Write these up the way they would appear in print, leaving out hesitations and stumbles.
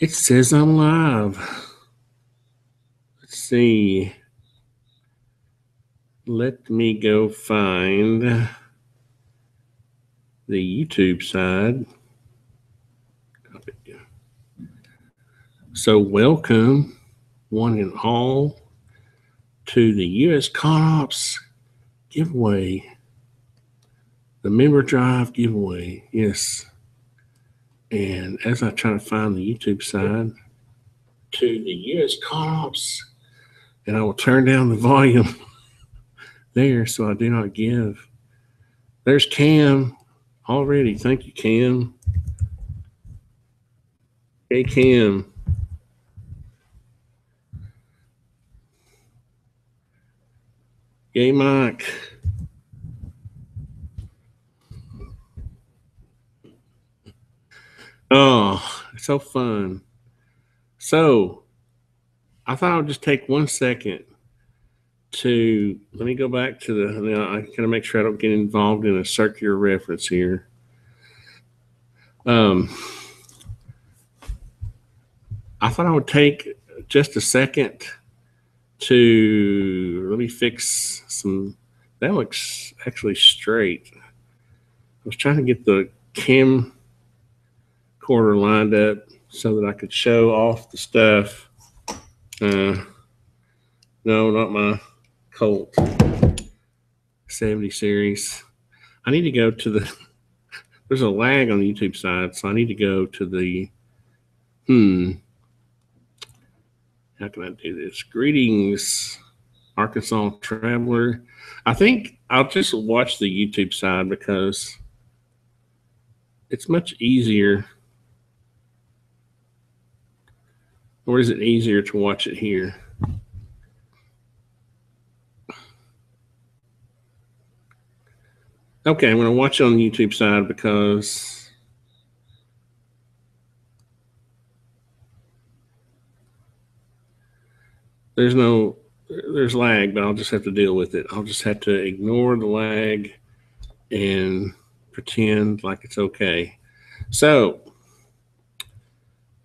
It says I'm live. Let's see. Let me go find the YouTube side. So welcome, one and all, to the U.S. ConOps giveaway. The member drive giveaway, yes. And as I try to find the YouTube side, to the U.S. ConOps, and I will turn down the volume there so I do not give. There's Cam already. Thank you, Cam. Hey, Cam. Yay, Mike. Oh, it's so fun. So I thought I would just take 1 second to let me go back to the. Now I gotta make sure I don't get involved in a circular reference here. I thought I would take just a second to let me fix some. That looks actually straight. I was trying to get the camcorder lined up so that I could show off the stuff. No, not my Colt 70 series. I need to go to the. There's a lag on the YouTube side, so I need to go to the. How can I do this? Greetings, Arkansas Traveler. I think I'll just watch the YouTube side because it's much easier. Or is it easier to watch it here? Okay, I'm going to watch it on the YouTube side because there's lag, but I'll just have to deal with it. I'll just have to ignore the lag and pretend like it's okay. So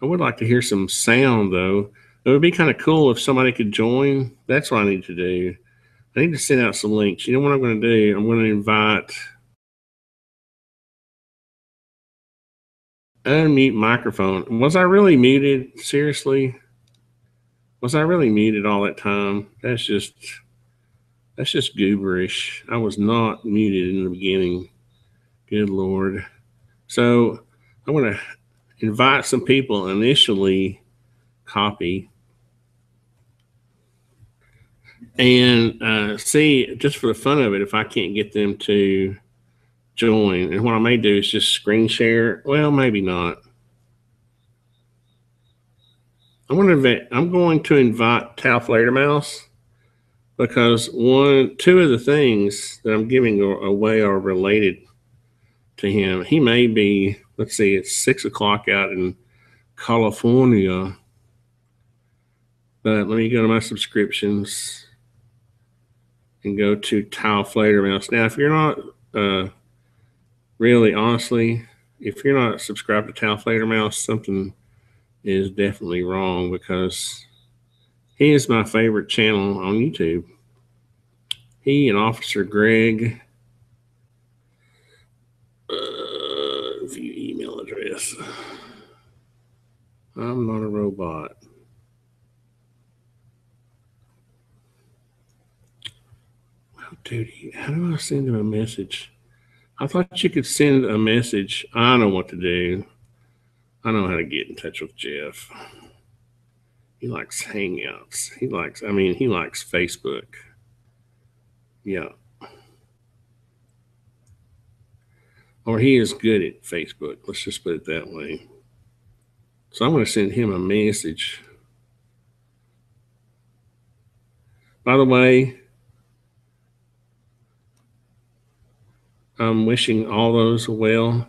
I would like to hear some sound, though. It would be kind of cool if somebody could join. That's what I need to do. I need to send out some links. You know what I'm going to do? I'm going to invite unmute microphone. Was I really muted? Seriously? Was I really muted all that time? That's just gooberish. I was not muted in the beginning. Good Lord. So I'm going to invite some people initially, copy, and see, just for the fun of it, if I can't get them to join. And what I may do is just screen share. Well, maybe not. I'm going to invite taofledermaus because two of the things that I'm giving away are related to him. He may be, let's see, it's 6 o'clock out in California. But let me go to my subscriptions and go to taofledermaus. Now, if you're not really, honestly, if you're not subscribed to taofledermaus, something is definitely wrong because he is my favorite channel on YouTube. He and Officer Greg. View email address. I'm not a robot. Well, dude, how do I send him a message? I thought you could send a message. I know what to do. I know how to get in touch with Jeff. He likes Hangouts. He likes Facebook. Yeah. Or he is good at Facebook. Let's just put it that way. So I'm going to send him a message. By the way, I'm wishing all those well.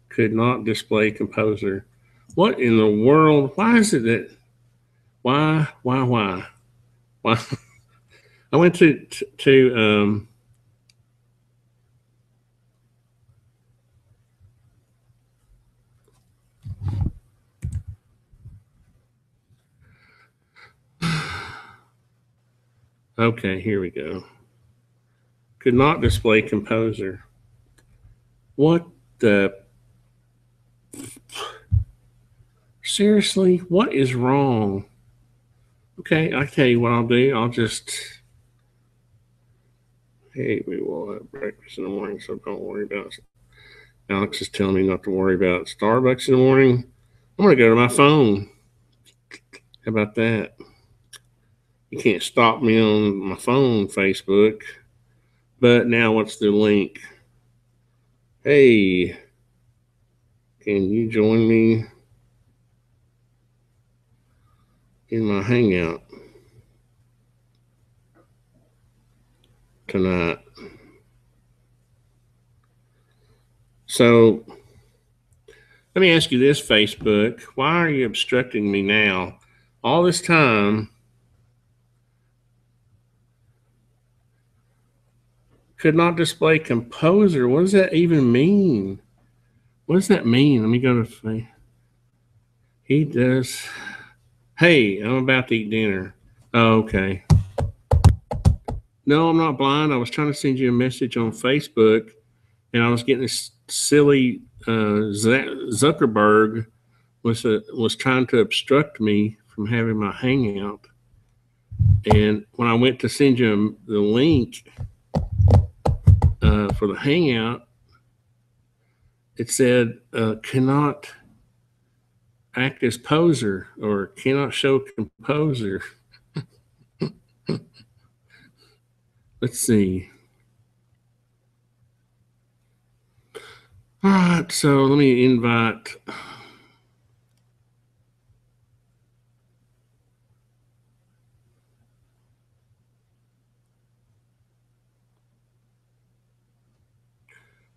Could not display composer. What in the world? Why is it that? Why? I went to Okay, here we go. Could not display composer. What the? Seriously, what is wrong? Okay, I tell you what I'll do. I'll just. Hey, we will have breakfast in the morning, so don't worry about it. Alex is telling me not to worry about Starbucks in the morning. I'm going to go to my phone. How about that? You can't stop me on my phone, Facebook. But now what's the link? Hey, can you join me in my hangout tonight? So let me ask you this, Facebook. Why are you obstructing me now? All this time, could not display composer. What does that even mean? What does that mean? Let me go to he does. Hey, I'm about to eat dinner. Oh, okay. No, I'm not blind. I was trying to send you a message on Facebook, and I was getting this silly Zuckerberg was trying to obstruct me from having my hangout. And when I went to send you the link for the hangout, it said cannot act as poser or cannot show composer. Let's see. All right, so let me invite.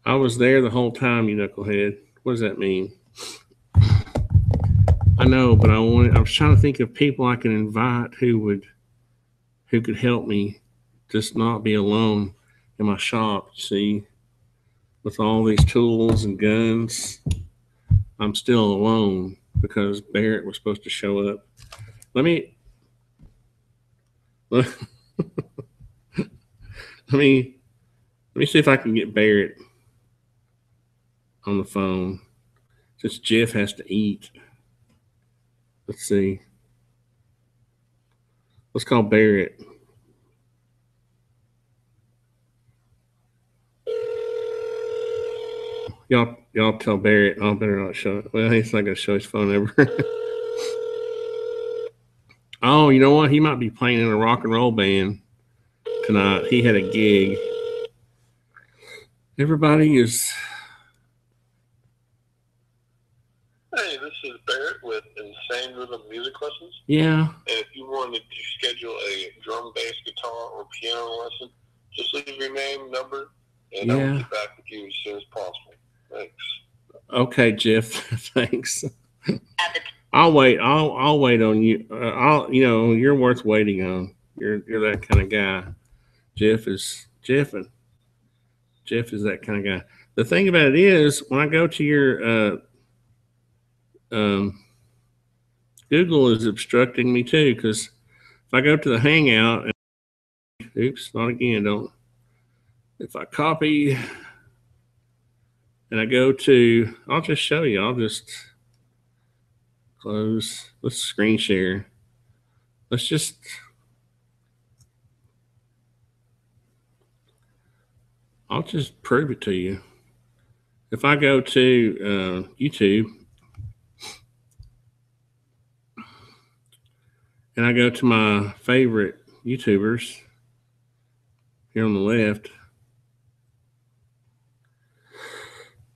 I was there the whole time, you knucklehead. What does that mean? I know, but I was trying to think of people I can invite who could help me just not be alone in my shop. See, with all these tools and guns, I'm still alone because Barrett was supposed to show up. Let me see if I can get Barrett on the phone since Jeff has to eat. Let's see. Let's call Barrett. Y'all tell Barrett I better not show it. Well, he's not gonna show his phone number. Oh, you know what? He might be playing in a rock and roll band tonight. He had a gig. Everybody is. Hey, this is Barrett with Insane Rhythm Music Lessons. Yeah. And if you wanted to schedule a drum, bass, guitar, or piano lesson, just leave your name, number, and I will get back with you as soon as possible. Thanks. Okay, Jeff. Thanks. I'll wait. I'll wait on you. You're worth waiting on. You're that kind of guy. Jeff is that kind of guy. The thing about it is, when I go to your Google is obstructing me too, because if I go to the Hangout, oops, not again, don't. If I copy and I go to, I'll just show you. I'll just close. Let's screen share. Let's just. I'll just prove it to you. If I go to YouTube and I go to my favorite YouTubers here on the left,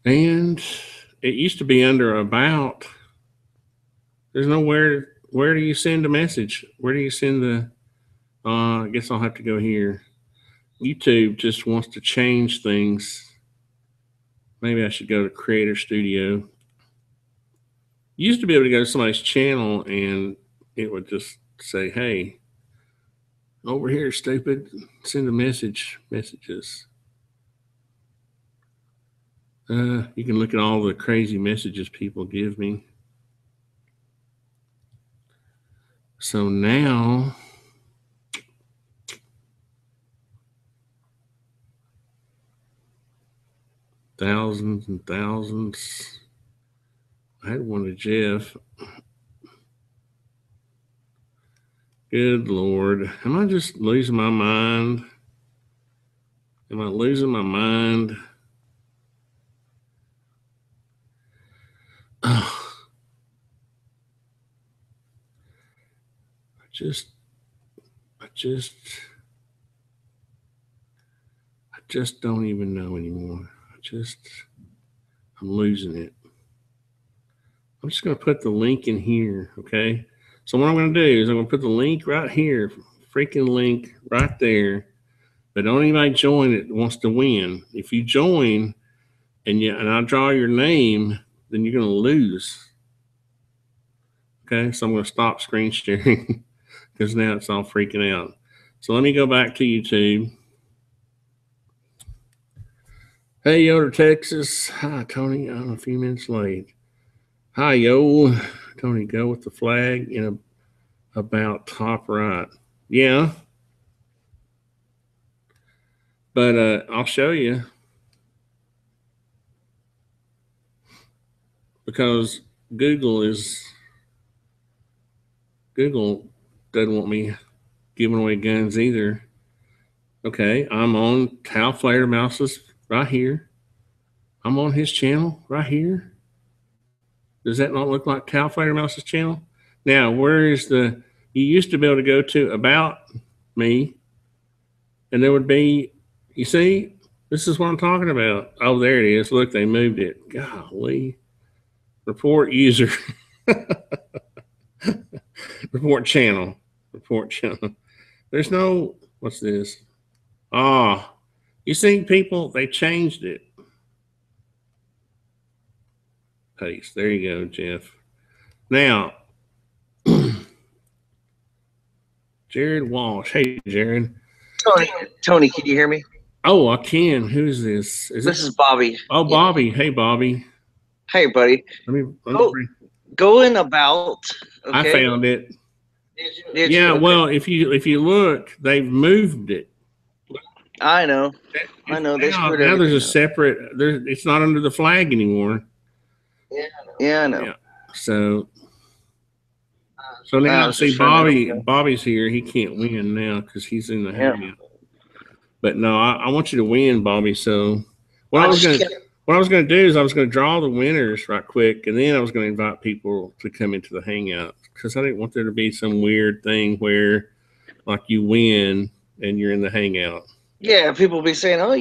and it used to be under about, there's nowhere, where do you send a message? Where do you send the, I guess I'll have to go here. YouTube just wants to change things. Maybe I should go to Creator Studio. You used to be able to go to somebody's channel and it would just say, hey, over here, stupid, send a messages. You can look at all the crazy messages people give me. So now thousands and thousands. I had one to Jeff. Good Lord. Am I just losing my mind? Am I losing my mind? Oh, I just don't even know anymore. I'm losing it. I'm just going to put the link in here, okay? So what I'm going to do is I'm going to put the link right here, freaking link right there. But don't anybody join it that wants to win. If you join and I draw your name, then you're going to lose. Okay, so I'm going to stop screen sharing because now it's all freaking out. So let me go back to YouTube. Hey, Yoder, Texas. Hi, Tony. I'm a few minutes late. Hi, yo. Tony, go with the flag in about top right. Yeah. But I'll show you. Because Google doesn't want me giving away guns either. Okay, I'm on taofledermaus right here. I'm on his channel right here. Does that not look like taofledermaus' channel? Now, where is you used to be able to go to About Me, and there would be, you see, this is what I'm talking about. Oh, there it is. Look, they moved it. Golly. Report user. Report channel. There's no, what's this? You see, people, they changed it. Paste. There you go, Jeff. Now, Jared Walsh. Hey, Jared. Tony, can you hear me? Oh, I can. Who's this? This is Bobby. Oh, Bobby. Yeah. Hey, Bobby. Hey, buddy. Going about. Okay. I found it. Did you? Okay. Well, if you look, they've moved it. I know. Now there's a separate. It's not under the flag anymore. Yeah, I know. Yeah. So now see Bobby's here. He can't win now because he's in the hangout. But no, I want you to win, Bobby. So what I was going to do is I was going to draw the winners right quick, and then I was going to invite people to come into the hangout because I didn't want there to be some weird thing where like you win and you're in the hangout. Yeah, people will be saying, "Oh,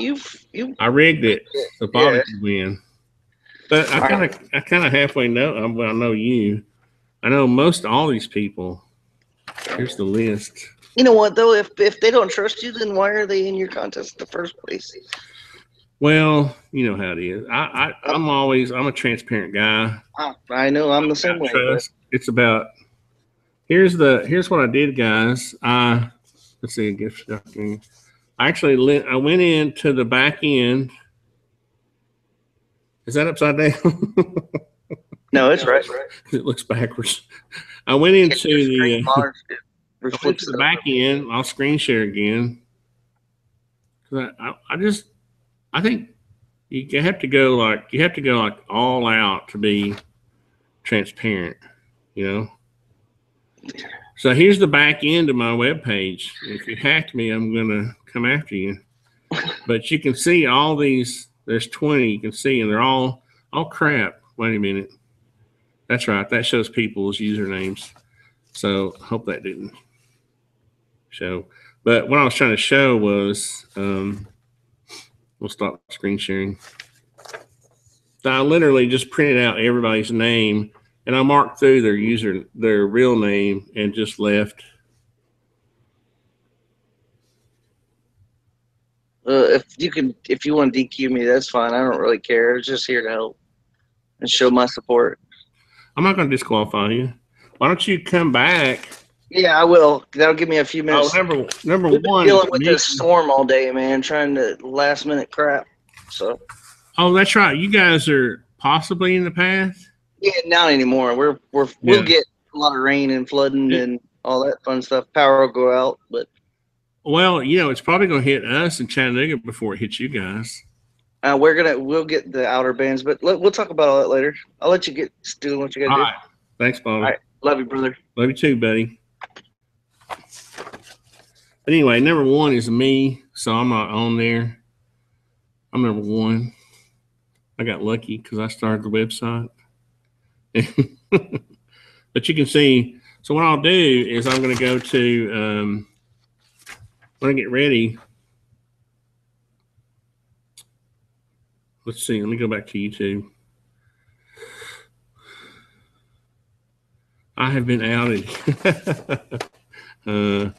I rigged it so Bobby could win." But I kind of halfway know. Well, I know you. I know most all these people. Here's the list. You know what though? If they don't trust you, then why are they in your contest in the first place? Well, you know how it is. I'm a transparent guy. I know I'm the same way. It's about here's what I did, guys. Let's see, gift stocking. I went into the back end. Is that upside down? No, it's right. It looks backwards. I went into the back end. I'll screen share again. I think you have to go like all out to be transparent, you know. So here's the back end of my webpage. If you hacked me, I'm gonna come after you. But you can see all these. There's 20 you can see, and they're all crap. Wait a minute. That's right. That shows people's usernames. So I hope that didn't show. But what I was trying to show was, we'll stop screen sharing. So I literally just printed out everybody's name, and I marked through their real name, and just left. If you want to DQ me, that's fine. I don't really care. It's just here to help and show my support. I'm not going to disqualify you. Why don't you come back? Yeah, I will. That'll give me a few minutes. Oh, number We've been one. Dealing with this storm all day, man. Trying to last minute crap. So. Oh, that's right. You guys are possibly in the path. Yeah, not anymore. We'll get a lot of rain and flooding and all that fun stuff. Power will go out, but. Well, you know, it's probably going to hit us in Chattanooga before it hits you guys. We'll get the outer bands, but we'll talk about all that later. I'll let you get doing what you got to do. Right. Thanks, Bobby. All right. Love you, brother. Love you too, buddy. But anyway, number 1 is me, so I'm not on there. I'm number 1. I got lucky because I started the website. But you can see, so what I'll do is I'm going to go to, when I get ready, let's see, let me go back to YouTube. I have been outed. And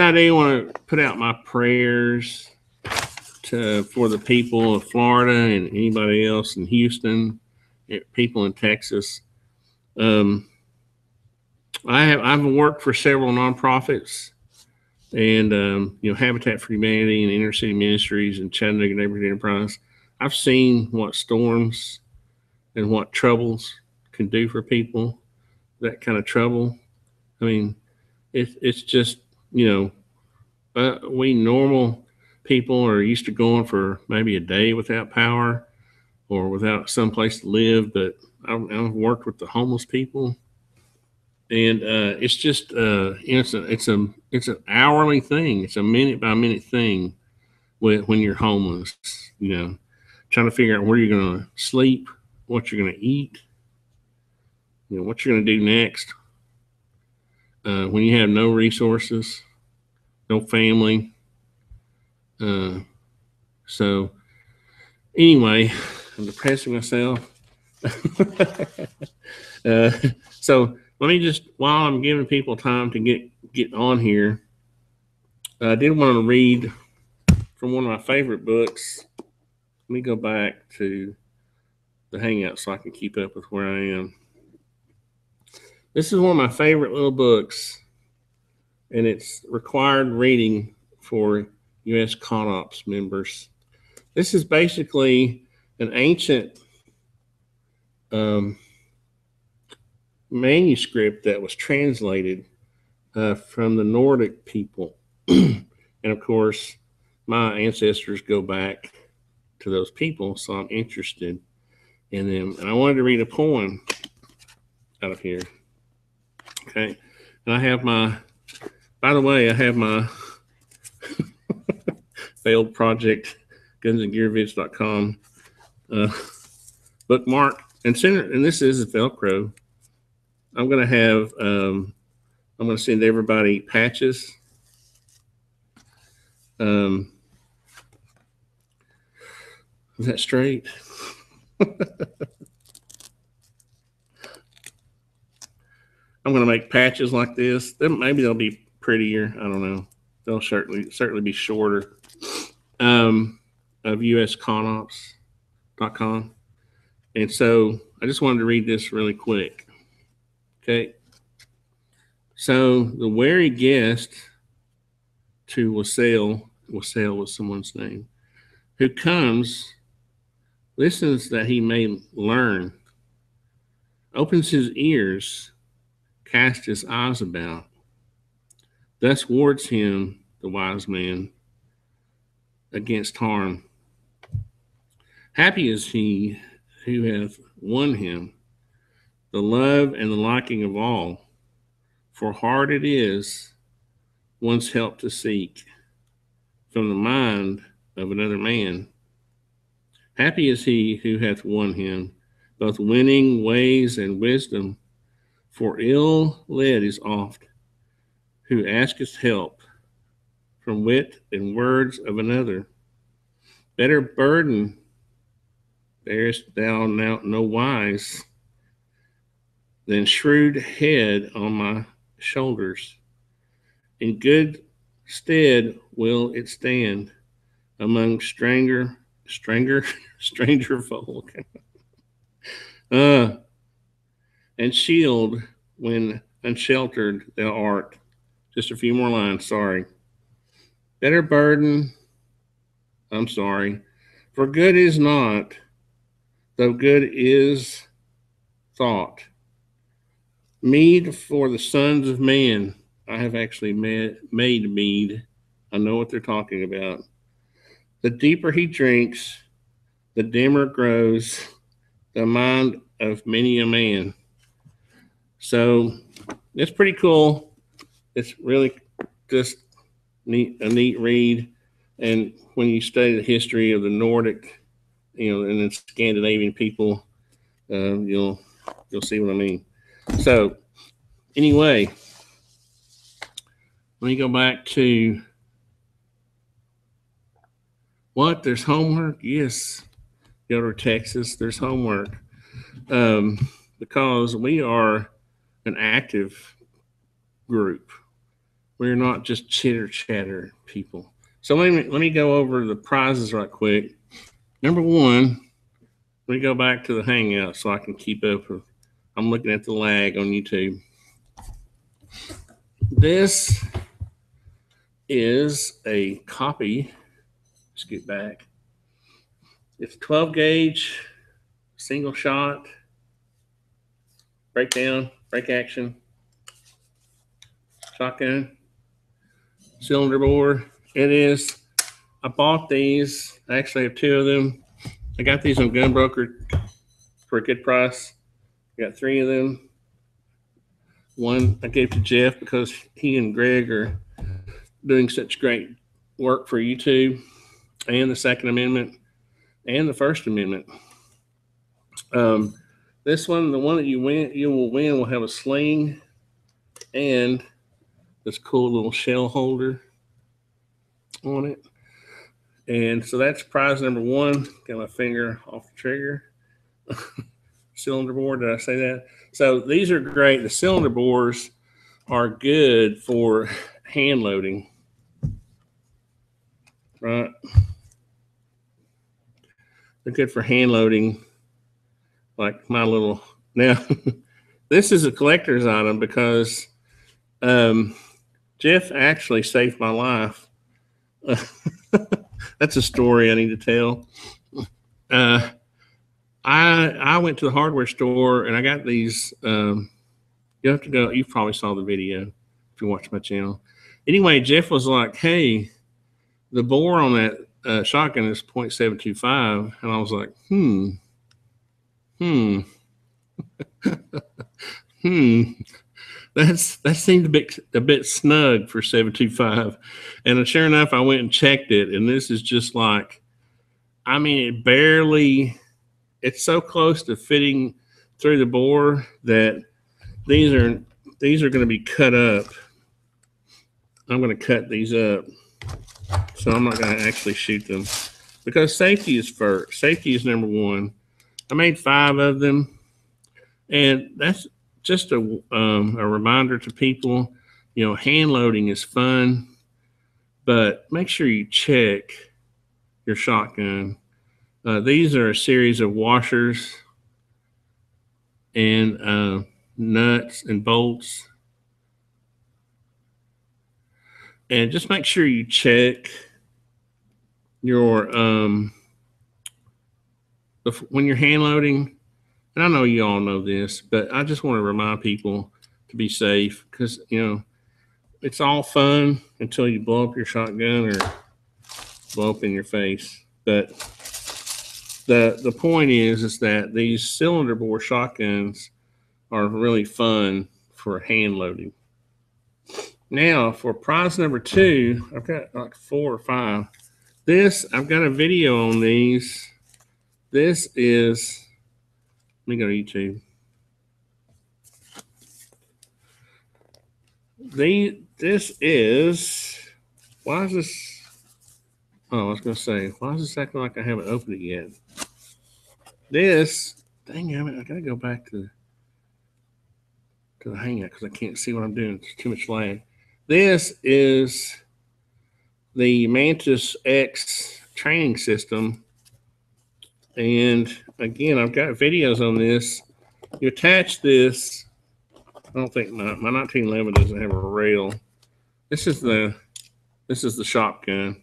I do want to put out my prayers for the people of Florida and anybody else in Houston, people in Texas. I've worked for several nonprofits, and Habitat for Humanity and Inner City Ministries and Chattanooga Neighborhood Enterprise. I've seen what storms and what troubles can do for people. That kind of trouble. I mean, it's just, we normal people are used to going for maybe a day without power or without some place to live. But I've worked with the homeless people, and it's just it's an hourly thing. It's a minute by minute thing when you're homeless. Trying to figure out where you're going to sleep, what you're going to eat. What you're going to do next when you have no resources, no family. So anyway, I'm depressing myself. So let me just, while I'm giving people time to get on here, I did want to read from one of my favorite books. Let me go back to the Hangout so I can keep up with where I am. This is one of my favorite little books, and it's required reading for U.S. ConOps members. This is basically an ancient manuscript that was translated from the Nordic people. And of course, my ancestors go back to those people, so I'm interested in them. And I wanted to read a poem out of here. Okay. And I have my failed project, gunsandgearvids.com bookmark. And this is a Velcro. I'm going to send everybody patches. Is that straight? I'm going to make patches like this. Maybe they'll be prettier. I don't know. They'll certainly be shorter. Of usconops.com. And so I just wanted to read this really quick. Okay. So the wary guest to Wassail was someone's name, who comes, listens that he may learn, opens his ears, casts his eyes about. Thus wards him, the wise man, against harm. Happy is he who hath won him, the love and the liking of all, for hard it is one's help to seek from the mind of another man. Happy is he who hath won him, both winning ways and wisdom, for ill led is oft who asketh help from wit and words of another. Better burden bearest thou now no wise than shrewd head on my shoulders. In good stead will it stand among stranger folk. And shield when unsheltered thou art. Just a few more lines, sorry. Better burden, I'm sorry, for good is not, though good is thought. Mead for the sons of man. I have actually made mead. I know what they're talking about. The deeper he drinks, the dimmer grows the mind of many a man. So it's pretty cool. It's really just a neat read. And when you study the history of the Nordic, and the Scandinavian people, you'll see what I mean. So anyway, let me go back to what? There's homework? Yes. Go to Texas, there's homework. Because we are an active group. We're not just chitter chatter people. So let me go over the prizes right quick. Number one, let me go back to the Hangout so I can keep up. I'm looking at the lag on YouTube. This is a copy. Let's get back. It's 12 gauge, single shot, breakdown, break action, shotgun, cylinder bore. It is. I bought these. I actually have two of them. I got these on Gunbroker for a good price. I got three of them. One I gave to Jeff because he and Greg are doing such great work for YouTube, and the Second Amendment and the First Amendment. This one, the one that you will win, will have a sling and this cool little shell holder on it. And so that's prize number one. Got my finger off the trigger. Cylinder bore, did I say that? So these are great. The cylinder bores are good for hand loading. Right? They're good for hand loading. Like my little, now this is a collector's item because Jeff actually saved my life. That's a story I need to tell. I went to the hardware store and I got these. You have to go. You probably saw the video if you watch my channel. Anyway, Jeff was like, "Hey, the bore on that shotgun is .725," and I was like, that seemed a bit snug for 725. And sure enough, I went and checked it, and this is just like, I mean, it barely, it's so close to fitting through the bore that these are going to be cut up. I'm going to cut these up, so I'm not going to actually shoot them because safety is first. Safety is number one. I made 5 of them, and that's just a reminder to people, hand loading is fun, but make sure you check your shotgun. These are a series of washers and nuts and bolts. And just make sure you check your, when you're hand loading, and I know you all know this, but I just want to remind people to be safe because, it's all fun until you blow up your shotgun or blow up in your face. But the point is that these cylinder bore shotguns are really fun for hand loading. Now, for prize number 2, I've got like 4 or 5. I've got a video on these. This is, let me go to YouTube. This is, why is this, oh, I was going to say, why is this acting like I haven't opened it yet? This, dang it, I got to go back to the Hangout because I can't see what I'm doing. There's too much lag. This is the Mantis X training system. And again, I've got videos on this. You attach this. I don't think my 1911 doesn't have a rail. This is the shotgun.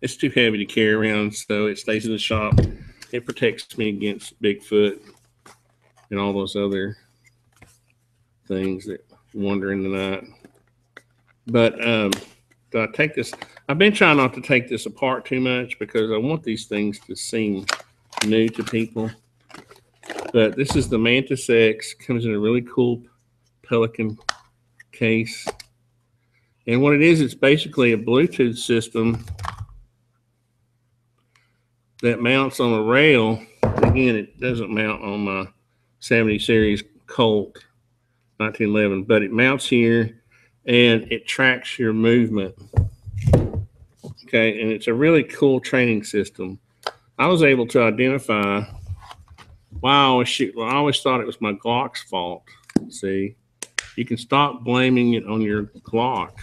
It's too heavy to carry around, so it stays in the shop. It protects me against Bigfoot and all those other things that wander in the night. But I take this? I've been trying not to take this apart too much because I want these things to seem new to people. But this is the Mantis X. Comes in a really cool Pelican case. And what it is, it's basically a Bluetooth system that mounts on a rail. Again, it doesn't mount on my 70 series Colt 1911, but it mounts here and it tracks your movement. Okay, and it's a really cool training system. I was able to identify why I always shoot. Well, I always thought it was my Glock's fault. See, you can stop blaming it on your Glock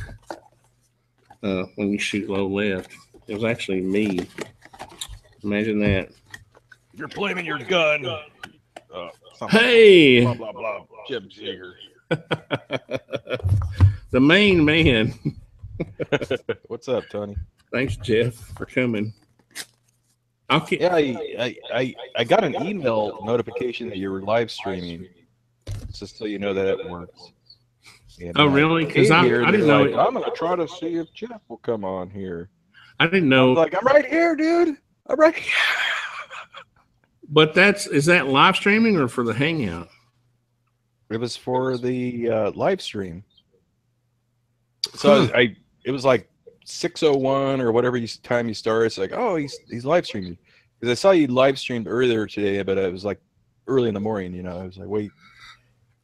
when you shoot low left. It was actually me. Imagine that. You're blaming your gun. Hey! Blah, blah, blah. Jim Jigger. The main man. What's up, Tony? Thanks, Jeff, for coming. Yeah, I got an email notification that you were live streaming, just so you know that it works. And oh, really? Because I didn't know. Like, I'm gonna try to see if Jeff will come on here. I didn't know. Like, I'm right here, dude. I'm right here. But is that live streaming or for the Hangout? It was for the live stream. So it was like 6:01 or whatever time you started. It's like, oh, he's live streaming, because I saw you live streamed earlier today, but it was like early in the morning. You know, I was like, wait,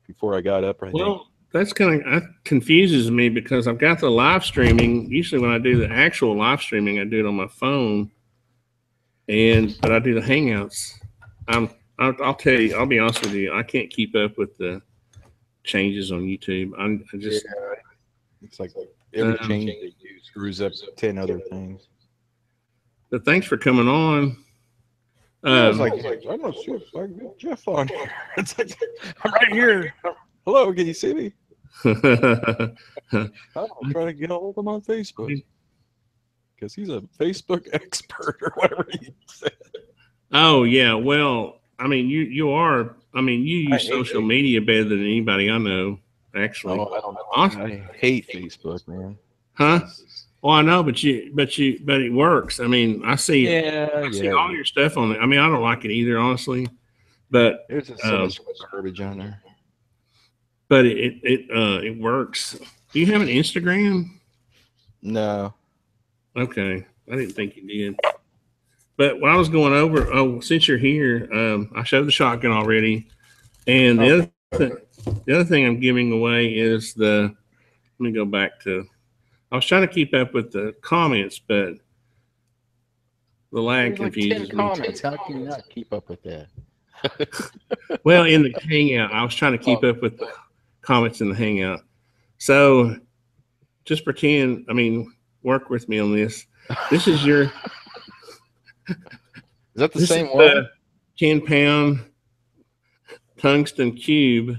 before I got up. Well, that's that confuses me because I've got the live streaming. Usually, when I do the actual live streaming, I do it on my phone, but I do the Hangouts. I'll tell you. I'll be honest with you. I can't keep up with the changes on YouTube. I just. Yeah, it's like every change they do screws up 10 other things. But thanks for coming on. I was like, I'm gonna see if I can get Jeff on here. It's like, I'm right here. Hello, can you see me? I'm trying to get a hold of him on Facebook because he's a Facebook expert or whatever he said. Oh yeah, well, I mean, you are. I mean, you use social media better than anybody I know. Actually, I don't know. I hate Facebook, man. Huh? Well, I know, but it works. I mean, I see all your stuff on it. I mean, I don't like it either, honestly. But there's just so much garbage on there. But it works. Do you have an Instagram? No. Okay, I didn't think you did. But when I was going over, since you're here, I showed the shotgun already, and the other thing I'm giving away is let me go back to. I was trying to keep up with the comments, but the lag confuses me. Comments. How can you not keep up with that? Well, in the Hangout, I was trying to keep up with the comments in the Hangout. So just pretend. I mean, work with me on this. This is your. Is that the same one? 10-pound tungsten cube.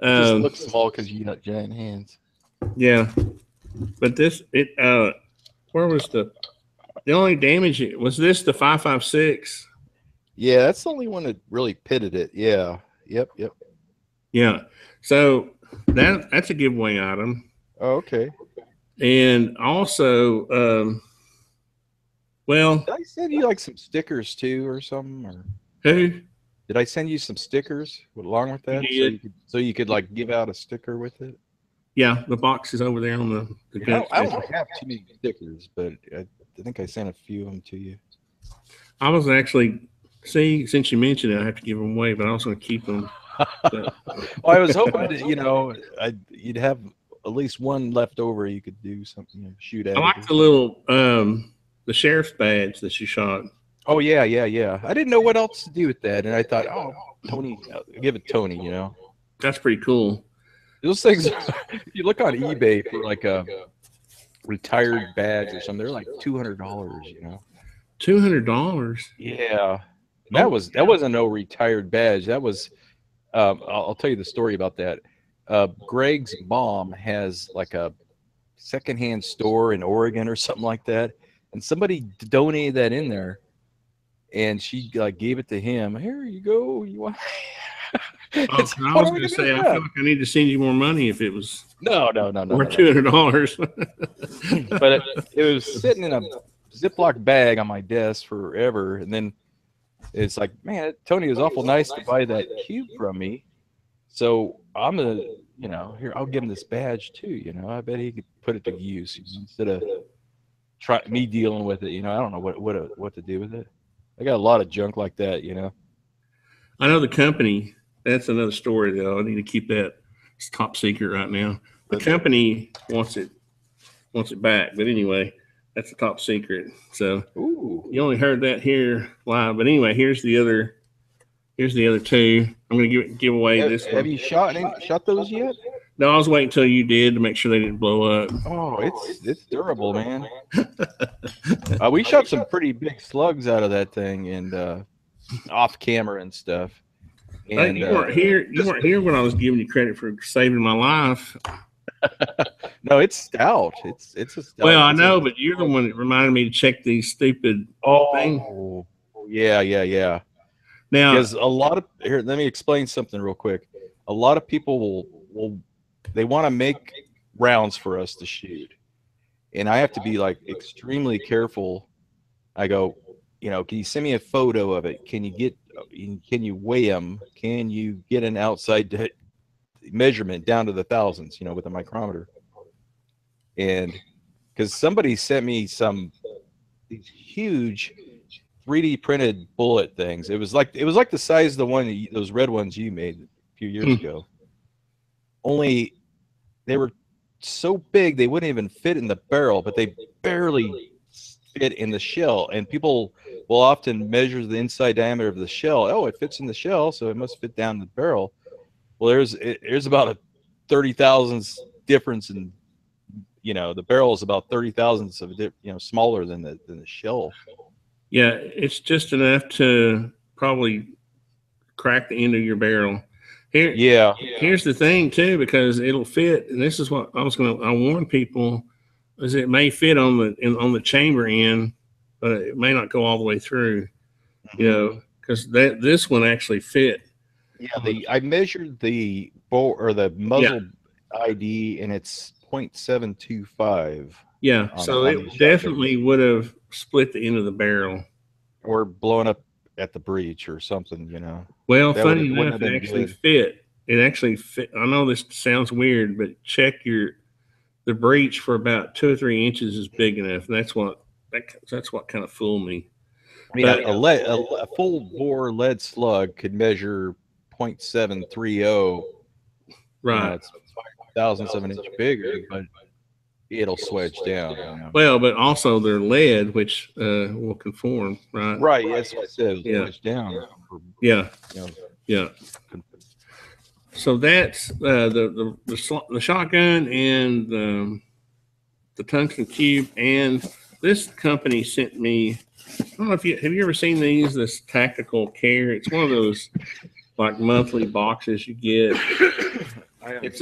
It just looks small because you got giant hands. Yeah, but where was the only damage? Was this the 5.56? Yeah, that's the only one that really pitted it. Yeah. Yep. Yeah. So that's a giveaway item. Oh, okay. And also, well, did I send you like some stickers too, or something? Or who? Did I send you some stickers along with that, so you could like give out a sticker with it? Yeah, the box is over there on the gun. I don't have too many stickers, but I think I sent a few of them to you. I was actually since you mentioned it, I have to give them away, but I was going to keep them. Well, I was hoping that you'd have at least one left over. You could do something, shoot at. I like the little the sheriff's badge that you shot. Oh yeah. I didn't know what else to do with that, and I thought, oh, Tony, give it Tony. That's pretty cool. Those things, if you look on eBay for like a retired badge or something, they're like $200. $200. Yeah, that wasn't no retired badge. That was. I'll tell you the story about that. Greg's mom has like a secondhand store in Oregon or something like that, and somebody donated that in there, and she like gave it to him. Here you go. You want? I was going to say, I feel like I need to send you more money if it was no, or $200. But it was sitting in a Ziploc bag on my desk forever, and then it's like, man, Tony was awful nice to buy that cube from me, so I'm gonna, here, I'll give him this badge too. I bet he could put it to use instead of me dealing with it. I don't know what to do with it. I got a lot of junk like that. I know the company. That's another story though. I need to keep that. It's top secret right now. The company wants it back, but anyway, that's a top secret. So you only heard that here live. But anyway, here's the other two. I'm going to give away this one. Have you shot those yet? No, I was waiting until you did to make sure they didn't blow up. Oh, it's durable, man. We shot some pretty big slugs out of that thing and off camera and stuff. And, you weren't here. You weren't here when I was giving you credit for saving my life. No, it's stout. It's a stout. Well, I know, but you're the one that reminded me to check these stupid things. Yeah. Now, because a lot of here, let me explain something real quick. A lot of people they want to make rounds for us to shoot, and I have to be like extremely careful. I go, can you send me a photo of it? Can you weigh them? Can you get an outside measurement down to the thousands, with a micrometer? And because somebody sent me these huge 3D printed bullet things. It was like the size of those red ones you made a few years ago. Only they were so big they wouldn't even fit in the barrel, but they barely fit in the shell. And people will often measure the inside diameter of the shell. Oh, it fits in the shell, so it must fit down the barrel. Well, there's about a 30 thousandths difference in, the barrel is about 30 thousandths of smaller than the shell. Yeah, it's just enough to probably crack the end of your barrel. Here's the thing too, because it'll fit, and this is what I warn people, is it may fit on the chamber end, but it may not go all the way through. Because this one actually fit. Yeah, I measured the bowl or the muzzle ID, and it's 0.725. Yeah, so it definitely would have split the end of the barrel, or blown up at the breech or something. Well, funny enough, it actually fit. It actually fit. I know this sounds weird, but check the breech for about 2 or 3 inches is big enough. And that's what kind of fooled me. I mean, a full bore lead slug could measure 0.730. Right. It's 5,000ths of an inch bigger, but it'll swedge down. Well, but also they're lead, which will conform, right? Right. That's what it says. Swedge down. Yeah. So that's the shotgun and the tungsten cube, and this company sent me. I don't know have you ever seen these? This tactical care. It's one of those like monthly boxes you get. It's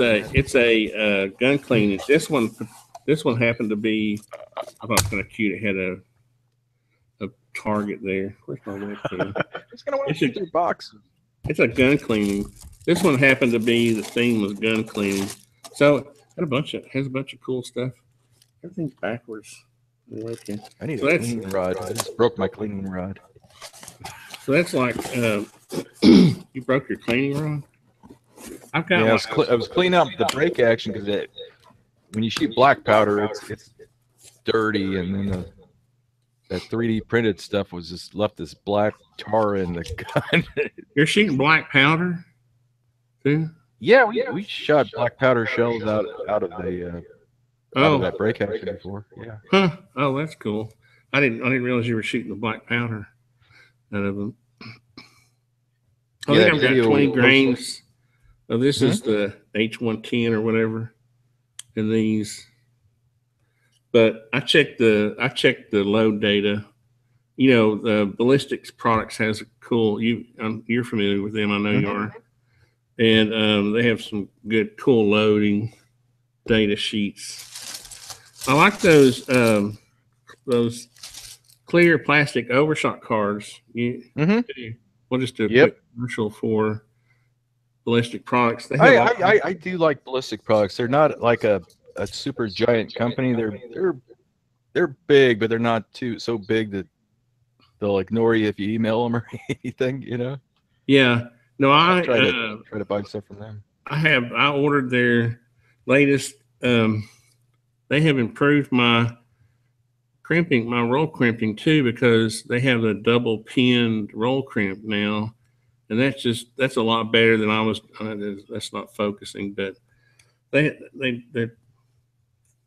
a gun cleaning. This one happened to be. I thought it was kind of cute. It had a target there. Where's my webcam? It's a box. It's a gun cleaning. This one happened to be the theme was gun cleaning. So it has a bunch of cool stuff. Everything's backwards. I need a cleaning rod. I just broke my cleaning rod. So that's like you broke your cleaning rod. I've got. Yeah, I was cleaning up the brake action because when you shoot black powder, it's dirty, and then that 3D printed stuff was just left this black tar in the gun. You're shooting black powder, too? Yeah, we shot black powder shells out of that brake action before. Yeah. Huh. Oh, that's cool. I didn't realize you were shooting the black powder out of them. I think I've got 20 grains. Oh, this is the H110 or whatever in these. But I checked the load data. The ballistics products has a cool. You're familiar with them, I know you are, and they have some good cool loading data sheets. I like those clear plastic overshot cards. We'll just do a quick commercial for ballistic products. They have I do like ballistic products. They're not like a super giant company. They're big, but they're not so big that they'll ignore you if you email them or anything, you know? Yeah. No, I try to buy stuff from them. I ordered their latest. They have improved my roll crimping too, because they have the double pinned roll crimp now, and that's a lot better than I was. That's not focusing, but they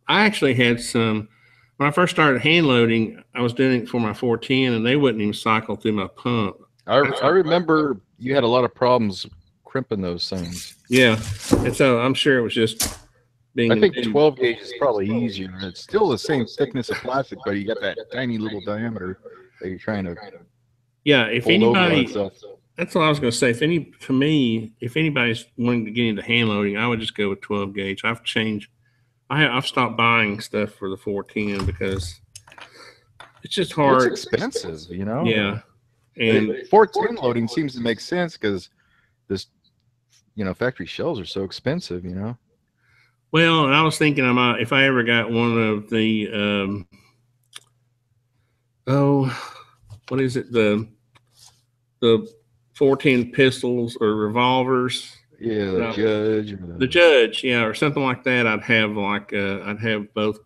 I actually had some. When I first started hand loading, I was doing it for my 410, and they wouldn't even cycle through my pump. I remember you had a lot of problems crimping those things. Yeah, and so I'm sure it was just being. I think 12 gauge is probably easier. It's still the same thickness of plastic, but you got that tiny little diameter that you're trying to. Yeah, if anybody, that's what I was going to say. If anybody's wanting to get into hand loading, I would just go with 12 gauge. I've stopped buying stuff for the 410 because it's just hard. It's expensive, you know. Yeah, and 410 loading seems to make sense because this, you know, factory shells are so expensive, you know. Well, I was thinking if I ever got one of the what is it, the 410 pistols or revolvers. Yeah, the Judge, yeah, or something like that. I'd have both,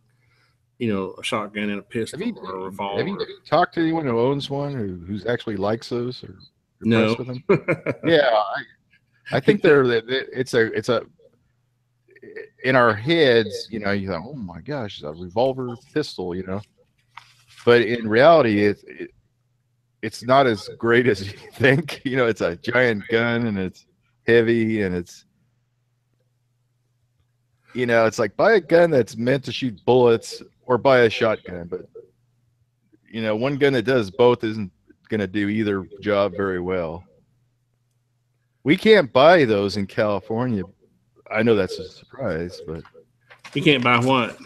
you know, a shotgun and a pistol or a revolver. Have you talked to anyone who owns one who's actually likes those or no? With them? Yeah, I think it's a in our heads, you know, you think, oh my gosh, it's a revolver pistol, you know, but in reality, it's not as great as you think. You know, it's a giant gun and it's heavy and it's, you know, it's like buy a gun that's meant to shoot bullets or buy a shotgun, but you know, one gun that does both isn't going to do either job very well. We can't buy those in California. I know that's a surprise, but you can't buy what?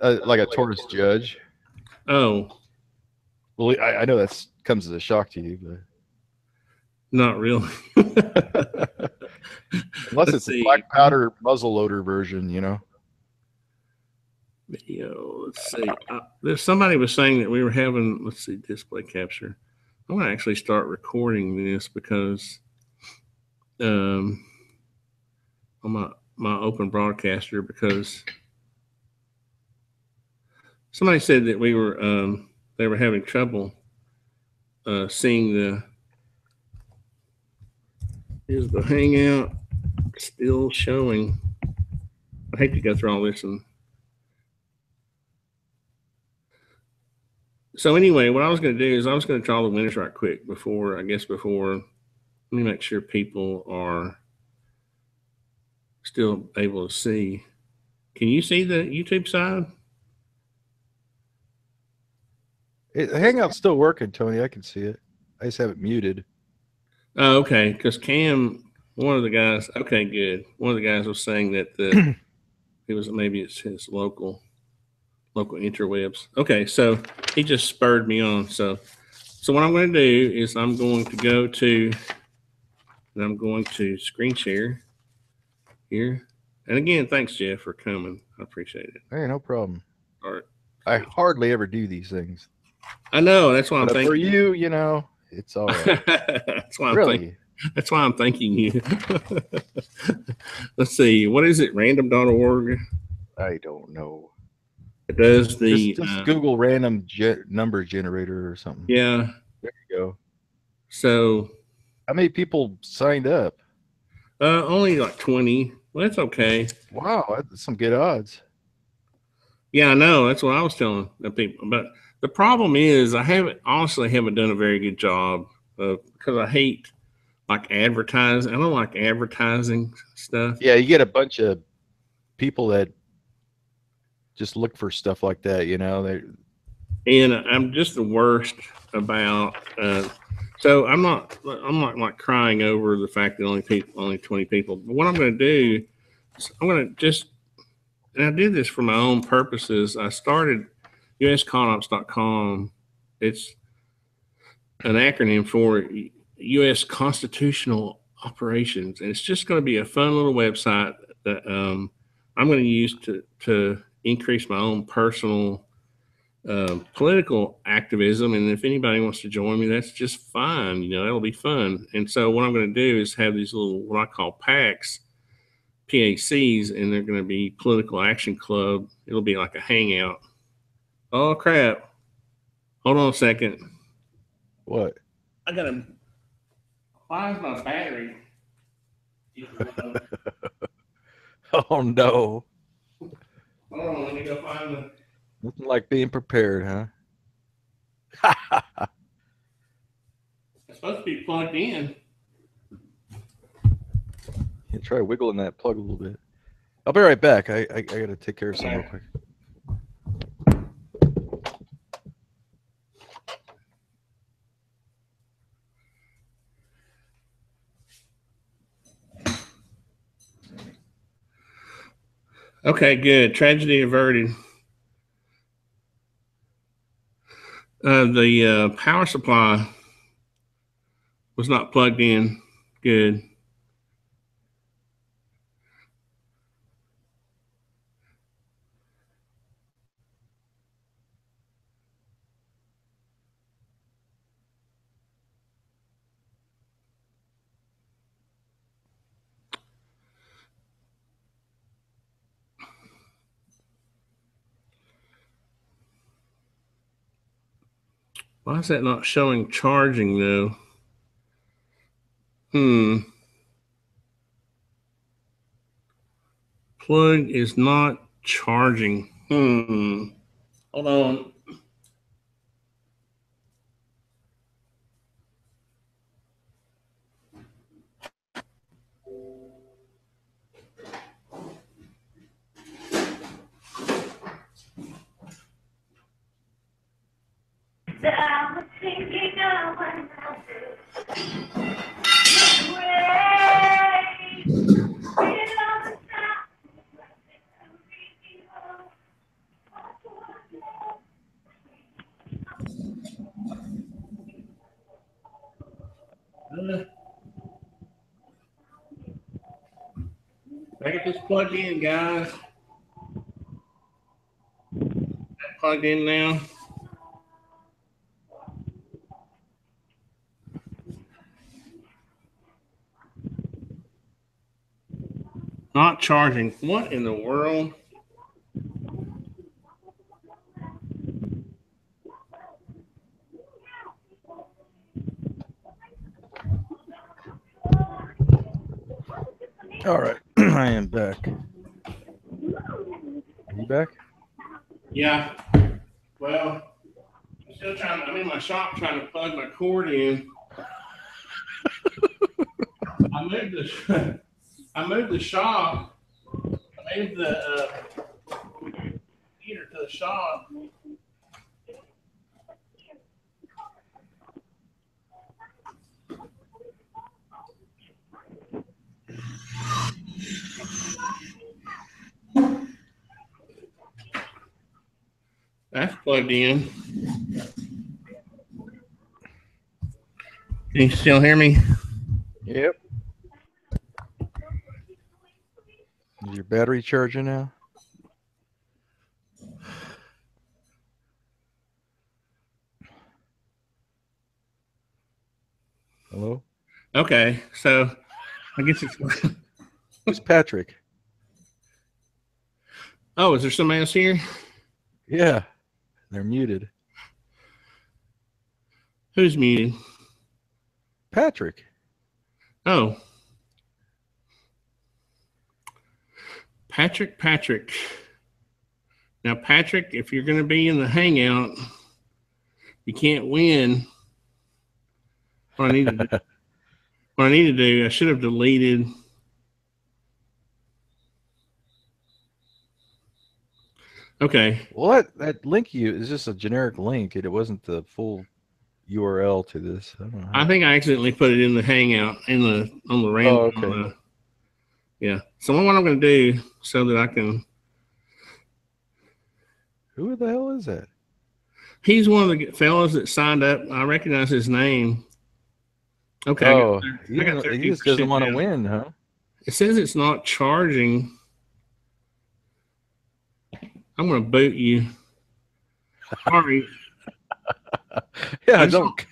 Like a Taurus Judge. Oh, well, I know that comes as a shock to you, but not really. Unless it's a black powder muzzleloader version, you know. Video. Let's see. There's somebody was saying that we were having. Let's see, display capture. I'm gonna actually start recording this because on my open broadcaster, because somebody said that we were they were having trouble seeing is the Hangout still showing. I hate to go through all this. And so anyway, what I was going to do is I was going to draw the winners right quick before, let me make sure people are still able to see. Can you see the YouTube side? The Hangout's still working, Tony. I can see it. I just have it muted. Oh, okay. Because Cam, one of the guys, okay, good. One of the guys was saying that it's his local interwebs. Okay, so he just spurred me on. So what I'm going to do is I'm going to screen share here. And again, thanks, Jeff, for coming. I appreciate it. Hey, no problem. All right. I hardly ever do these things. I know. That's why I'm thanking for you. You know, it's all right. That's why I'm thanking you. Let's see. What is it? Random.org? I don't know. It does the just Google random number generator or something. Yeah. There you go. So, how many people signed up? Only like 20. Well, that's okay. Wow, that's some good odds. Yeah, I know. That's what I was telling the people. But the problem is, I haven't done a very good job because I hate like advertising. I don't like advertising stuff. Yeah, you get a bunch of people that just look for stuff like that, you know. And I'm just the worst about. So I'm not like crying over the fact that only 20 people. But what I'm going to do is I'm going to just, and I did this for my own purposes. I started usconops.com. It's an acronym for U.S. Constitutional operations, and it's just going to be a fun little website that I'm going to use to increase my own personal political activism. And if anybody wants to join me, that's just fine. You know, that'll be fun. And so what I'm going to do is have these little, what I call PACs, PACs, and they're going to be Political Action Club. It'll be like a hangout. Oh, crap. Hold on a second. What? I got to, why is my battery? Oh, no. Hold on, let me go find the. Nothing like being prepared, huh? It's supposed to be plugged in. You try wiggling that plug a little bit. I'll be right back. I got to take care of something real quick. Okay, good. Tragedy averted. The power supply was not plugged in. Good. Why is that not showing charging though? Plug is not charging. Hold on. I get this plugged in, guys. Plugged in now. Not charging. What in the world? All right. I am back. Are you back? Yeah. Well, I'm still trying. I'm in my shop trying to plug my cord in. I moved the shop. I moved the heater to the shop. That's plugged in. Can you still hear me? Yep. Is your battery charging now? Hello? Okay, so I guess it's. Who's Patrick? Oh, is there somebody else here? Yeah, they're muted. Who's muted? Patrick. Oh. Patrick. Now, Patrick, if you're going to be in the hangout, you can't win. What I need to do, I should have deleted. Okay. Well, that link is just a generic link. It wasn't the full URL to this. I don't know. I think I accidentally put it in the hangout on the random. Oh, okay. Yeah. So what I'm going to do so that I can. Who the hell is that? He's one of the fellows that signed up. I recognize his name. Okay. Oh, he just doesn't want to win, huh? It says it's not charging. I'm going to boot you. Sorry. Yeah, don't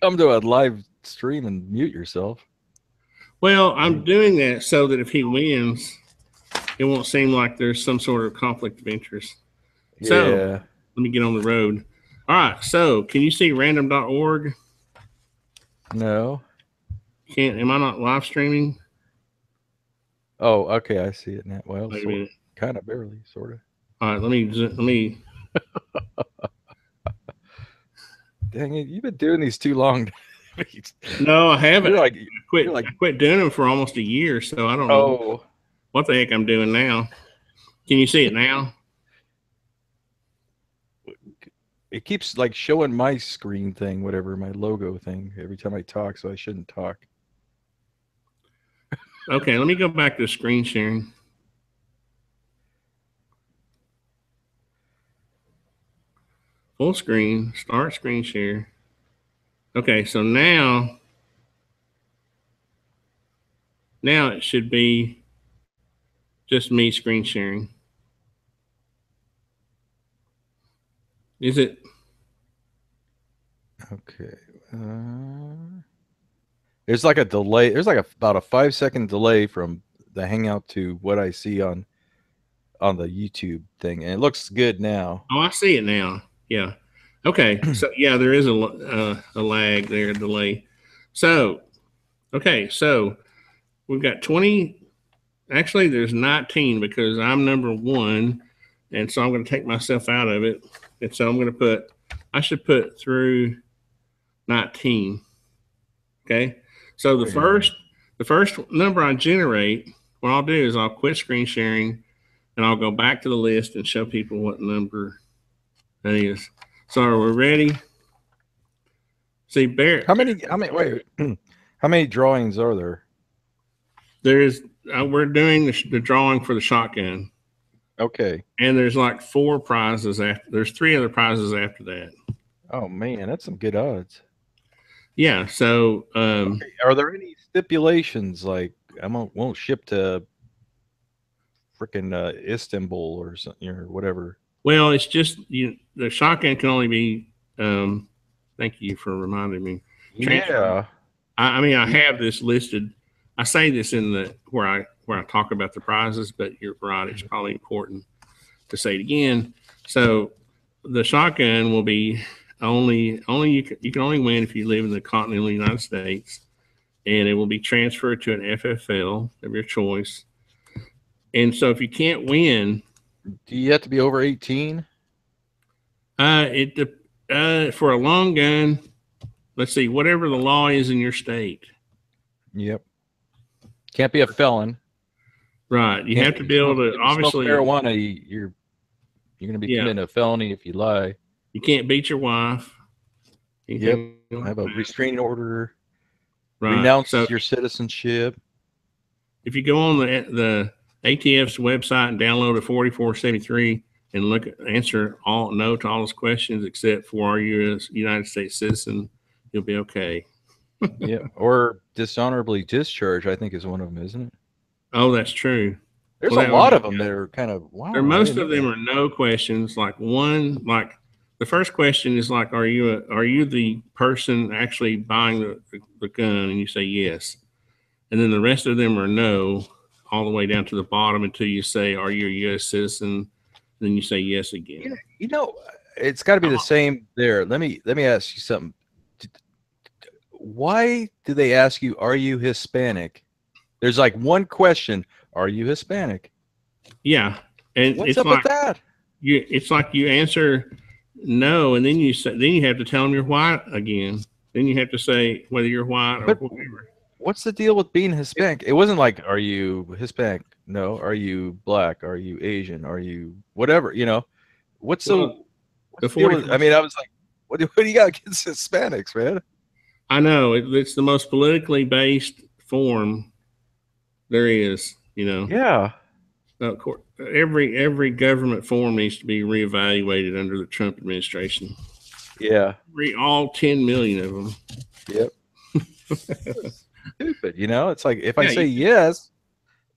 come to a live stream and mute yourself. Well, I'm doing that so that if he wins, it won't seem like there's some sort of conflict of interest. So let me get on the road. All right. So can you see random.org? No. Am I not live streaming? Oh, okay. I see it now. Well, Wait a minute. Kind of barely, sort of. All right. Let me. Dang it! You've been doing these too long. No, I haven't. I quit doing them for almost a year, so I don't know what the heck I'm doing now. Can you see it now? It keeps like showing my screen thing, whatever, my logo thing, every time I talk, so I shouldn't talk. Okay, let me go back to screen sharing. Full screen, start screen share. Okay, so now it should be just me screen sharing. Is it? Okay. There's like a delay. There's like about a 5-second delay from the Hangout to what I see on the YouTube thing, and it looks good now. Oh, I see it now. Yeah. Okay. So yeah, there is a lag there, a delay. So, okay. So we've got 20. Actually, there's 19 because I'm number 1, and so I'm going to take myself out of it, and so I'm going to I should put through 19. Okay. So the first number I generate, what I'll do is I'll quit screen sharing, and I'll go back to the list and show people what number that is. So are we ready? See, Barrett. Wait. How many drawings are there? There's we're doing the drawing for the shotgun. Okay. And there's like 4 prizes there's 3 other prizes after that. Oh man, that's some good odds. Yeah. So okay. Are there any stipulations like I won't ship to freaking Istanbul or something or whatever? Well, it's just the shotgun can only be. Thank you for reminding me. Yeah. I mean, I have this listed. I say this in where I talk about the prizes, but you're right. It's probably important to say it again. So the shotgun will be you can only win if you live in the continental United States, and it will be transferred to an FFL of your choice. And so if you can't win, do you have to be over 18? For a long gun, let's see, whatever the law is in your state. Yep. Can't be a felon. Right. You have to be able to obviously smoke marijuana. You're going to be committing a felony if you lie. You can't beat your wife. I have a restraining order. Right. Renounce your citizenship. If you go on the ATF's website and download a 4473 and answer no to all those questions except for are you a United States citizen, you'll be okay. Yeah, or dishonorably discharged, I think is one of them, isn't it? Oh, that's true. There's a lot of them that are kind of wow. Most of them are no questions. Like the first question is like, are you the person actually buying the gun? And you say yes. And then the rest of them are no, all the way down to the bottom until you say, are you a U.S. citizen? Then you say yes again. Yeah, it's got to be the same there. Let me ask you something. Why do they ask you, are you Hispanic? There's like one question, are you Hispanic? Yeah. And what's up with that? It's like you answer no, and then you have to tell them you're white again. Then you have to say whether you're white or whatever. What's the deal with being Hispanic? It wasn't like, are you Hispanic? No. Are you black? Are you Asian? Are you whatever? What's the deal with, I mean, I was like, what do you got against Hispanics, man? I know it's the most politically based form there is. Yeah. Of course, every government form needs to be reevaluated under the Trump administration. Yeah. All 10 million of them. Yep. Stupid, you know. It's like if I say yes,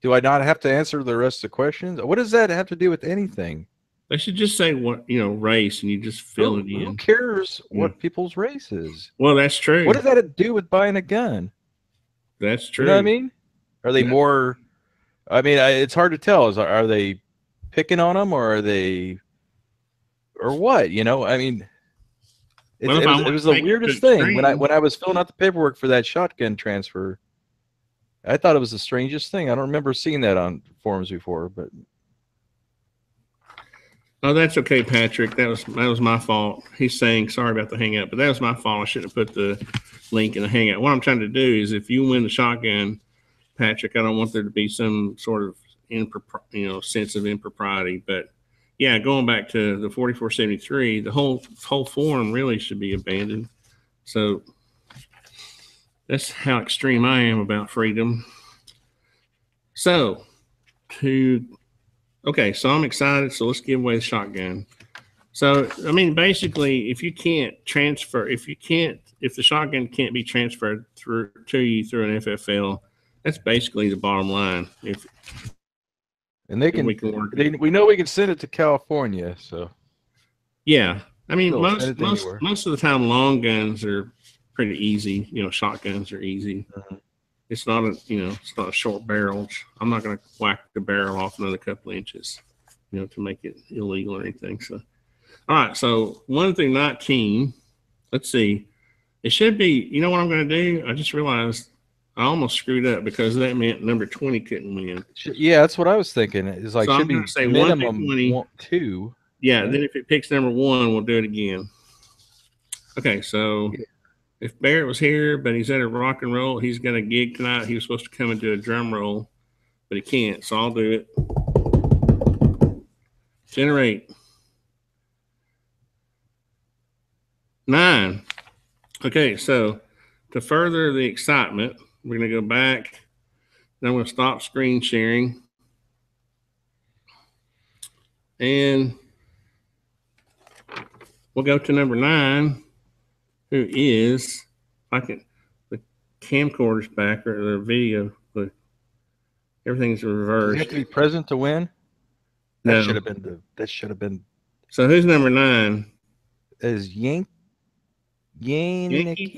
do I not have to answer the rest of the questions? What does that have to do with anything? They should just say what race, and you just fill it in. Who cares what people's race is? Well, that's true. What does that have to do with buying a gun? That's true. You know what I mean? Are they more? I mean, it's hard to tell. Are they picking on them, or are they, or what? You know, I mean, it was the weirdest thing when I was filling out the paperwork for that shotgun transfer. I thought it was the strangest thing. I don't remember seeing that on forums before, but. Oh, that's okay, Patrick. That was my fault. He's saying sorry about the hangout, but that was my fault. I shouldn't have put the link in the hangout. What I'm trying to do is, if you win the shotgun, Patrick, I don't want there to be some sort of sense of impropriety. But yeah, going back to the 4473, the whole forum really should be abandoned. So that's how extreme I am about freedom. So okay, so I'm excited. So let's give away the shotgun. So, I mean, basically, if the shotgun can't be transferred to you through an FFL, that's basically the bottom line. We know we can send it to California, so. Yeah. I mean, most of the time, long guns are pretty easy. Shotguns are easy. Mm-hmm. It's not a short barrel. I'm not going to whack the barrel off another couple of inches, to make it illegal or anything. So, all right. So 1 through 19, let's see. It should be, you know what I'm going to do? I just realized I almost screwed up because that meant number 20 couldn't win. Yeah, that's what I was thinking. It's like, so should be say minimum 2. Yeah. Right? Then if it picks number 1, we'll do it again. Okay. So. Yeah. If Barrett was here, but he's at a rock and roll, he's got a gig tonight. He was supposed to come and do a drum roll, but he can't. So I'll do it. Generate. 9. Okay, so to further the excitement, we're going to go back. Then I'm going to stop screen sharing. And we'll go to number 9. Who is, the camcorder's back or the video, but everything's reversed. You have to be present to win? No. That should have been. So who's number 9? Is Yankee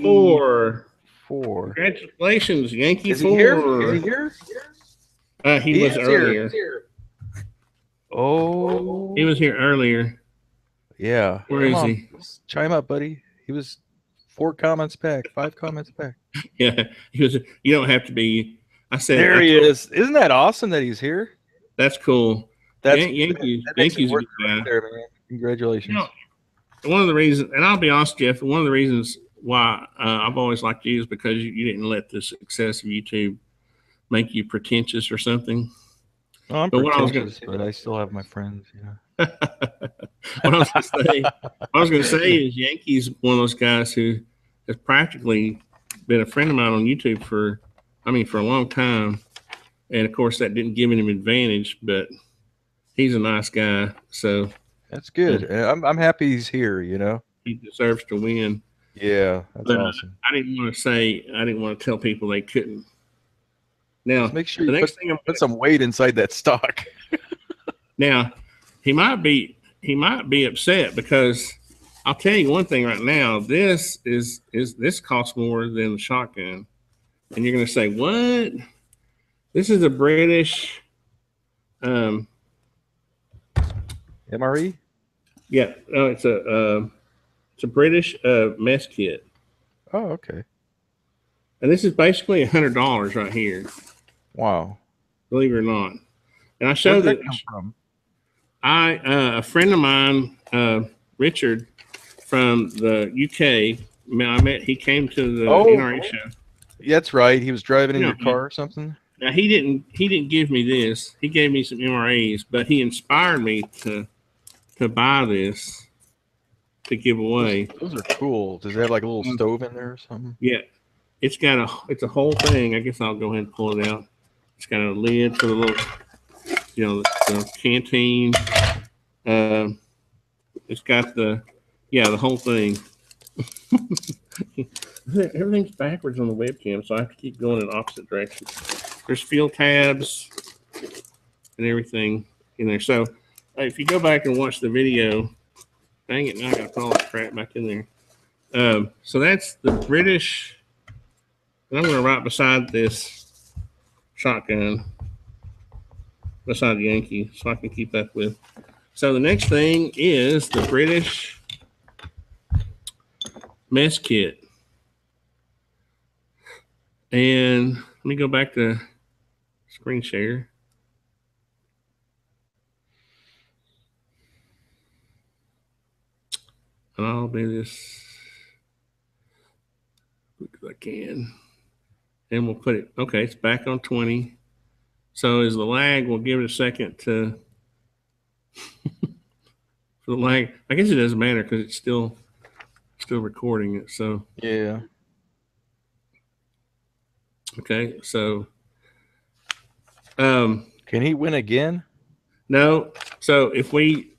4. Congratulations, Yankee 4. Is he here? He was earlier. Oh. He was here earlier. Yeah. Where is he? Chime up, buddy. He was 4 comments back, 5 comments back. Yeah, he was. You don't have to be. I said there he is. Isn't that awesome that he's here? That's cool. Yankees a good guy. There, man. Congratulations. One of the reasons, and I'll be honest, Jeff, one of the reasons why I've always liked you is because you didn't let the success of YouTube make you pretentious or something. Oh, I'm pretentious, but I still have my friends. What I was going to say is Yankee's one of those guys who has practically been a friend of mine on YouTube for a long time. And of course that didn't give him an advantage, but he's a nice guy. So that's good. I'm happy he's here, He deserves to win. Yeah, that's awesome. I didn't want to tell people they couldn't. Now, just make sure you put some weight inside that stock. Now, he might be upset because I'll tell you one thing right now. This costs more than the shotgun, and you're going to say, "What? This is a British MRE." Yeah, no, it's a British mess kit. Oh, okay. And this is basically $100 right here. Wow. Believe it or not. And I showed that come from? A friend of mine, Richard, from the UK, he came to the NRA show. That's right. He was driving in your car or something. Now he didn't give me this. He gave me some MRAs, but he inspired me to buy this to give away. Those are cool. Does it have like a little stove in there or something? Yeah. It's a whole thing. I guess I'll go ahead and pull it out. It's got a lid for the little, the canteen. It's got the whole thing. Everything's backwards on the webcam, so I have to keep going in opposite directions. There's field tabs and everything in there. So if you go back and watch the video, dang it, now I got to put all that crap back in there. So that's the British, and I'm going to write beside this shotgun, beside the Yankee, so I can keep up with. So the next thing is the British mess kit. And let me go back to screen share. And I'll do this as quick as I can. And we'll put it, okay, it's back on 20. So as the lag, we'll give it a second to, for the lag. I guess it doesn't matter because it's still recording it. So yeah. Okay, so can he win again? No. So if we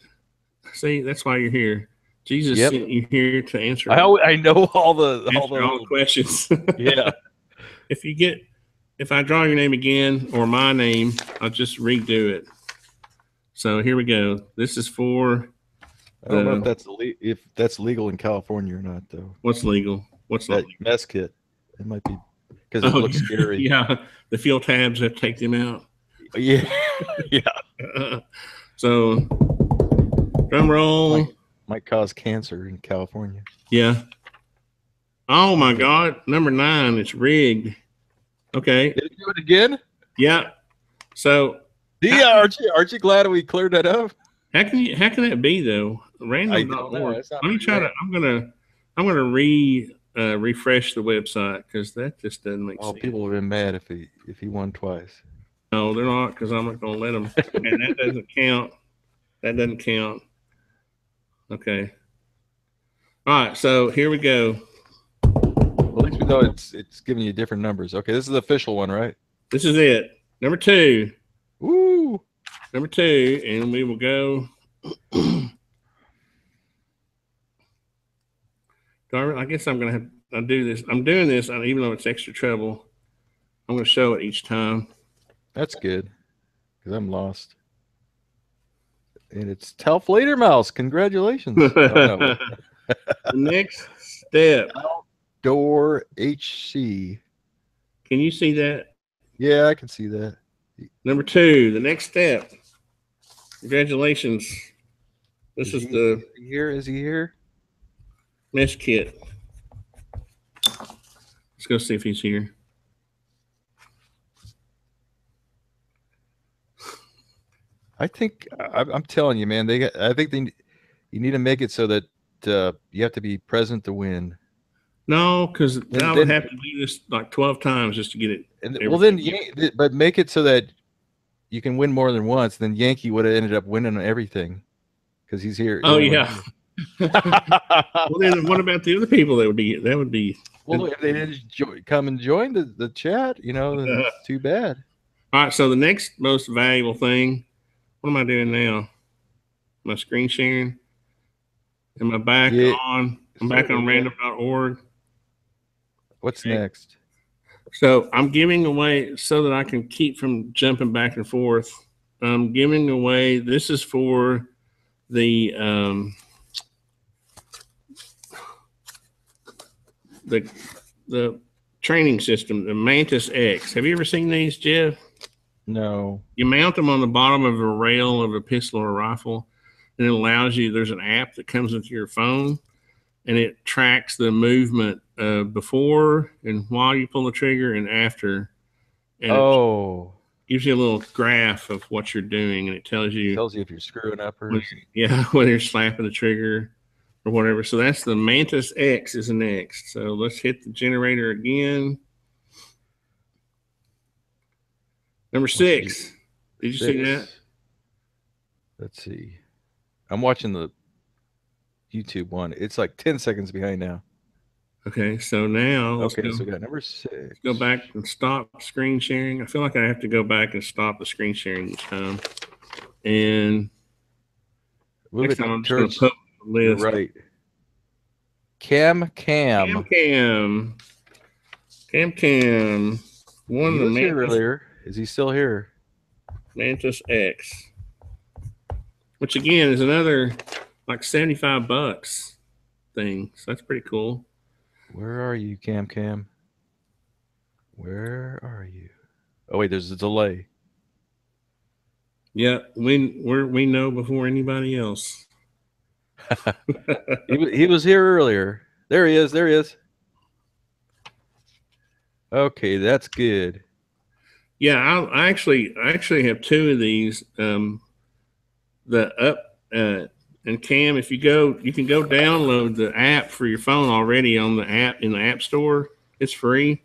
see, that's why you're here. Jesus sent you here to answer. I know all the questions. Yeah. If I draw your name again or my name, I'll just redo it. So here we go. This is for. I don't know if that's legal in California or not, though. What's legal? What's that legal? Mess kit? It might be because it looks scary. Yeah, the field tabs have to take them out. Yeah, yeah. So, drum roll. Might cause cancer in California. Yeah. Oh my God, number 9. It's rigged. Okay. Did it do it again? Yeah. So. Yeah, aren't you glad we cleared that up? How can that be though? Random.org. Let me try to. I'm gonna refresh the website because that just doesn't make sense. People have been mad if he won twice. No, they're not, because I'm not gonna let them. And that doesn't count. That doesn't count. Okay. All right. So here we go. Well, at least we know it's giving you different numbers. Okay, this is the official one, right? This is it. Number 2. Woo. Number 2, and we will go. I guess I'm gonna do this. I'm doing this, even though it's extra trouble. I'm gonna show it each time. That's good, because I'm lost. And it's taofledermaus. Congratulations. The next step. Outdoor HC. Can you see that? Yeah, I can see that. Number 2, the next step. Congratulations. This is the here. Is he here? Mess kit. Let's go see if he's here. I think I'm telling you, man. You need to make it so that you have to be present to win. No, because I would have to do this like 12 times just to get it. But make it so that you can win more than once. Then Yankee would have ended up winning everything because he's here. Oh yeah. Well, then what about the other people that would be? Well, if they didn't come and join the chat, that's too bad. All right. So the next most valuable thing. What am I doing now? Am I screen sharing? Am I back on? I'm back on random.org. What's next? So I'm giving away, so that I can keep from jumping back and forth. I'm giving away, this is for the training system, the Mantis X. Have you ever seen these, Jeff? No. You mount them on the bottom of a rail of a pistol or rifle, and it allows you, there's an app that comes with your phone, and it tracks the movement before and while you pull the trigger and after. And it gives you a little graph of what you're doing, and it tells you if you're screwing up or whether you're slapping the trigger or whatever. So that's the Mantis X is next. So let's hit the generator again. Number 6. Did you see that? Let's see. I'm watching the YouTube one. It's like 10 seconds behind now. Okay, so now so we got number 6. Let's go back and stop screen sharing. I feel like I have to go back and stop the screen sharing each time. And next time I'm just going to put the list. Right. Cam. Cam. One He of the was here earlier. Is he still here? Mantis X, which again is another like $75 thing. So that's pretty cool. Where are you, Cam? Where are you? Oh wait, there's a delay. Yeah, we know before anybody else. he was here earlier. There he is. Okay, that's good. Yeah, I actually have two of these. And Cam, if you go, you can go download the app for your phone already on the app in the App Store. It's free.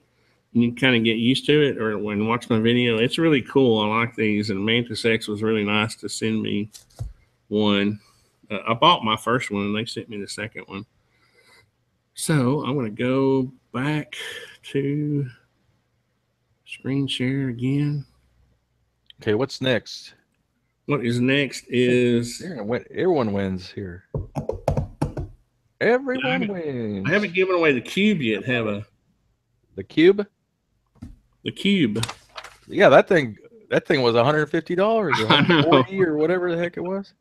And you kind of get used to it, or when watch my video. It's really cool. I like these, and Mantis X was really nice to send me one. I bought my first one, and they sent me the second one. So I'm going to go back to screen share again. Okay, what's next? What is next is everyone wins here. Everyone wins. I haven't given away the cube yet, have I? The cube? The cube. Yeah, that thing was $150 or $140 or whatever the heck it was.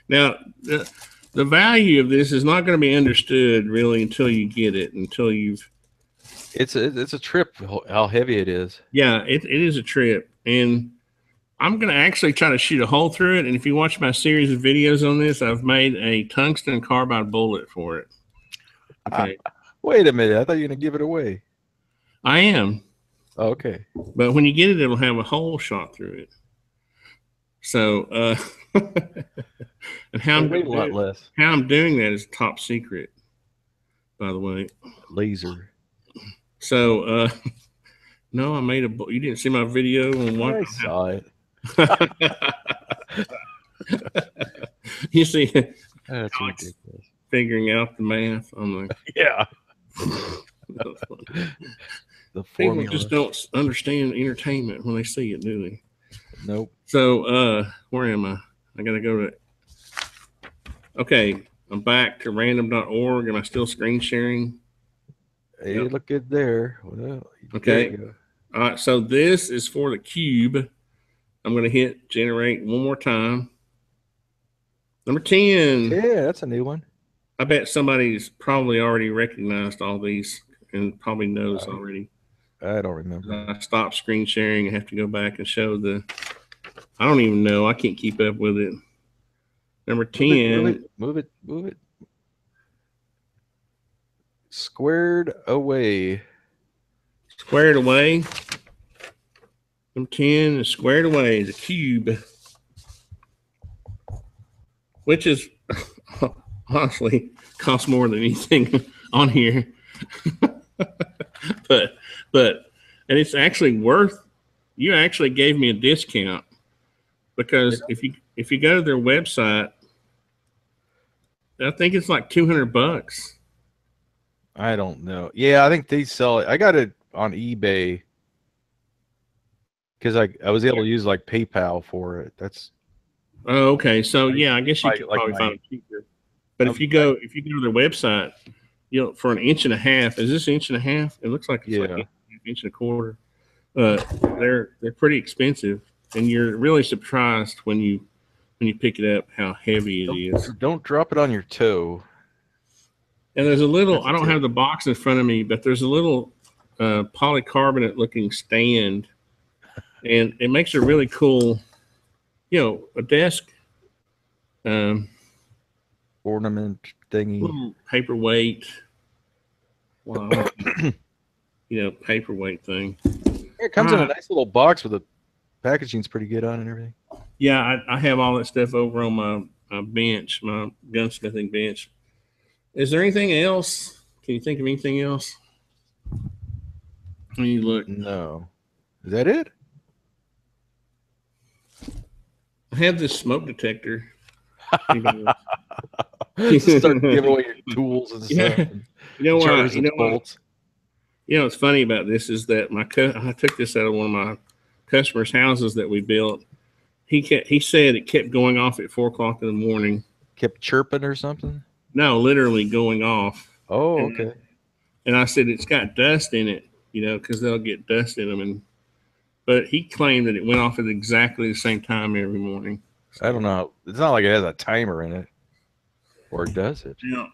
Now, the value of this is not going to be understood really until you get it, until you've. It's a trip how heavy it is. Yeah, it is a trip, and I'm going to actually try to shoot a hole through it. And if you watch my series of videos on this, I've made a tungsten carbide bullet for it. Okay. Wait a minute, I thought you were going to give it away. I am. Oh, okay. But when you get it, it'll have a hole shot through it. So, and how I'm doing that is top secret, by the way. Laser. So, no, I made a. You didn't see my video on what? I saw it. You see, that's ridiculous. Figuring out the math on the. Yeah. The people just don't understand entertainment when they see it, do they? Nope. So, where am I? I gotta go to. Okay, I'm back to random.org. Am I still screen sharing? Hey, yep. Look good there. Well, okay. All right. So this is for the cube. I'm going to hit generate one more time. Number 10. Yeah, that's a new one. I bet somebody's probably already recognized all these and probably knows already. I don't remember. I stopped screen sharing. I have to go back and show the. I don't even know. I can't keep up with it. Number 10. Move it. Squared away. Squared away. Number 10 is squared away. The cube. Which is honestly costs more than anything on here. but and it's actually worth. You actually gave me a discount because if you go to their website, I think it's like $200. I don't know. Yeah, I think they sell it. I got it on eBay because I was able to use like PayPal for it. That's. Oh, okay. So yeah, I guess you could probably find it cheaper. But if you go to their website, for an inch and a half. Is this inch and a half? It looks like it's like an inch and a quarter. They're pretty expensive, and you're really surprised when you pick it up how heavy it is. Don't drop it on your toe. And there's a little. I don't have the box in front of me, but there's a little polycarbonate looking stand, and it makes a really cool, a desk ornament thingy, little paperweight. Wow. Paperweight thing. It comes in a nice little box with the packaging's pretty good on and everything. Yeah, I have all that stuff over on my bench, my gunsmithing bench. Is there anything else? Can you think of anything else? When you look. No. Is that it? I have this smoke detector. Start giving away your tools and stuff. Bolts. What's funny about this is that I took this out of one of my customers' houses that we built. He said it kept going off at 4 o'clock in the morning. Kept chirping or something? No, literally going off. Oh, okay. And I said, it's got dust in it, because they'll get dust in them. But he claimed that it went off at exactly the same time every morning. I don't know. It's not like it has a timer in it. Or does it? Yeah.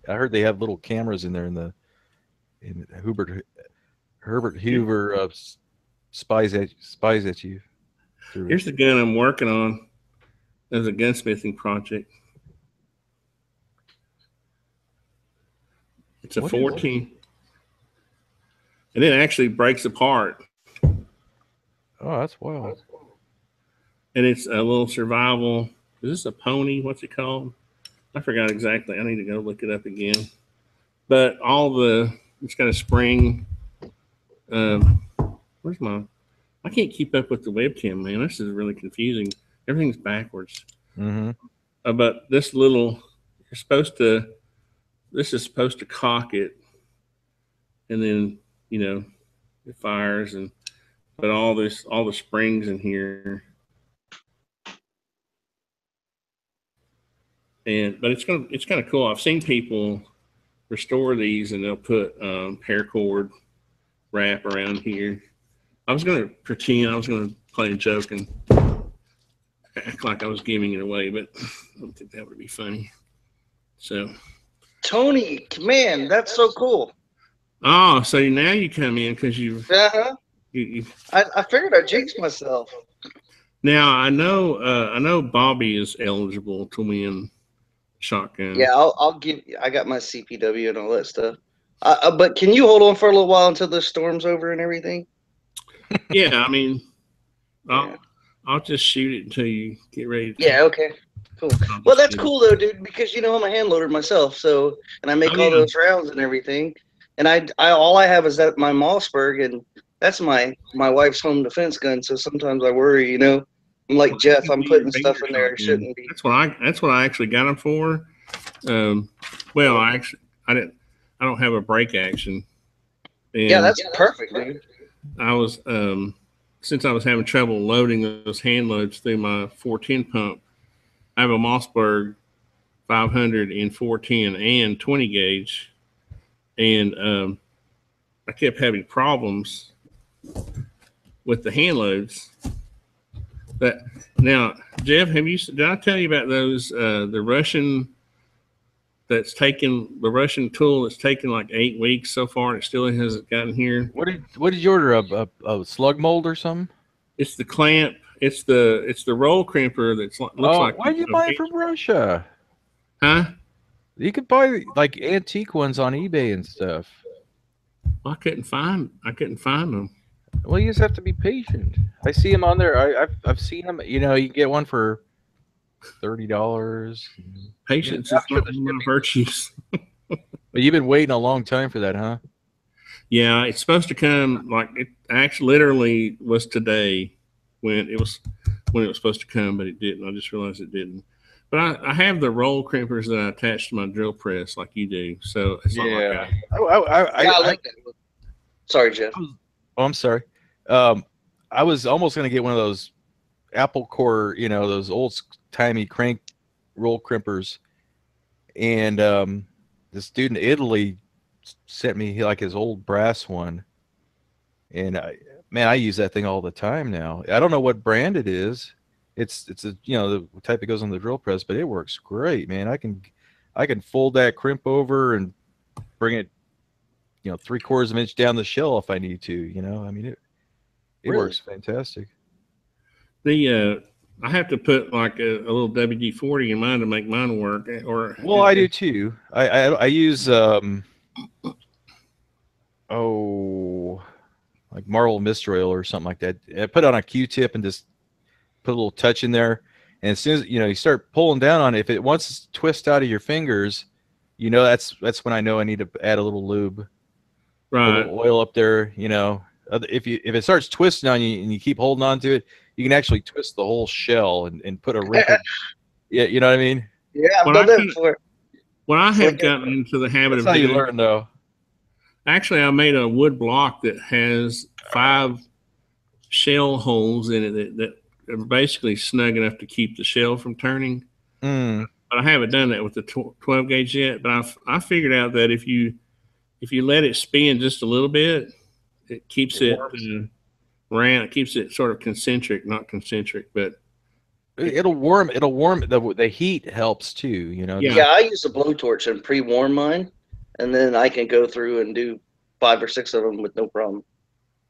I heard they have little cameras in there in Herbert Hoover spies at you. Here's the gun I'm working on as a gunsmithing project. It's a 14. And it actually breaks apart. Oh, that's wild. And it's a little survival. Is this a pony? What's it called? I forgot exactly. I need to go look it up again. But it's got a spring. Where's my? I can't keep up with the webcam, man. This is really confusing. Everything's backwards. Mm-hmm. But this little, this is supposed to cock it, and then it fires, but all the springs in here, but it's kind of cool. I've seen people restore these, and they'll put paracord wrap around here. I was going to pretend I was going to play a joke and act like I was giving it away, but I don't think that would be funny. So, Tony, man, that's so cool. Oh, so now you come in because you. I figured I jinxed myself. Now I know Bobby is eligible to win shotgun. Yeah, I'll give. I got my CPW and all that stuff. But can you hold on for a little while until the storm's over and everything? Yeah, I mean, I'll just shoot it until you get ready. Yeah, okay, cool. Well, that's cool though, dude, because I'm a hand loader myself, and I make all those rounds and everything. And I all I have is that my Mossberg, and that's my wife's home defense gun. So sometimes I worry, I'm like Jeff, I'm putting stuff in there it shouldn't be. That's what I actually got them for. Well, I don't have a break action. And yeah, that's perfect, dude. I was since I was having trouble loading those hand loads through my 410 pump, I have a Mossberg 500 in 410 and 20 gauge. And I kept having problems with the hand loads. But now, Jeff, did I tell you about those the Russian tool that's taken like 8 weeks so far and it still hasn't gotten here? What did you order? A slug mold or something? It's the clamp. It's the roll crimper looks like. Why did you buy it from Russia? Huh? You could buy like antique ones on eBay and stuff. Well, I couldn't find them. Well, you just have to be patient. I see them on there. I've seen them. You can get one for $30. Patience is one of my virtues. But you've been waiting a long time for that, huh? Yeah, it's supposed to come. Like it actually literally was today when it was supposed to come, but it didn't. I just realized it didn't. But I have the roll crimpers that I attach to my drill press like you do. So it's not like I like that. Sorry, Jeff. I'm sorry. I was almost going to get one of those Apple Core, those old-timey crank roll crimpers. And this dude in Italy sent me like his old brass one. And I use that thing all the time now. I don't know what brand it is. It's a the type that goes on the drill press, but it works great, man. I can fold that crimp over and bring it 3/4 of an inch down the shell if I need to. I mean it really works fantastic. I have to put like a little WD-40 in mine to make mine work. I do too. I use like Marvel Mist Oil or something like that. I put on a Q-tip and just put a little touch in there, and as soon as you start pulling down on it, if once it's twist out of your fingers, that's when I know I need to add a little lube, right? A little oil up there. If it starts twisting on you and you keep holding on to it, you can actually twist the whole shell and put a wrinkle. Yeah, you know what I mean? Yeah, I've done that before. When I have gotten into the habit of doing, how you learn though. Actually, I made a wood block that has 5 shell holes in it that are basically snug enough to keep the shell from turning. I But I haven't done that with the 12 gauge yet. But I figured out that if you let it spin just a little bit, it keeps it round. It keeps it sort of concentric, not concentric, but it'll warm. The heat helps too. You know. Yeah, I use a blowtorch and pre-warm mine, and then I can go through and do 5 or 6 of them with no problem.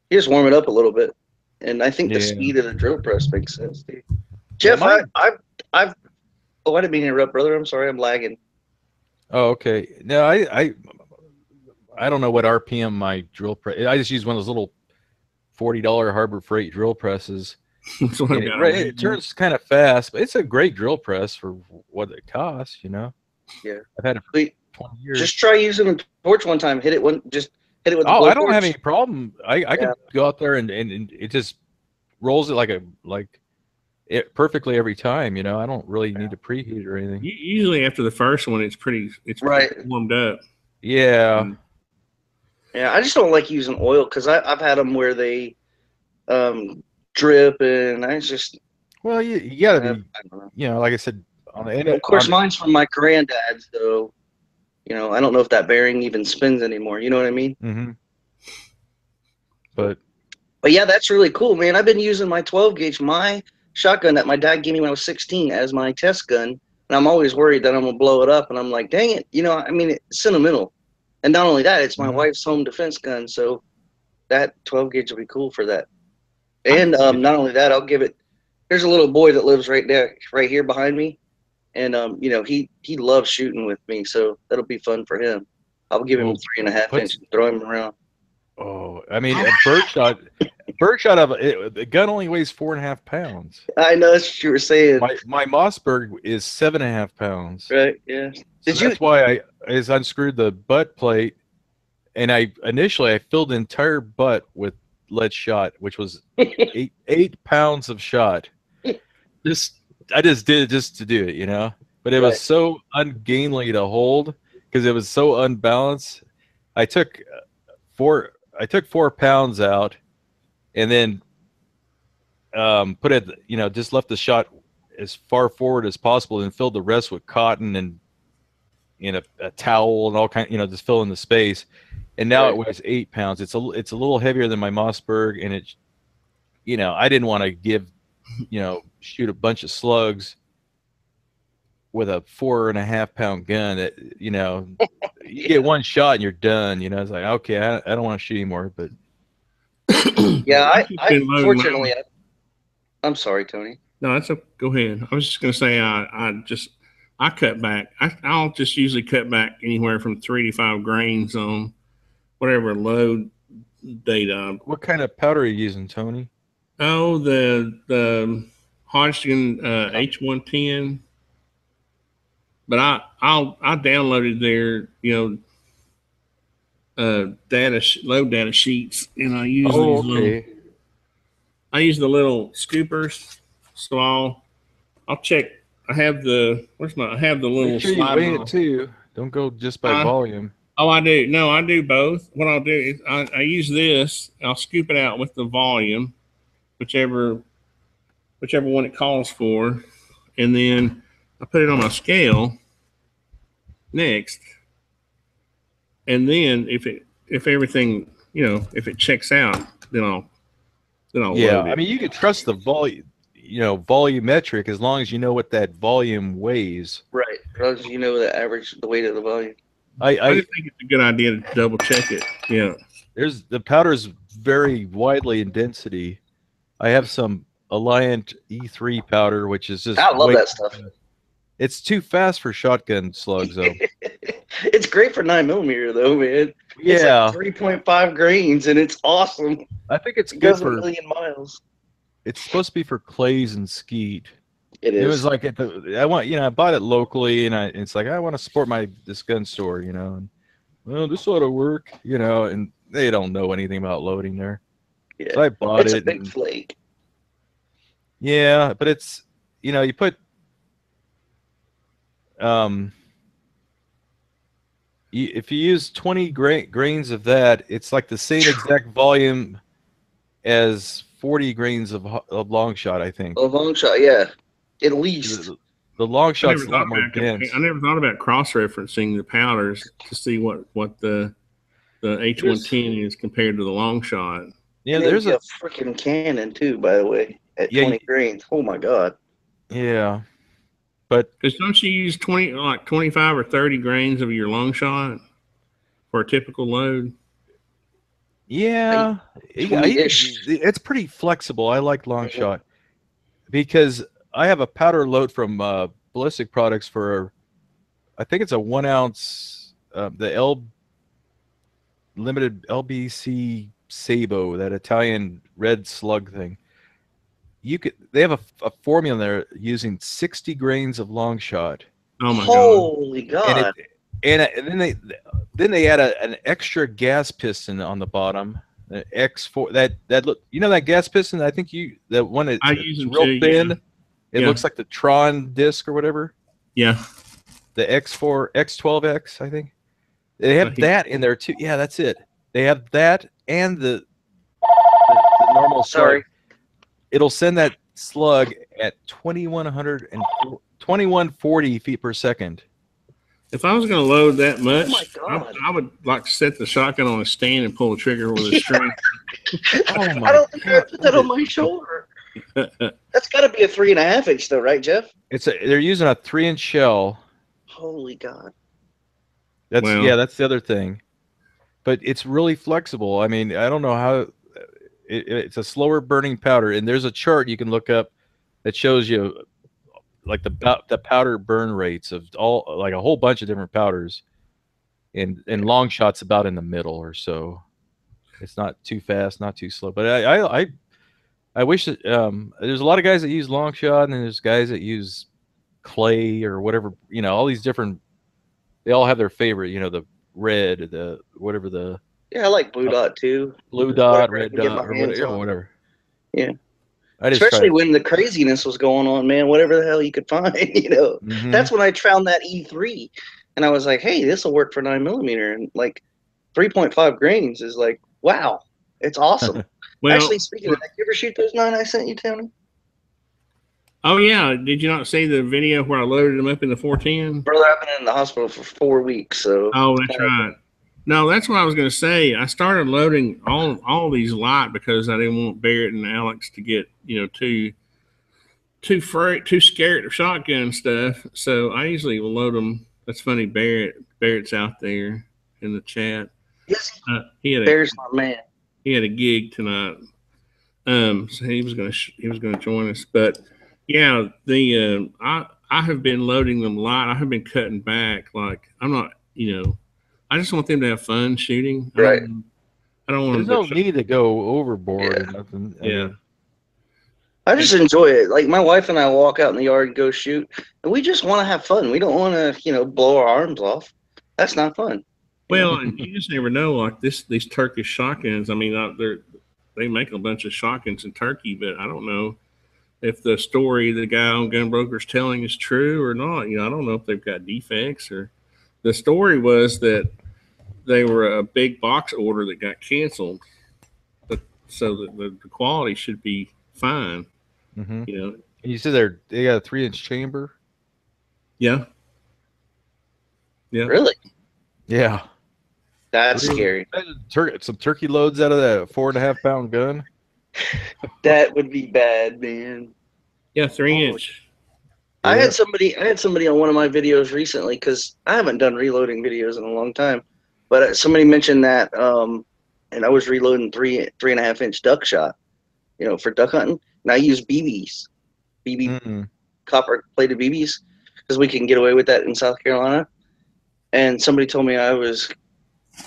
You just warm it up a little bit, and I think the speed of the drill press makes sense, dude. Jeff, I've oh, I didn't mean to interrupt, brother. I'm sorry, I'm lagging. Oh, okay. No, I don't know what RPM my drill press. I just use one of those little $40 Harbor Freight drill presses. It turns kind of fast, but it's a great drill press for what it costs, you know. Yeah, I've had it for 20 years. Just try using a torch one time. Hit it with the I don't have any problem. I can go out there and it just rolls it perfectly every time. You know, I don't really need to preheat or anything. Usually after the first one, it's pretty warmed up. Yeah. Yeah, I just don't like using oil because I've had them where they drip, and I just you gotta be, you know, like I said, on the end. Of course, mine's from my granddad's, though. You know, I don't know if that bearing even spins anymore. You know what I mean? Mm-hmm. But yeah, that's really cool, man. I've been using my 12 gauge, my shotgun that my dad gave me when I was 16 as my test gun, and I'm always worried that I'm gonna blow it up. And I'm like, dang it, you know, I mean, it's sentimental. And not only that, it's my wife's home defense gun, so that 12 gauge will be cool for that. And not only that, I'll give it. There's a little boy that lives right here behind me, and you know, he loves shooting with me, so that'll be fun for him. I'll give him 3.5 inch and throw him around. Oh, I mean, a birdshot the gun only weighs 4.5 pounds. I know that's what you were saying. My Mossberg is 7.5 pounds. Right. Yeah. That's why I unscrewed the butt plate, and I filled the entire butt with lead shot, which was 8 pounds of shot. I just did it just to do it, you know. But it was so ungainly to hold because it was so unbalanced. I took 4 pounds out, and then put it, you know, just left the shot as far forward as possible, and filled the rest with cotton and in a towel and all kind, you know, just fill in the space. And now it weighs 8 pounds. It's a little heavier than my Mossberg, and it, you know, I didn't want to shoot a bunch of slugs with a 4.5 pound gun. That, you know, you get one shot and you're done. You know, it's like, okay, I don't want to shoot anymore. But yeah, I fortunately, I'm sorry, Tony. No, go ahead. I was just gonna say I cut back. I'll just usually cut back anywhere from 3 to 5 grains on whatever load data. What kind of powder are you using, Tony? Oh, the Hodgkin H110. But I downloaded their load data sheets, and I use I use the little scoopers. So I'll check. I have the little. Make sure you weigh it too. Don't go just by volume. Oh, I do. No, I do both. What I'll do is I use this. I'll scoop it out with the volume, whichever one it calls for, and then I put it on my scale next. And then if everything, if it checks out, then I'll load it. I mean, you can trust the volume. Volumetric, as long as you know what that volume weighs. Right. As long as you know the weight of the volume. I just think it's a good idea to double check it. Yeah. The powder's very widely in density. I have some Alliant E3 powder, which is just. I love that stuff. It's too fast for shotgun slugs, though. It's great for 9mm, though, man. Yeah. It's like 3.5 grains, and it's awesome. I think it's good for 1 million miles. It's supposed to be for clays and skeet. It is. It was like I bought it locally, and it's like I want to support this gun store, and well, this ought to work, and they don't know anything about loading there. Yeah, so I bought it. It's a big flake. Yeah, but it's you put if you use 20 grains of that, it's like the same exact volume as 40 grains of long shot, I think. A long shot, yeah. At least. The long shot's a lot more dense. I never thought about cross-referencing the powders to see what the H110 is compared to the long shot. Yeah, there's a freaking cannon too, by the way, at 20 grains. Oh my god. Yeah, but because don't you use 25 or 30 grains of your long shot for a typical load? Yeah, it's pretty flexible. I like long shot because I have a powder load from Ballistic Products for, I think it's a 1 ounce, the limited LBC Sabo, that Italian red slug thing. They have a formula there using 60 grains of long shot. Oh my Holy God! And then they add an extra gas piston on the bottom. The X4 that look, you know, that gas piston. I think the one that's real thin. Yeah. It looks like the Tron disc or whatever. Yeah. The X4 X12X, I think. They have that in there too. Yeah, that's it. They have that and the normal slug. It'll send that slug at 2140 feet per second. If I was going to load that much, I would like set the shotgun on a stand and pull the trigger with a string. I don't think I put that on my shoulder. That's got to be a 3.5 inch, though, right, Jeff? They're using a 3-inch shell. Holy God! That's the other thing. But it's really flexible. I mean, I don't know how. It's a slower burning powder, and there's a chart you can look up that shows you like the powder burn rates of all, like a whole bunch of different powders, and long shots about in the middle or so. It's not too fast, not too slow. But I wish that there's a lot of guys that use long shot, and there's guys that use clay or whatever. You know, all these different. They all have their favorite. You know, the red, the whatever the. Yeah, I like blue dot too. Blue dot, red dot, or whatever. Yeah. Especially when the craziness was going on, man. Whatever the hell you could find, you know. Mm-hmm. That's when I found that E3, and I was like, "Hey, this will work for 9mm." And like 3.5 grains is like, wow, it's awesome. Well, actually, speaking of that, you ever shoot those 9 I sent you, Tony? Oh yeah, did you not see the video where I loaded them up in the 410? Brother, I've been in the hospital for 4 weeks, so. Oh, that's right. No, that's what I was going to say. I started loading all these light because I didn't want Barrett and Alex to get, you know, too scared of shotgun stuff. So I usually will load them. That's funny. Barrett's out there in the chat. Yes, Barrett's my man. He had a gig tonight, so he was going to join us. But yeah, I have been loading them light. I have been cutting back. Like I'm not, you know. I just want them to have fun shooting. Right. I don't want. There's no need to go overboard or nothing. Yeah. I just enjoy it. Like my wife and I walk out in the yard and go shoot, and we just want to have fun. We don't want to, you know, blow our arms off. That's not fun. Well, you just never know. Like these Turkish shotguns. I mean, they make a bunch of shotguns in Turkey, but I don't know if the story the guy on Gunbroker's telling is true or not. You know, I don't know if they've got defects or. The story was that they were a big box order that got canceled, but so the quality should be fine. Mm-hmm. You know. And you said they got a 3-inch chamber. Yeah. Yeah. Really? Yeah. That's scary. Some turkey loads out of that 4.5-pound gun. That would be bad, man. Yeah, 3-inch. Yeah. I had somebody on one of my videos recently because I haven't done reloading videos in a long time, but somebody mentioned that, and I was reloading 3.5-inch duck shot, you know, for duck hunting, and I use BBs, copper plated BBs, because we can get away with that in South Carolina. And somebody told me I was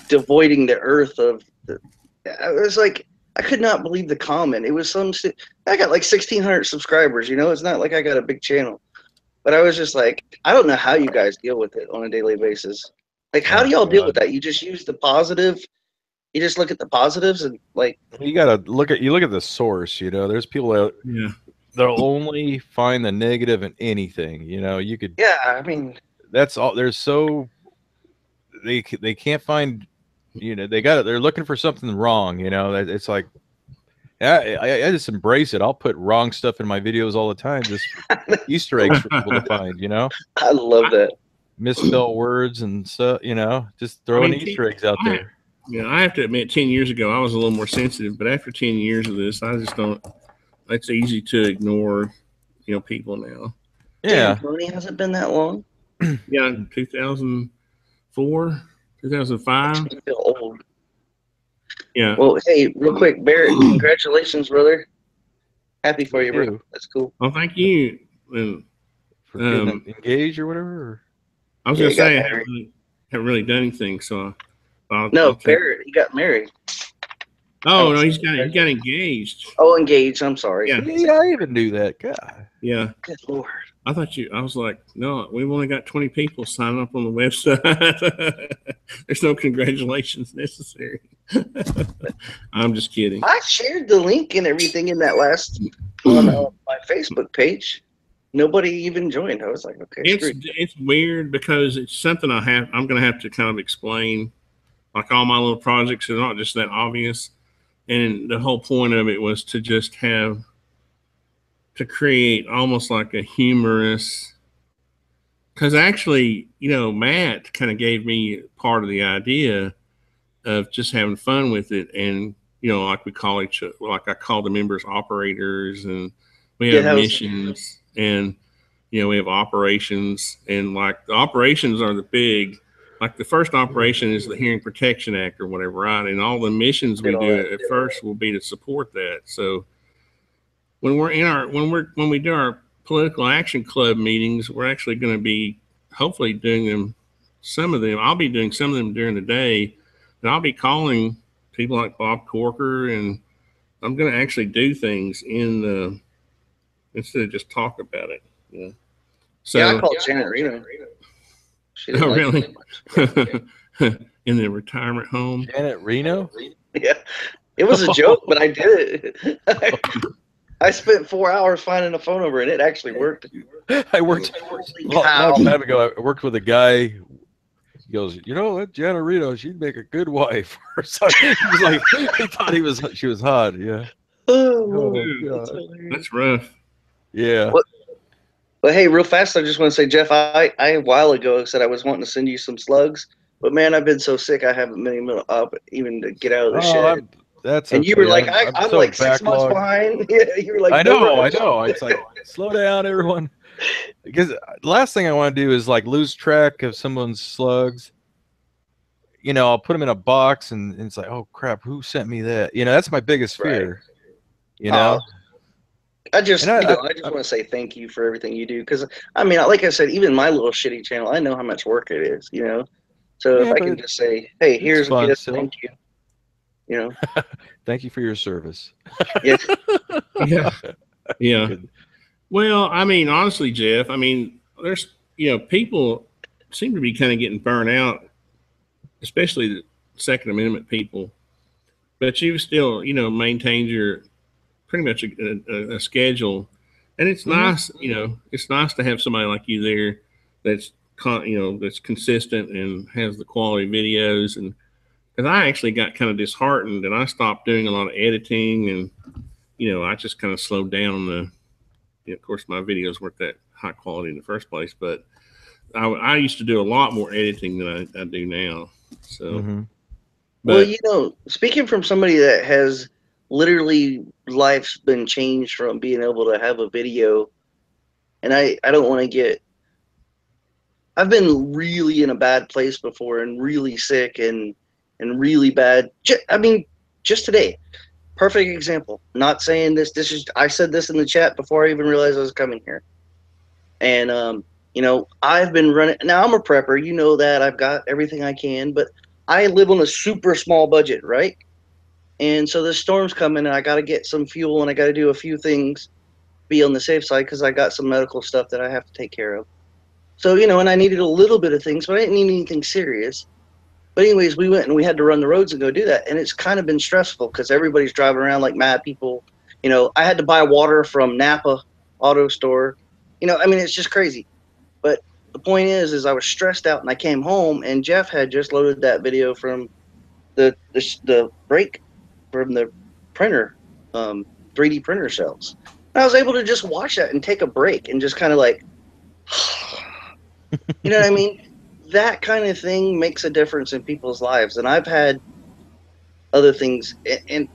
devoiding the earth of the. I was like, I could not believe the comment. It was I got like 1,600 subscribers. You know, it's not like I got a big channel. But I was just like, I don't know how you guys deal with it on a daily basis. Like, how do y'all deal with that? You just use the positive. You just look at the positives and like. You gotta look at the source. You know, there's people that they'll only find the negative in anything. You know, you could. Yeah, I mean. That's all. They can't find. You know, they're looking for something wrong. You know, it's like I just embrace it. I'll put wrong stuff in my videos all the time, just Easter eggs for people to find. You know, I love that. Misspell words and stuff. You know, just throwing Easter eggs out there. Yeah, I have to admit, 10 years ago I was a little more sensitive, but after 10 years of this, I just don't. It's easy to ignore, people now. Yeah, Damn, Tony, has it been that long? Yeah, 2004, 2005. I feel old. Yeah. Well, hey, real quick, Barrett, congratulations, brother. Happy for you, bro. That's cool. Well, thank you. For getting engaged or whatever. I was gonna say I haven't really done anything, so I'll Barrett, he got married. Oh no, he got engaged. Oh, engaged. I'm sorry. Yeah, I even knew that. God. Yeah. Good Lord. I was like, no, we've only got 20 people signing up on the website. There's no congratulations necessary. I'm just kidding. I shared the link and everything in that last on my Facebook page. Nobody even joined. I was like, okay. It's weird because it's something I'm going to have to kind of explain. Like all my little projects are not just that obvious. And the whole point of it was to just to create almost like a humorous, because actually, Matt kind of gave me part of the idea of just having fun with it. And, like we call like I call the members operators, and we have missions, and, we have operations, and like the operations are the big, like the first operation is the Hearing Protection Act or whatever, right? And all the missions we do at first will be to support that. So, when we do our political action club meetings, we're actually going to be hopefully doing them. Some of them, I'll be doing some of them during the day, and I'll be calling people like Bob Corker, and I'm going to actually do things instead of just talk about it. Yeah. So I called Janet Reno. Oh, really? In the retirement home. Janet Reno? Yeah, it was a joke, but I did it. I spent 4 hours finding a phone number, and it actually worked. I worked a long time ago. I worked with a guy. He goes, what, Janet Reno, she'd make a good wife. Or something. He was like, he thought she was hot. Yeah. Oh, that's rough. Yeah. But hey, real fast, I just want to say, Jeff, I a while ago said I was wanting to send you some slugs, but man, I've been so sick I haven't been able to even to get out of the shed. And you were like, I'm so like 6 months behind. Yeah, you were like, I know. It's like, slow down, everyone. Because the last thing I want to do is like lose track of someone's slugs. I'll put them in a box, and it's like, oh crap, who sent me that? That's my biggest fear. Right. I just want to say thank you for everything you do, because I mean, like I said, even my little shitty channel, I know how much work it is. So if I can just say, hey, here's a gift, thank you. Thank you for your service. Yeah. Yeah. Well, I mean, honestly, Jeff, there's, people seem to be kind of getting burnt out, especially the Second Amendment people, but you've still, maintained your pretty much a schedule, and it's nice, it's nice to have somebody like you there that's that's consistent and has the quality videos. And because I actually got kind of disheartened, and I stopped doing a lot of editing, and I just kind of slowed down of course my videos weren't that high quality in the first place, but I used to do a lot more editing than I do now. So well, speaking from somebody that has literally life's been changed from being able to have a video, and I don't want to I've been really in a bad place before, and really sick and really bad. Just today, perfect example. Not saying this is, I said this in the chat before I even realized I was coming here. And I've been running, now I'm a prepper, that I've got everything I can, but I live on a super small budget, right? And so the storm's coming, and I got to get some fuel, and I got to do a few things, be on the safe side, because I got some medical stuff that I have to take care of. So, and I needed a little bit of things, but I didn't need anything serious. But anyways, we went and we had to run the roads and go do that. And it's kind of been stressful because everybody's driving around like mad people. I had to buy water from Napa Auto Store. It's just crazy. But the point is I was stressed out, and I came home, and Jeff had just loaded that video from the break from the printer 3D printer shells. And I was able to just watch that and take a break and just kind of like, you know what I mean? That kind of thing makes a difference in people's lives. And I've had other things, and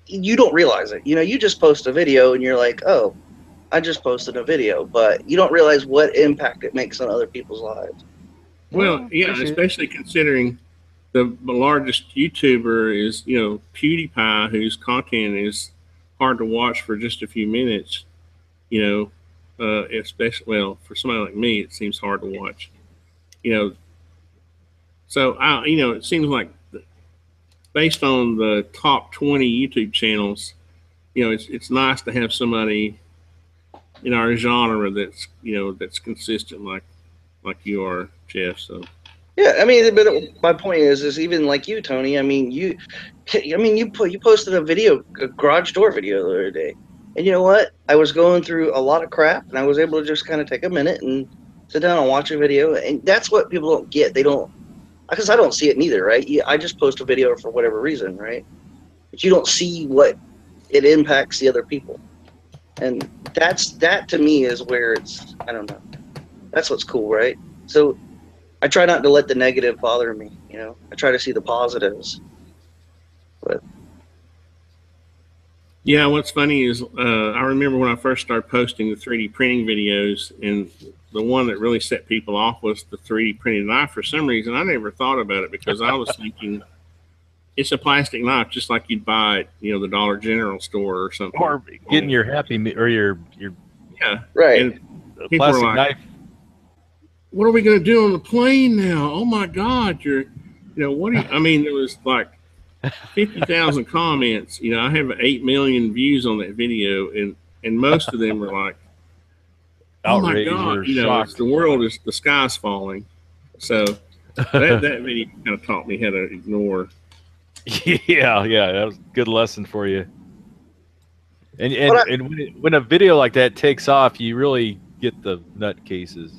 you don't realize it. You know, you just post a video and you're like, oh, I just posted a video, but you don't realize what impact it makes on other people's lives. Well, yeah, especially considering the largest YouTuber is, you know, PewDiePie, whose content is hard to watch for just a few minutes. You know, especially, well, for somebody like me, it seems hard to watch. You know, so you know, it seems like based on the top 20 YouTube channels, you know, it's nice to have somebody in our genre that's, you know, that's consistent like you are, Jeff. So yeah, I mean, but my point is even like you, Tony. I mean, you posted a garage door video the other day, and you know what? I was going through a lot of crap, and I was able to just kind of take a minute and sit down and watch a video, and that's what people don't get. They don't, because I don't see it neither, right? I just post a video for whatever reason, right? But you don't see what it impacts the other people. And that to me is where it's, I don't know. That's what's cool, right? So I try not to let the negative bother me, you know. I try to see the positives. But yeah, what's funny is I remember when I first started posting the 3D printing videos, and the one that really set people off was the 3D printed knife. For some reason, I never thought about it because I was thinking it's a plastic knife, just like you'd buy at, you know, the Dollar General store or something. Or getting your Happy Meal or your yeah, right. And people plastic were like, knife. what are we going to do on the plane now? Oh my God, you know, what do you, I mean, there was like 50,000 comments. You know, I have 8 million views on that video, and most of them were like, oh my God, you know, the sky's falling. So that video kind of taught me how to ignore. Yeah, that was a good lesson for you. And when a video like that takes off, you really get the nutcases.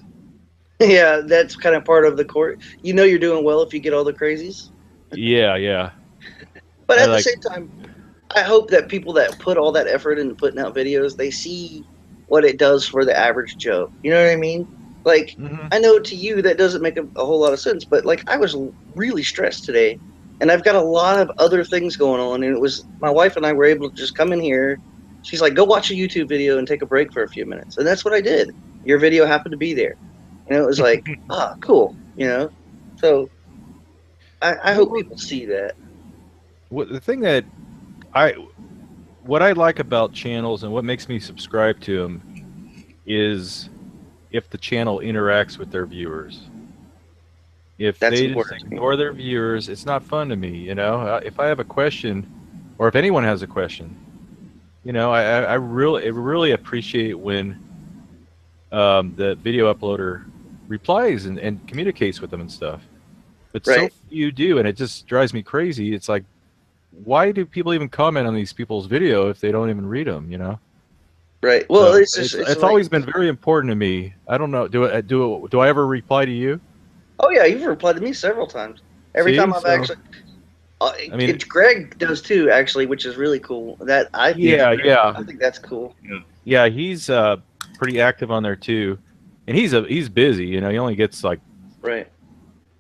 Yeah, that's kind of part of the court. You know, you're doing well if you get all the crazies. Yeah. But at the same time, I hope that people that put all that effort into putting out videos, they see what it does for the average Joe. You know what I mean? Like, I know to you that doesn't make a whole lot of sense, but like I was really stressed today, and I've got a lot of other things going on, and it was my wife and I were able to just come in here. She's like, go watch a YouTube video and take a break for a few minutes. And that's what I did. Your video happened to be there. And it was like, cool, you know? So I hope people see that. The thing that what I like about channels and what makes me subscribe to them is if the channel interacts with their viewers. If they just ignore their viewers, it's not fun to me, you know? If I have a question, or if anyone has a question, you know, I really appreciate when the video uploader replies and communicates with them and stuff. But so few do, and it just drives me crazy. It's like, why do people even comment on these people's video if they don't even read them, you know? Right. Well, so it's always been very important to me. I don't know. Do I ever reply to you? Oh yeah, you've replied to me several times. Every time I've actually. I mean, Greg does too, actually, which is really cool. That I think that's cool. Yeah, he's pretty active on there too, and he's busy. You know, he only gets like a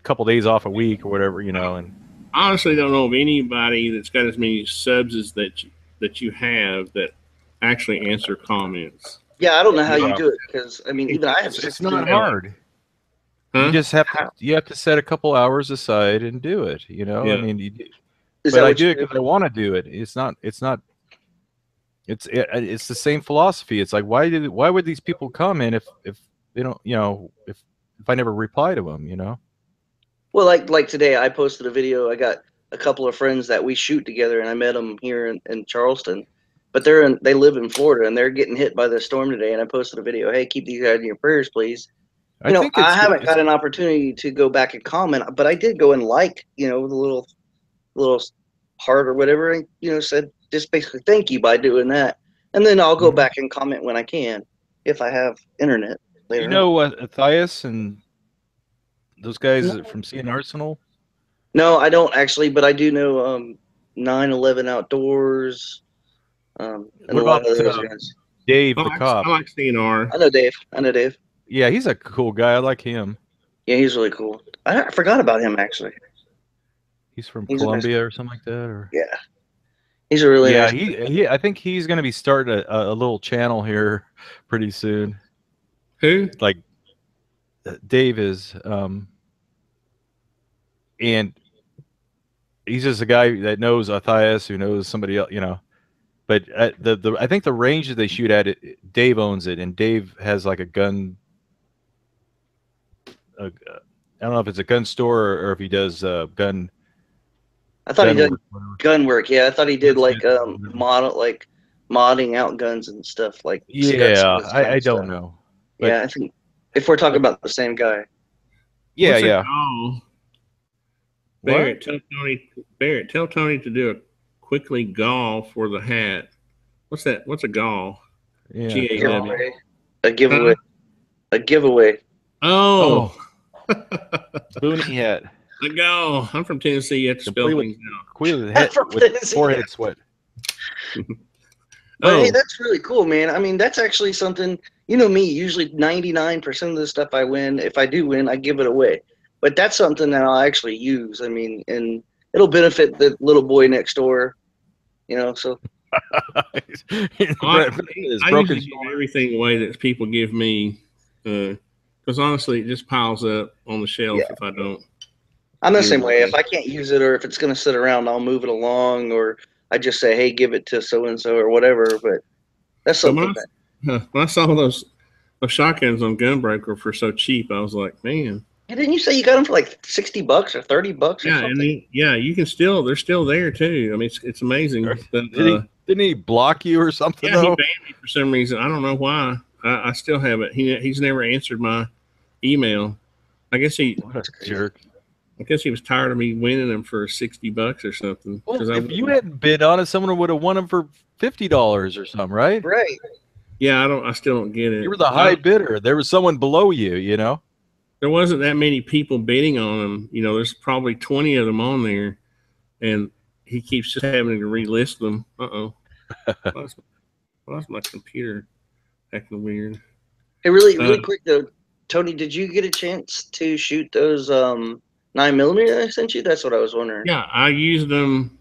couple days off a week or whatever. You know, and I honestly don't know of anybody that's got as many subs as that you have that actually answer comments. Yeah, I don't know how you do it because I mean, even I have. It's not hard. Huh? You just have to set a couple hours aside and do it. You know, I mean, but I do it because I want to do it. It's the same philosophy. It's like why would these people comment if they don't, you know, if I never reply to them, you know? Well, like today, I posted a video. I got a couple of friends that we shoot together, and I met them here in Charleston, but they live in Florida, and they're getting hit by the storm today. And I posted a video. Hey, keep these guys in your prayers, please. You know, I haven't got an opportunity to go back and comment, but I did go and you know, the little heart or whatever, and, you know, said just basically thank you by doing that. And then I'll go back and comment when I can, if I have internet. You know, Matthias and those guys from Seeing Arsenal? No, I don't actually, but I do know 9/11 Outdoors. And a lot of those guys. Dave, the cop. I like CNR. I know Dave. Yeah, he's a cool guy. I like him. Yeah, he's really cool. I forgot about him, actually. He's from Colombia or something like that, or yeah, he's a really nice he I think he's going to be starting a little channel here pretty soon. Who? Like Dave is, and he's just a guy that knows Matthias, who knows somebody else, you know. But I think the range that they shoot at it, Dave owns it, and Dave has like a gun. I don't know if it's a gun store or if he does gun. I thought he did gun work. Yeah, I thought he did like modding out guns and stuff like. Yeah, I don't know. But yeah, I think if we're talking about the same guy. Yeah, yeah. Barrett, tell Tony to do a quickly gall for the hat. What's that? What's a gall? Yeah. G-A-W. A giveaway. A giveaway. Oh. Boonie hat. A gall. I'm from Tennessee. You have to spell things out. With forehead sweat. But hey, that's really cool, man. I mean, that's actually something, you know me, usually 99% of the stuff I win, if I do win, I give it away. But that's something that I'll actually use. I mean, and it'll benefit the little boy next door, you know, so. I usually give everything away that people give me because honestly, it just piles up on the shelf if I don't. I'm the same way. If I can't use it or if it's going to sit around, I'll move it along or I just say, hey, give it to so-and-so or whatever. But that's something when I saw those shotguns on Gunbreaker for so cheap, I was like, man. And didn't you say you got them for like $60 or $30 or yeah, something? And you can still, they're still there too. I mean, it's amazing. But, didn't he block you or something? Yeah, he banned me for some reason. I don't know why. I still have it. He's never answered my email. I guess what a jerk. I guess he was tired of me winning them for $60 or something. Well, if you hadn't bid on it, someone would have won them for $50 or something, right? Right. Yeah, I still don't get it. You were the high bidder. There was someone below you, you know? There wasn't that many people bidding on them. You know, there's probably 20 of them on there, and he keeps just having to relist them. Uh-oh. Why is my computer acting weird? Hey, really quick, though, Tony, did you get a chance to shoot those 9mm I sent you? That's what I was wondering. Yeah, I used them.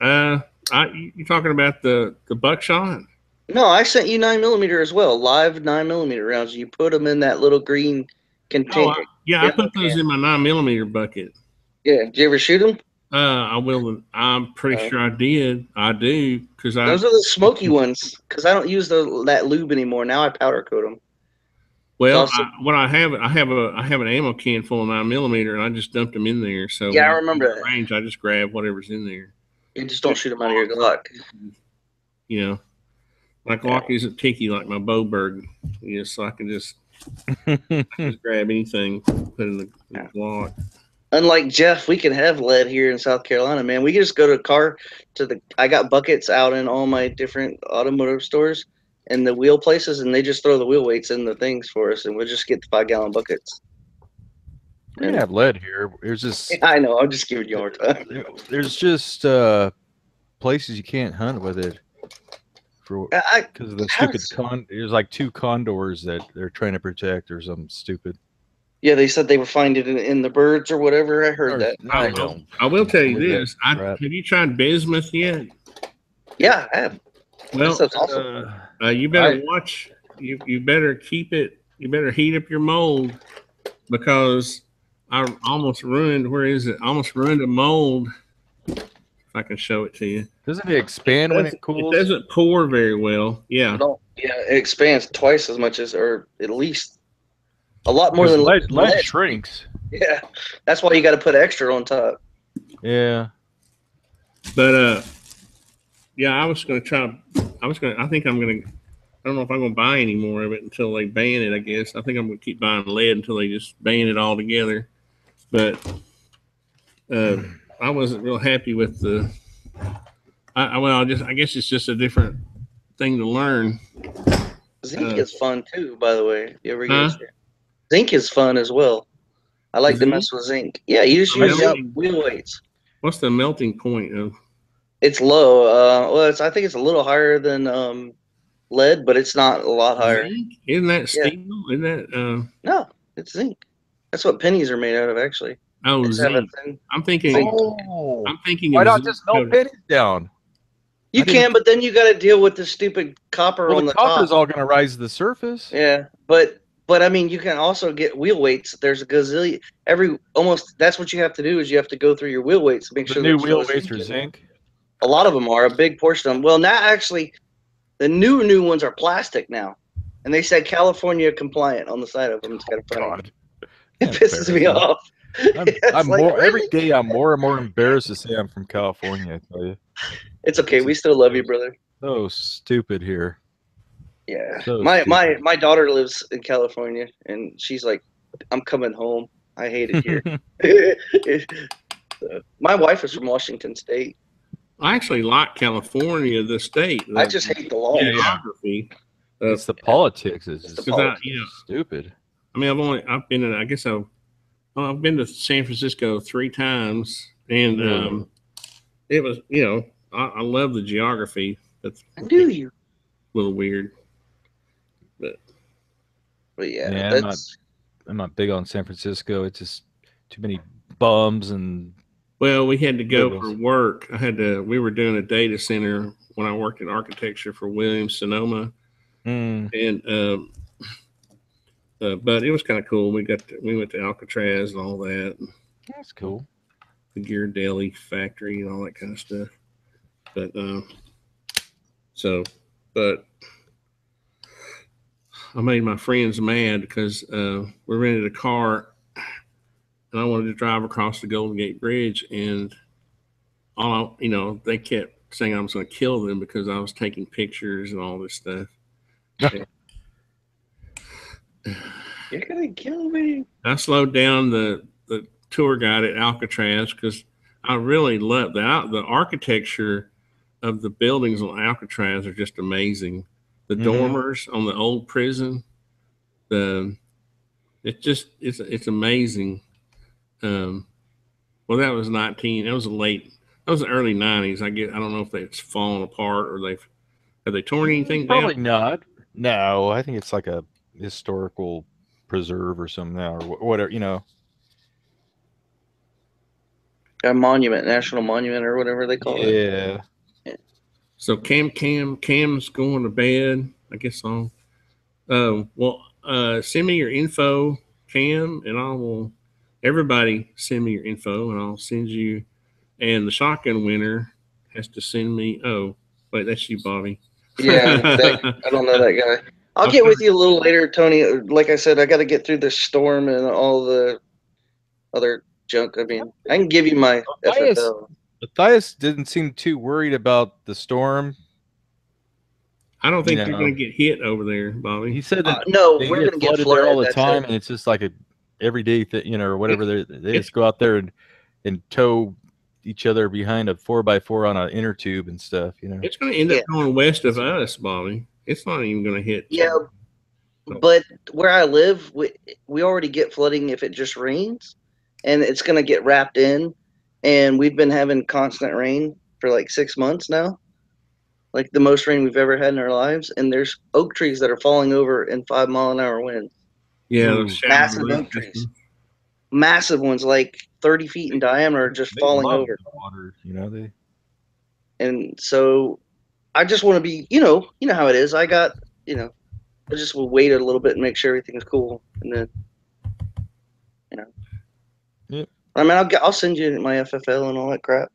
You talking about the buckshot? No, I sent you 9mm as well. Live 9mm rounds. You put them in that little green container. I put those in my 9mm bucket. Yeah, did you ever shoot them? I will. I'm pretty sure I did. I do because those are the smoky ones. Because I don't use that lube anymore. Now I powder coat them. Well, I have an ammo can full of 9mm, and I just dumped them in there. So yeah, I remember that. Range, I just grab whatever's in there. You just don't shoot them out of your Glock. You know, my Glock isn't ticky like my Boberg. So I can just grab anything, put in the Glock. Unlike Jeff, we can have lead here in South Carolina, man. We can just go I got buckets out in all my different automotive stores and the wheel places, and they just throw the wheel weights in the things for us, and we'll just get the 5-gallon buckets. We can have lead here. There's just I know, I'm just giving you a hard time. There's just places you can't hunt with it because of the stupid there's like 2 condors that they're trying to protect or something stupid. Yeah, they said they were finding it in the birds or whatever. I heard that. I will tell you this. Have you tried bismuth yet? Yeah, I have. Well, that's awesome. You better watch. You better keep it. You better heat up your mold because I almost ruined. Where is it? Almost ruined a mold. If I can show it to you. Doesn't it expand when it cools? It doesn't pour very well. Yeah. It expands twice as much as, or at least a lot more than lead shrinks. Yeah, that's why you got to put extra on top. Yeah. But I was going to try. I think I'm going to. I don't know if I'm going to buy any more of it until they ban it. I guess I think I'm going to keep buying lead until they just ban it all together. But I wasn't real happy with the. I guess it's just a different thing to learn. Zinc is fun too, by the way. If you ever get it. Zinc is fun as well. I like to mess with zinc. Yeah, you just use wheel weights. What's the melting point of? It's low. Well, I think it's a little higher than lead, but it's not a lot higher. Zinc? Isn't that steel? Isn't that No, it's zinc. That's what pennies are made out of, actually. Oh, zinc. I'm thinking. Why not just melt pennies down? You can, but then you got to deal with the stupid copper on the top. Copper's all going to rise to the surface. Yeah, but I mean, you can also get wheel weights. There's a gazillion. That's what you have to do is you have to go through your wheel weights to make sure. The new wheel weights are zinc. A lot of them are. A big portion of them. Well, now actually, the new ones are plastic now, and they said California compliant on the side of them. It's kind of funny. God. It pisses me off. I'm like, more every day. I'm more and more embarrassed to say I'm from California. I tell you, it's okay. We still love you, brother. So stupid here. Yeah, so my daughter lives in California, and she's like, "I'm coming home. I hate it here." My wife is from Washington State. I actually like California, the state. I just hate the law. Geography. It's the politics. It's stupid. I mean, I've been been to San Francisco 3 times, and it was, I love the geography. That's I knew you. A little weird, but yeah, I'm not big on San Francisco. It's just too many bums and. Well, we had to go for work. We were doing a data center when I worked in architecture for Williams Sonoma, and but it was kind of cool. We went to Alcatraz and all that. That's cool. The Ghirardelli factory and all that kind of stuff. But but I made my friends mad because we rented a car. And I wanted to drive across the Golden Gate Bridge, and they kept saying I was going to kill them because I was taking pictures and all this stuff. You're gonna kill me. I slowed down the tour guide at Alcatraz because I really love the architecture of the buildings on Alcatraz are just amazing. The dormers on the old prison, it's amazing. Well, that was that was the early 90s. I don't know if it's fallen apart or have they torn anything down? Probably not. No, I think it's like a historical preserve or something now, or whatever, A monument, national monument, or whatever they call it. Yeah. So Cam's going to bed. I guess so. Send me your info, Cam, and I will. Everybody send me your info, and I'll send you. And the shotgun winner has to send me. Oh, wait, that's you, Bobby. Yeah, I don't know that guy. I'll get with you a little later, Tony. Like I said, I got to get through this storm and all the other junk. I mean, I can give you my FFL. Matthias didn't seem too worried about the storm. I don't think you're going to get hit over there, Bobby. He said that no, we're going to get flooded all the time, and it's just like a everyday thing, or whatever. They just go out there and tow each other behind a 4x4 on an inner tube and stuff. It's going to end up going west of us, Bobby. It's not even going to hit. Yeah, but where I live, we already get flooding if it just rains, and it's going to get wrapped in. And we've been having constant rain for like 6 months now, like the most rain we've ever had in our lives. And there's oak trees that are falling over in 5-mile-an-hour winds. Yeah, massive oak trees, massive ones, like 30 feet in diameter, just falling over. Water, And so I just want to be, you know how it is. I just will wait a little bit and make sure everything's cool, and then, Yep. I mean, I'll send you my FFL and all that crap.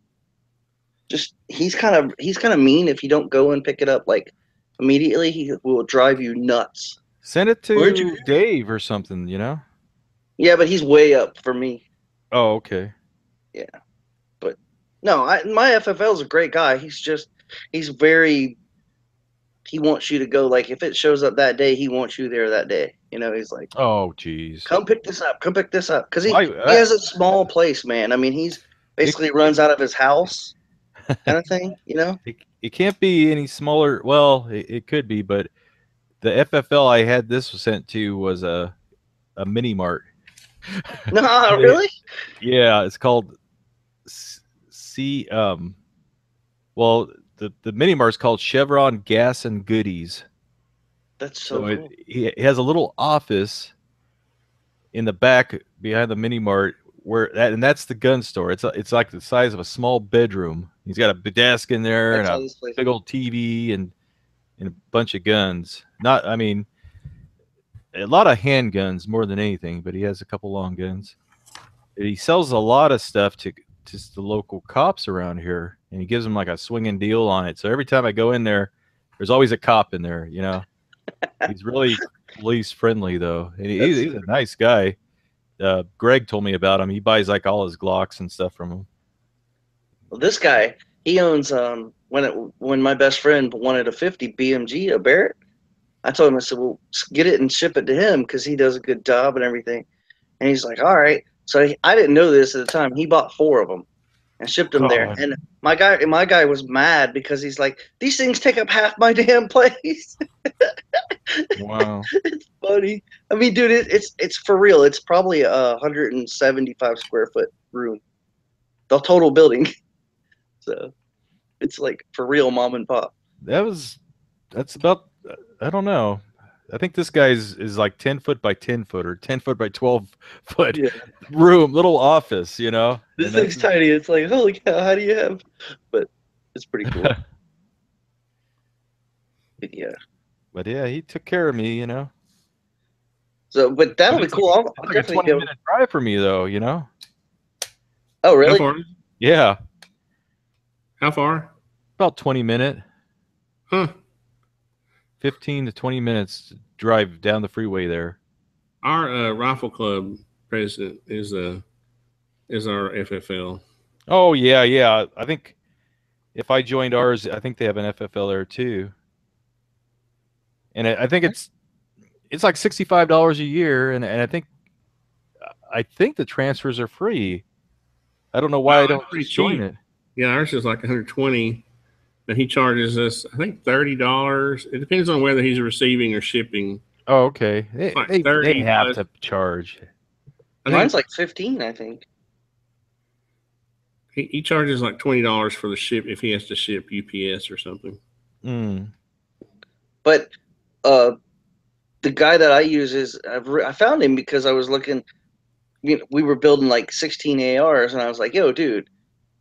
Just he's kind of mean if you don't go and pick it up like immediately. He will drive you nuts. Send it to Dave or something, Yeah, but he's way up for me. Oh, okay. Yeah, but no, my FFL is a great guy. He wants you to go. Like, if it shows up that day, he wants you there that day. He's like, oh, geez, come pick this up. Because he has a small place, man. I mean, he's basically runs out of his house kind of thing, It can't be any smaller. Well, it could be, but the FFL I had this sent to was a mini mart. No, really? Yeah, it's called Well, the mini mart's called Chevron Gas and Goodies. That's so cool. He has a little office in the back behind the mini mart and that's the gun store. It's like the size of a small bedroom. He's got a desk in there and a big old TV and a bunch of guns. I mean, a lot of handguns more than anything, but he has a couple long guns. He sells a lot of stuff to just the local cops around here, and he gives them like a swinging deal on it. So every time I go in there, there's always a cop in there, you know. He's really police friendly though, and he's a nice guy. Greg told me about him. He buys like all his Glocks and stuff from him. Well, this guy, he owns when my best friend wanted a 50 BMG, a Barrett, I told him, I said, well, get it and ship it to him because he does a good job and everything. And he's like, all right. So I didn't know this at the time. He bought 4 of them and shipped them there. And my guy was mad because he's like, these things take up half my damn place. Wow. It's funny. I mean, dude, it's for real. It's probably a 175 square foot room, the total building. So it's like for real, mom and pop. That's about, I don't know. I think this guy is like 10 foot by 10 foot or 10 foot by 12 foot room, little office, you know. This thing's tiny. It's like, holy cow, how do you have? But it's pretty cool. But yeah, he took care of me, you know. So, but that'll be cool. I'll like a 20-minute drive for me, though, you know. Oh, really? How far? Yeah. How far? About 20 minutes. Huh. 15 to 20 minutes to drive down the freeway there. Our rifle club president is our FFL. Oh yeah. I think if I joined ours, I think they have an FFL there too. And I think it's like $65 a year, and I think the transfers are free. I don't know why I don't join it. Yeah, ours is like $120. And he charges us, I think, $30. It depends on whether he's receiving or shipping. Oh, okay. They have to charge. Mine's like $15, I think. He charges like $20 for the ship if he has to ship UPS or something. But the guy that I use is I found him because I was looking. You know, we were building like 16 ARs, and I was like, "Yo, dude,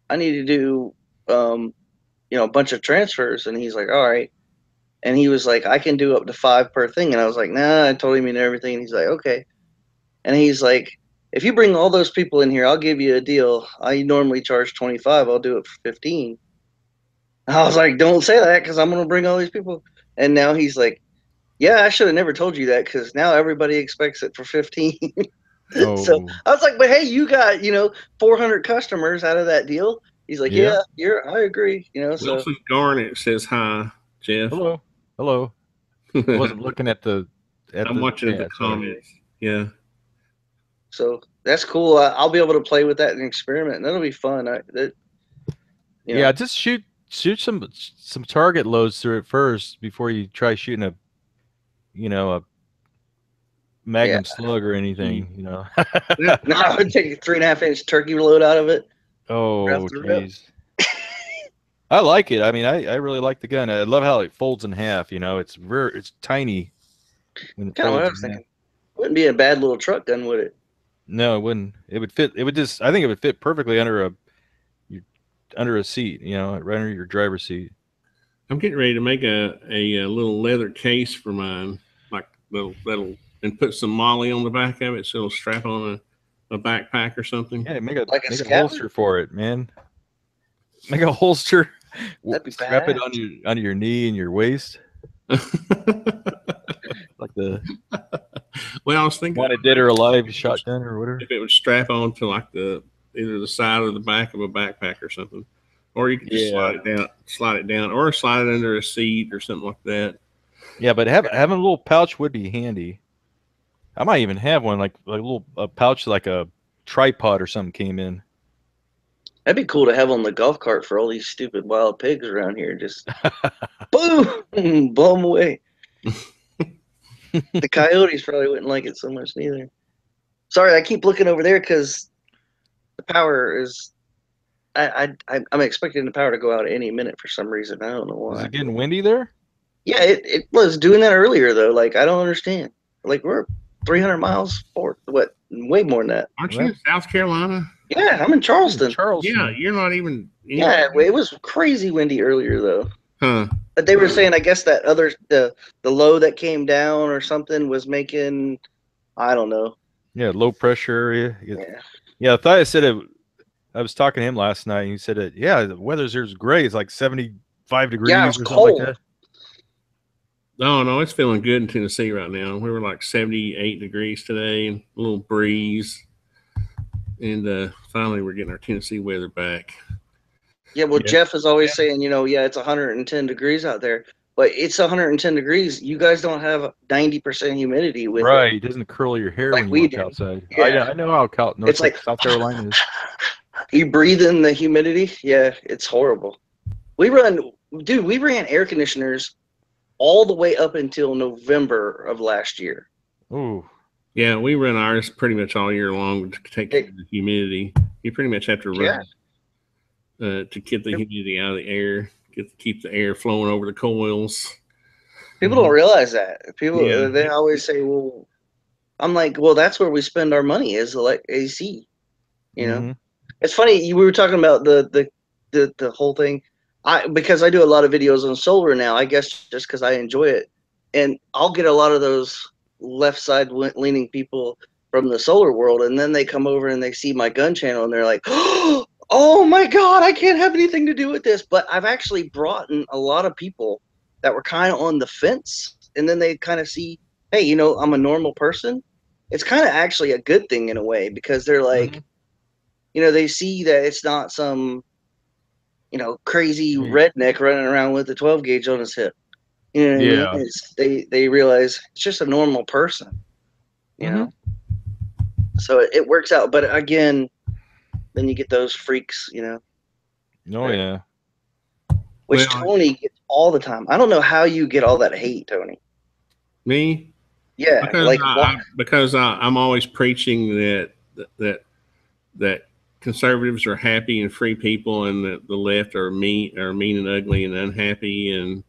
I need to do a bunch of transfers." And he's like, "All right." And he was like, "I can do up to 5 per thing." And I was like, "Nah." I told him and everything. And he's like, "Okay." And he's like, "If you bring all those people in here, I'll give you a deal. I normally charge 25. I'll do it for 15." I was like, "Don't say that because I'm gonna bring all these people." And now he's like, "Yeah, I should have never told you that because now everybody expects it for 15." Oh. So I was like, "But hey, you got 400 customers out of that deal." He's like, "Yeah, I agree." So Wilson Garnett says hi, Jeff. Hello. I wasn't looking at the. I'm watching the comments. Yeah. So that's cool. I'll be able to play with that and experiment. That'll be fun. Yeah, just shoot some target loads through it first before you try shooting a Magnum slug or anything. No, I would take a 3.5-inch turkey load out of it. Oh, jeez. I like it. I mean, I really like the gun. I love how it folds in half. It's tiny. Kind of what I was thinking. Wouldn't be a bad little truck gun, would it? No, it wouldn't. It would fit. I think it would fit perfectly under a seat. Right under your driver's seat. I'm getting ready to make a little leather case for mine, like and put some molly on the back of it, so it'll strap on a backpack or something. Yeah, make a holster for it, man. Make a holster. That'd be strap badass. it on your knee and your waist. Like the. Well, I was thinking. Wanted dead or alive shotgun or whatever. If it would strap on to like either the side or the back of a backpack or something, or you could just slide it down, or slide it under a seat or something like that. Yeah, but having a little pouch would be handy. I might even have one like a pouch, like a tripod or something came in. That'd be cool to have on the golf cart for all these stupid wild pigs around here. Just boom, blow them away. The coyotes probably wouldn't like it so much neither. Sorry, I keep looking over there because the power is I'm expecting the power to go out any minute for some reason. I don't know why. Is it getting windy there? Yeah, it was doing that earlier though. Like I don't understand. Like we're 300 miles forth. What? Way more than that. Aren't you in South Carolina? Yeah, I'm in Charleston. Yeah, you're not even. Yeah, it was crazy windy earlier though. Huh. But they were saying, I guess that the low that came down or something was making, I don't know. Yeah, low pressure area. Yeah, I thought I said it. I was talking to him last night, and he said it. Yeah, the weather's here's great. It's like 75 degrees or something cold. like that. No, it's feeling good in Tennessee right now. We were like 78 degrees today, and a little breeze. And finally, we're getting our Tennessee weather back. Yeah, well, Jeff is always saying, it's 110 degrees out there, but it's 110 degrees. You guys don't have 90% humidity with it. It doesn't curl your hair like when we you walk do. outside. Yeah. I know how It's like South Carolina is. You breathe in the humidity. Yeah, it's horrible. We ran air conditioners all the way up until November of last year. Ooh. Yeah, we run ours pretty much all year long to take care of the humidity. You pretty much have to run to get the humidity out of the air, keep the air flowing over the coils. People don't realize that. People they always say, "Well," I'm like, "Well, that's where we spend our money is like AC." You know, it's funny. We were talking about the whole thing. Because I do a lot of videos on solar now. I guess just because I enjoy it, and I'll get a lot of those left side leaning people from the solar world, and then they come over and they see my gun channel and they're like, oh my god, I can't have anything to do with this. But I've actually brought in a lot of people that were kind of on the fence, and then they kind of see, hey, I'm a normal person. It's kind of actually a good thing in a way, because they're like, they see that it's not some crazy redneck running around with a 12 gauge on his hip. You know what I mean? They realize it's just a normal person, you know? So it works out. But again, then you get those freaks, Which Tony gets all the time. I don't know how you get all that hate, Tony. Me? Yeah. Because I'm always preaching that conservatives are happy and free people, and that the left are mean and ugly and unhappy. And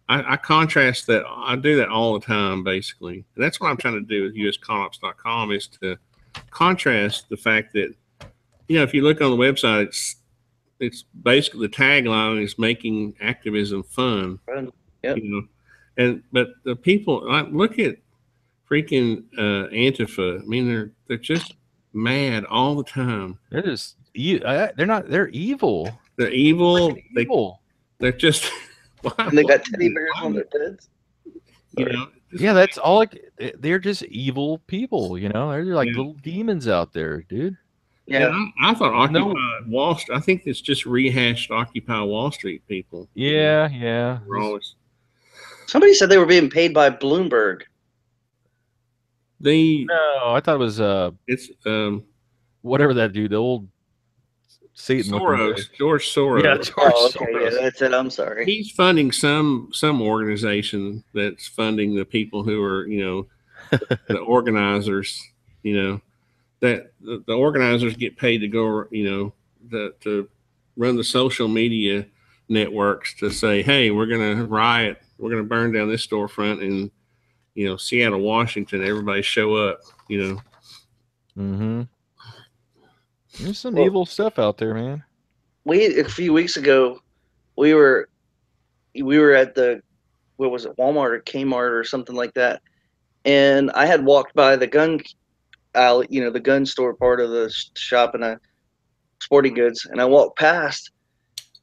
I contrast that. I do that all the time, basically. And that's what I'm trying to do with usconops.com, is to contrast the fact that, if you look on the website, it's basically the tagline is making activism fun. Yep. But the people, look at freaking Antifa. I mean, they're just mad all the time. They're just they're evil. They're evil. They're just and they got teddy bears on their heads. That's all. They're just evil people. They're like little demons out there, dude. Yeah, I thought Occupy Wall Street. I think it's just rehashed Occupy Wall Street people. Yeah. Somebody said they were being paid by Bloomberg. No, I thought it was it's whatever that dude, the old Satan George Soros. Yeah, George Soros. Yeah, that's it. I'm sorry. He's funding some organization that's funding the people who are, the organizers, that the organizers get paid to go, to run the social media networks to say, hey, we're going to riot. We're going to burn down this storefront in, Seattle, Washington. Everybody show up, There's some evil stuff out there, man. A few weeks ago, we were at the, what was it, Walmart or Kmart or something like that, and I had walked by the gun alley, the gun store part of the shop, and sporting goods, and I walked past,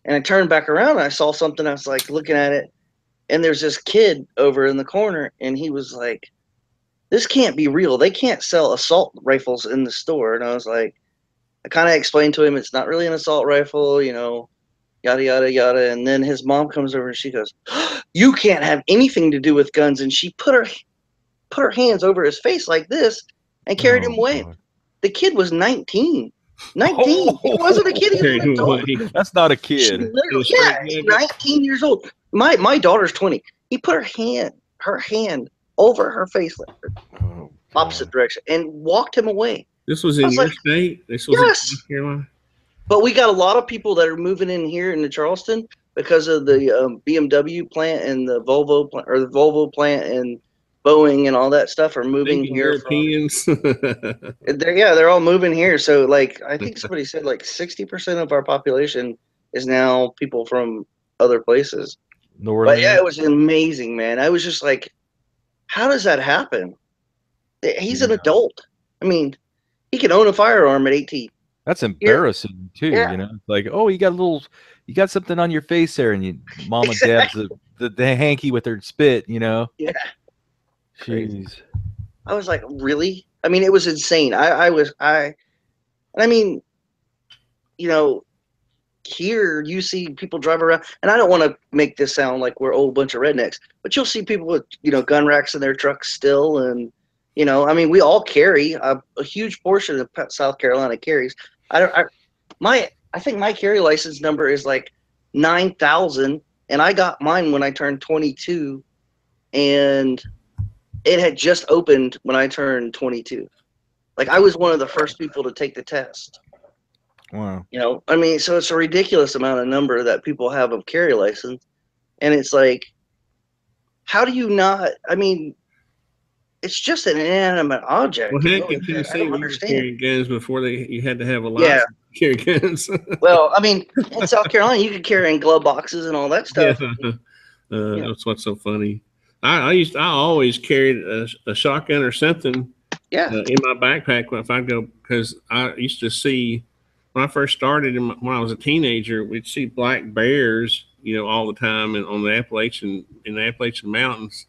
and I turned back around and I saw something. I was like looking at it, and there's this kid over in the corner, and he was like, "This can't be real. They can't sell assault rifles in the store." And I was like, I kind of explained to him it's not really an assault rifle, yada, yada, yada. And then his mom comes over and she goes, "You can't have anything to do with guns." And she put her hands over his face like this and carried him away. God. The kid was 19. 19. He wasn't a kid. He was an adult. That's not a kid. He's 19 years old. My daughter's 20. He put her hand over her face, opposite direction, and walked him away. This was in your state? This was in North Carolina? But we got a lot of people that are moving in here into Charleston because of the BMW plant and the Volvo plant, or the Volvo plant and Boeing and all that stuff are moving here. Europeans. They're all moving here. So like, I think somebody said like 60% of our population is now people from other places. But yeah, it was amazing, man. I was just like, how does that happen? He's an adult. I mean, he can own a firearm at 18. That's embarrassing too. Yeah. You know, like, oh, you got something on your face there, and mama dabs the hanky with her spit. You know. Yeah. Jeez. I was like, really? I mean, it was insane. I mean, you know, here you see people drive around, and I don't want to make this sound like we're a whole bunch of rednecks, but you'll see people with, you know, gun racks in their trucks still, and you know, I mean, we all carry a huge portion of South Carolina carries. I think my carry license number is like 9,000, and I got mine when I turned 22, and it had just opened when I turned 22. Like, I was one of the first people to take the test. Wow. You know, I mean, so it's a ridiculous amount of number that people have of carry license, and it's like, how do you not? I mean, it's just an inanimate object. Well, heck, in Tennessee, we were carrying guns before you had to have a license to carry guns. Well, I mean, in South Carolina, you could carry in glove boxes and all that stuff. Yeah. That's what's so funny. I always carried a shotgun or something. Yeah. In my backpack if I go, because I used to see when I first started when I was a teenager, we'd see black bears, you know, all the time in the Appalachian Mountains.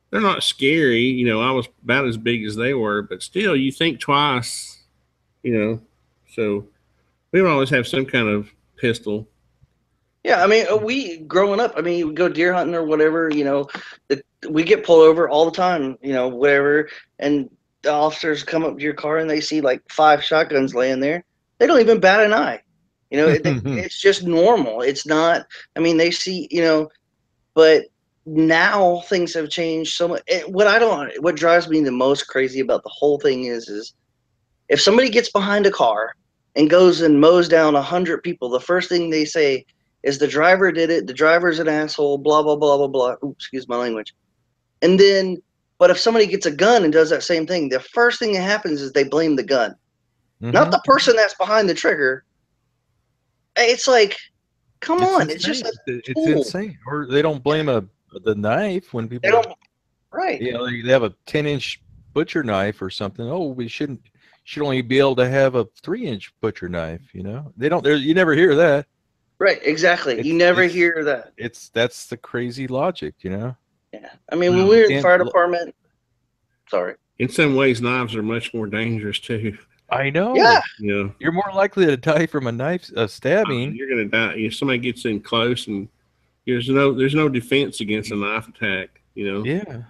They're not scary, you know. I was about as big as they were, but still, you think twice, you know. So we would always have some kind of pistol. Yeah, I mean, we growing up, I mean, we go deer hunting or whatever, you know, we get pulled over all the time, you know, whatever, and the officers come up to your car and they see like 5 shotguns laying there. They don't even bat an eye, you know. It's just normal. It's not. I mean, they see, you know, but now things have changed so much. What drives me the most crazy about the whole thing is if somebody gets behind a car and goes and mows down 100 people, the first thing they say is the driver did it. The driver's an asshole. Blah blah blah blah blah. Ooh, excuse my language. And then, but if somebody gets a gun and does that same thing, the first thing that happens is they blame the gun, not the person that's behind the trigger. It's like, come on, it's just it's insane. Or they don't blame the knife when people right. You know, they have a 10-inch butcher knife or something. Oh, we should only be able to have a 3-inch butcher knife, you know. They don't. You never hear that. Right, exactly. You never hear that. That's the crazy logic, you know. Yeah, I mean, when we were in the fire department, sorry. In some ways, knives are much more dangerous too. I know. Yeah. You know, you're more likely to die from a stabbing. You're gonna die if somebody gets in close, and there's no defense against a knife attack. You know. Yeah.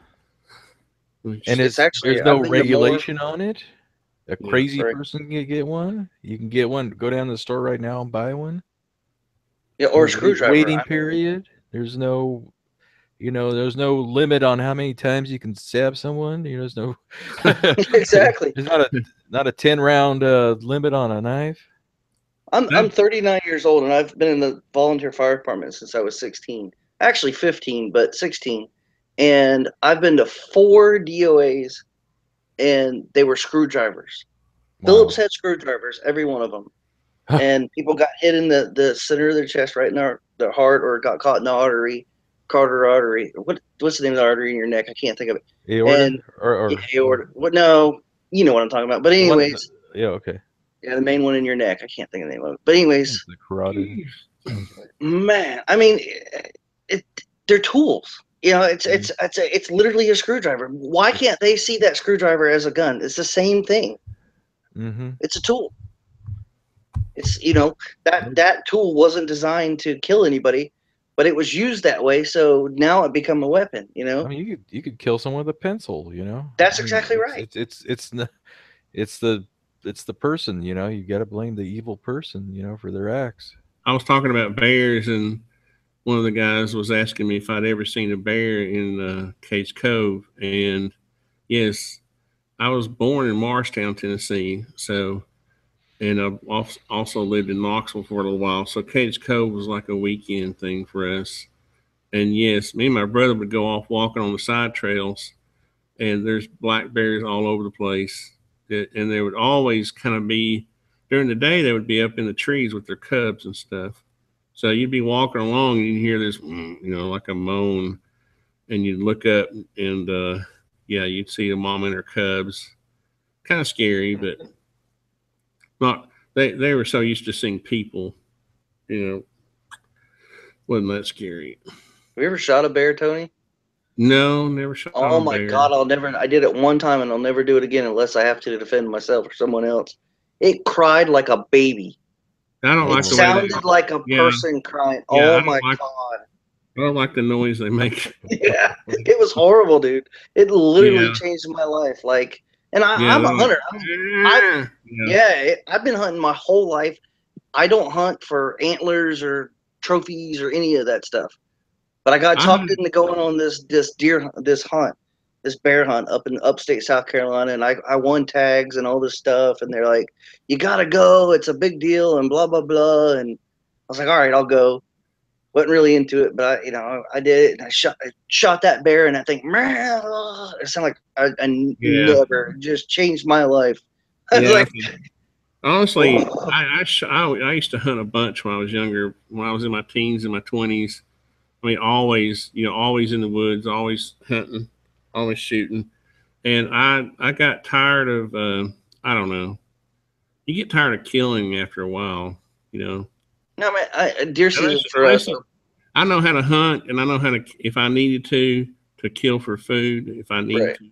And it's actually there's no regulation on it. A crazy person can get one. You can get one. Go down to the store right now and buy one. Yeah, or a screwdriver. Waiting period. There's no, you know, there's no limit on how many times you can stab someone. You know, there's no exactly. There's not a 10-round limit on a knife. I'm 39 years old, and I've been in the volunteer fire department since I was 16. Actually 15, but 16. And I've been to 4 DOAs, and they were screwdrivers. Wow. Phillips head screwdrivers, every one of them. And people got hit in the center of their chest, right in their heart, or got caught in the artery, carotid artery. What's the name of the artery in your neck? I can't think of it. Aorta? Aorta. What? No, you know what I'm talking about. But anyways. Yeah, okay. Yeah, the main one in your neck. I can't think of the name of it. But anyways. The carotid. Man, I mean, they're tools. You know, it's literally a screwdriver. Why can't they see that screwdriver as a gun? It's the same thing. Mm-hmm. It's a tool. It's, you know, that tool wasn't designed to kill anybody, but it was used that way. So now it become a weapon. You know, I mean, you could kill someone with a pencil. You know, that's exactly right. It's the person. You know, you got to blame the evil person. You know, for their acts. I was talking about bears, and one of the guys was asking me if I'd ever seen a bear in Case Cove, and yes, I was born in Marshtown, Tennessee, so And I've also lived in Knoxville for a little while. So Cage Cove was like a weekend thing for us. And yes, me and my brother would go off walking on the side trails, and there's black bears all over the place. And there would always kind of be, during the day, they would be up in the trees with their cubs and stuff. So you'd be walking along and you'd hear this, like a moan, and you'd look up and, you'd see the mom and her cubs. Kind of scary, but not, they were so used to seeing people, wasn't that scary. Have you ever shot a bear, Tony? No, never shot a bear. Oh my God, I did it one time and I'll never do it again unless I have to defend myself or someone else. It cried like a baby. It sounded like a person crying. Oh my God. I don't like the noise they make. Yeah, it was horrible, dude. It literally changed my life. Like, and I'm a hunter. I've been hunting my whole life. I don't hunt for antlers or trophies or any of that stuff. But I got talked into going on this bear hunt up in upstate South Carolina, and I won tags and all this stuff, and they're like, "You gotta go, it's a big deal," and blah blah blah. And I was like, "All right, I'll go." Wasn't really into it, but I did it, and I shot that bear, and I think, it sounded like I never just changed my life. Honestly, I used to hunt a bunch when I was younger, when I was in my teens and my 20s. I mean, always in the woods, always hunting, always shooting. And I got tired of, I don't know. You get tired of killing after a while, No, man, deer season for us. I know how to hunt, and I know how to, if I needed to kill for food, if I needed to.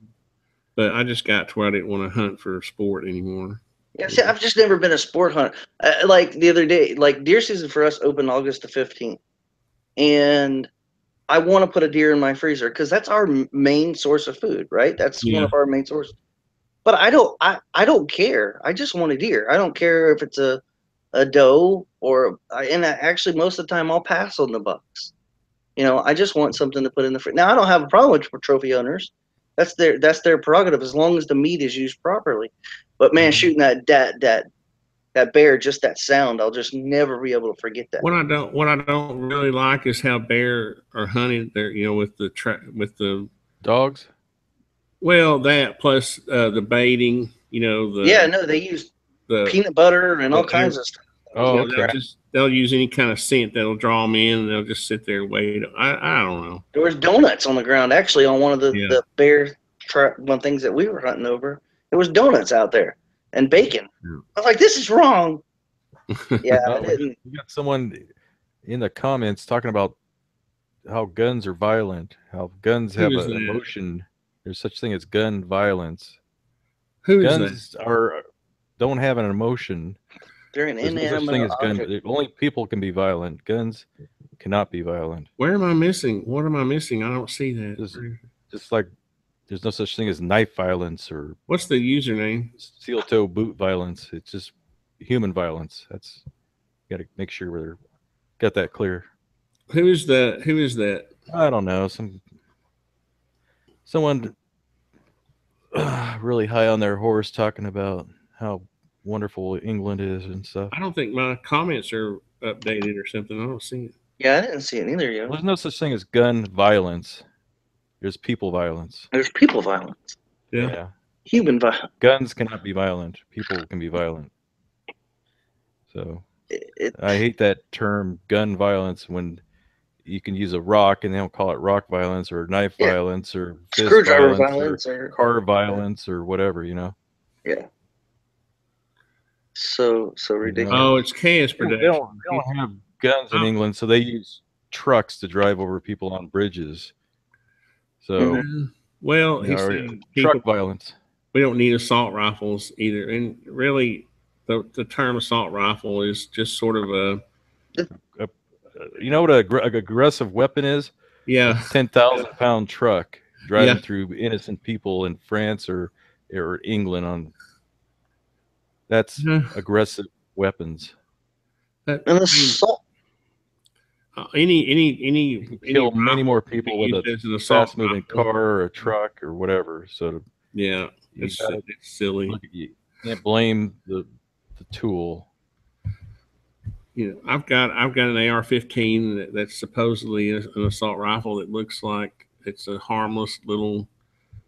But I just got to where I didn't want to hunt for sport anymore. Yeah, see, I've just never been a sport hunter. Like the other day, like deer season for us opened August the 15th. And I want to put a deer in my freezer because that's our main source of food, right? That's one of our main sources. But I don't care. I just want a deer. I don't care if it's a doe actually most of the time I'll pass on the bucks. I just want something to put in the freezer. Now I don't have a problem with trophy owners. That's their prerogative as long as the meat is used properly. But man, shooting that bear, just that sound, I'll just never be able to forget that. What I don't really like is how bear are hunted there, with the dogs. Well, that plus the baiting, they use the peanut butter and all kinds of stuff. Oh, okay. They'll use any kind of scent that'll draw them in, and they'll just sit there and wait. I don't know. There was donuts on the ground actually on one of the bear one things that we were hunting over. There was donuts out there and bacon. I was like, this is wrong. Yeah, I didn't. You got someone in the comments talking about how guns are violent, how guns have an emotion. There's such thing as gun violence. Guns don't have an emotion. They're an inanimate object. Only people can be violent. Guns cannot be violent. Where am I missing? What am I missing? I don't see that. Just like there's no such thing as knife violence or what's the username? Steel toe boot violence. It's just human violence. That's got to make sure we're got that clear. Who is that? I don't know. Someone really high on their horse talking about how wonderful England is and stuff. I don't think my comments are updated or something. I don't see it. Yeah, I didn't see it either yet. There's no such thing as gun violence. There's people violence. There's people violence. Yeah. Human violence. Guns cannot be violent. People can be violent. So I hate that term gun violence when you can use a rock and they don't call it rock violence or knife violence or fist violence or car violence or whatever, Yeah. So ridiculous. Oh, it's chaos production. They don't have guns in England, so they use trucks to drive over people on bridges. So, well, truck violence. We don't need assault rifles either, and really, the term assault rifle is just sort of a you know what an aggressive weapon is? Yeah, a 10,000-pound truck driving through innocent people in France or England on. That's aggressive weapons. An assault. Any kill many more people with a fast-moving car or a truck or whatever. So it's silly. You can't blame the tool. You know, I've got an AR-15 that's supposedly an assault rifle that looks like it's a harmless little,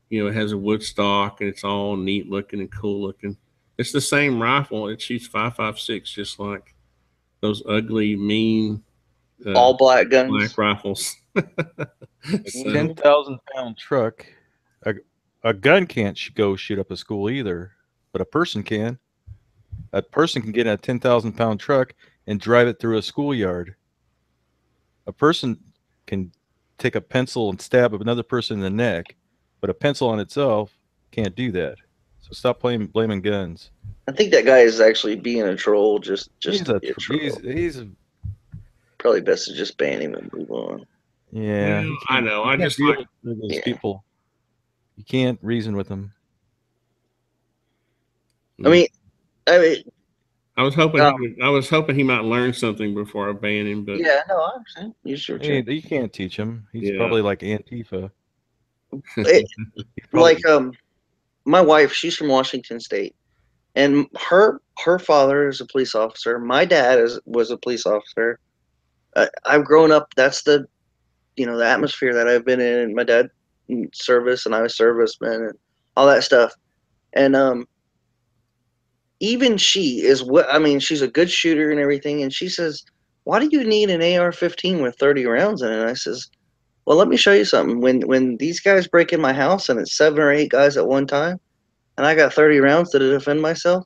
you know, it has a wood stock and it's all neat looking and cool looking. It's the same rifle. It shoots 5.56, just like those ugly, mean, all black guns, black rifles. A 10,000-pound truck. A gun can't go shoot up a school either, but a person can. A person can get in a 10,000-pound truck and drive it through a schoolyard. A person can take a pencil and stab another person in the neck, but a pencil on itself can't do that. So stop blaming guns. I think that guy is actually being a troll. Just he's probably best to just ban him and move on. Yeah, well, I know. I just like those people. You can't reason with them. I mean, I was hoping he might learn something before I ban him, but yeah, no, I understand. You can't teach him. He's probably like Antifa. Like my wife, she's from Washington State, and her father is a police officer. My dad was a police officer. I've grown up. That's the atmosphere that I've been in. My dad in service, and I was serviceman, and all that stuff. And even she is she's a good shooter and everything. And she says, "Why do you need an AR-15 with 30 rounds in it?" And I says, "Well, let me show you something. When these guys break in my house and it's 7 or 8 guys at one time, and I got 30 rounds to defend myself,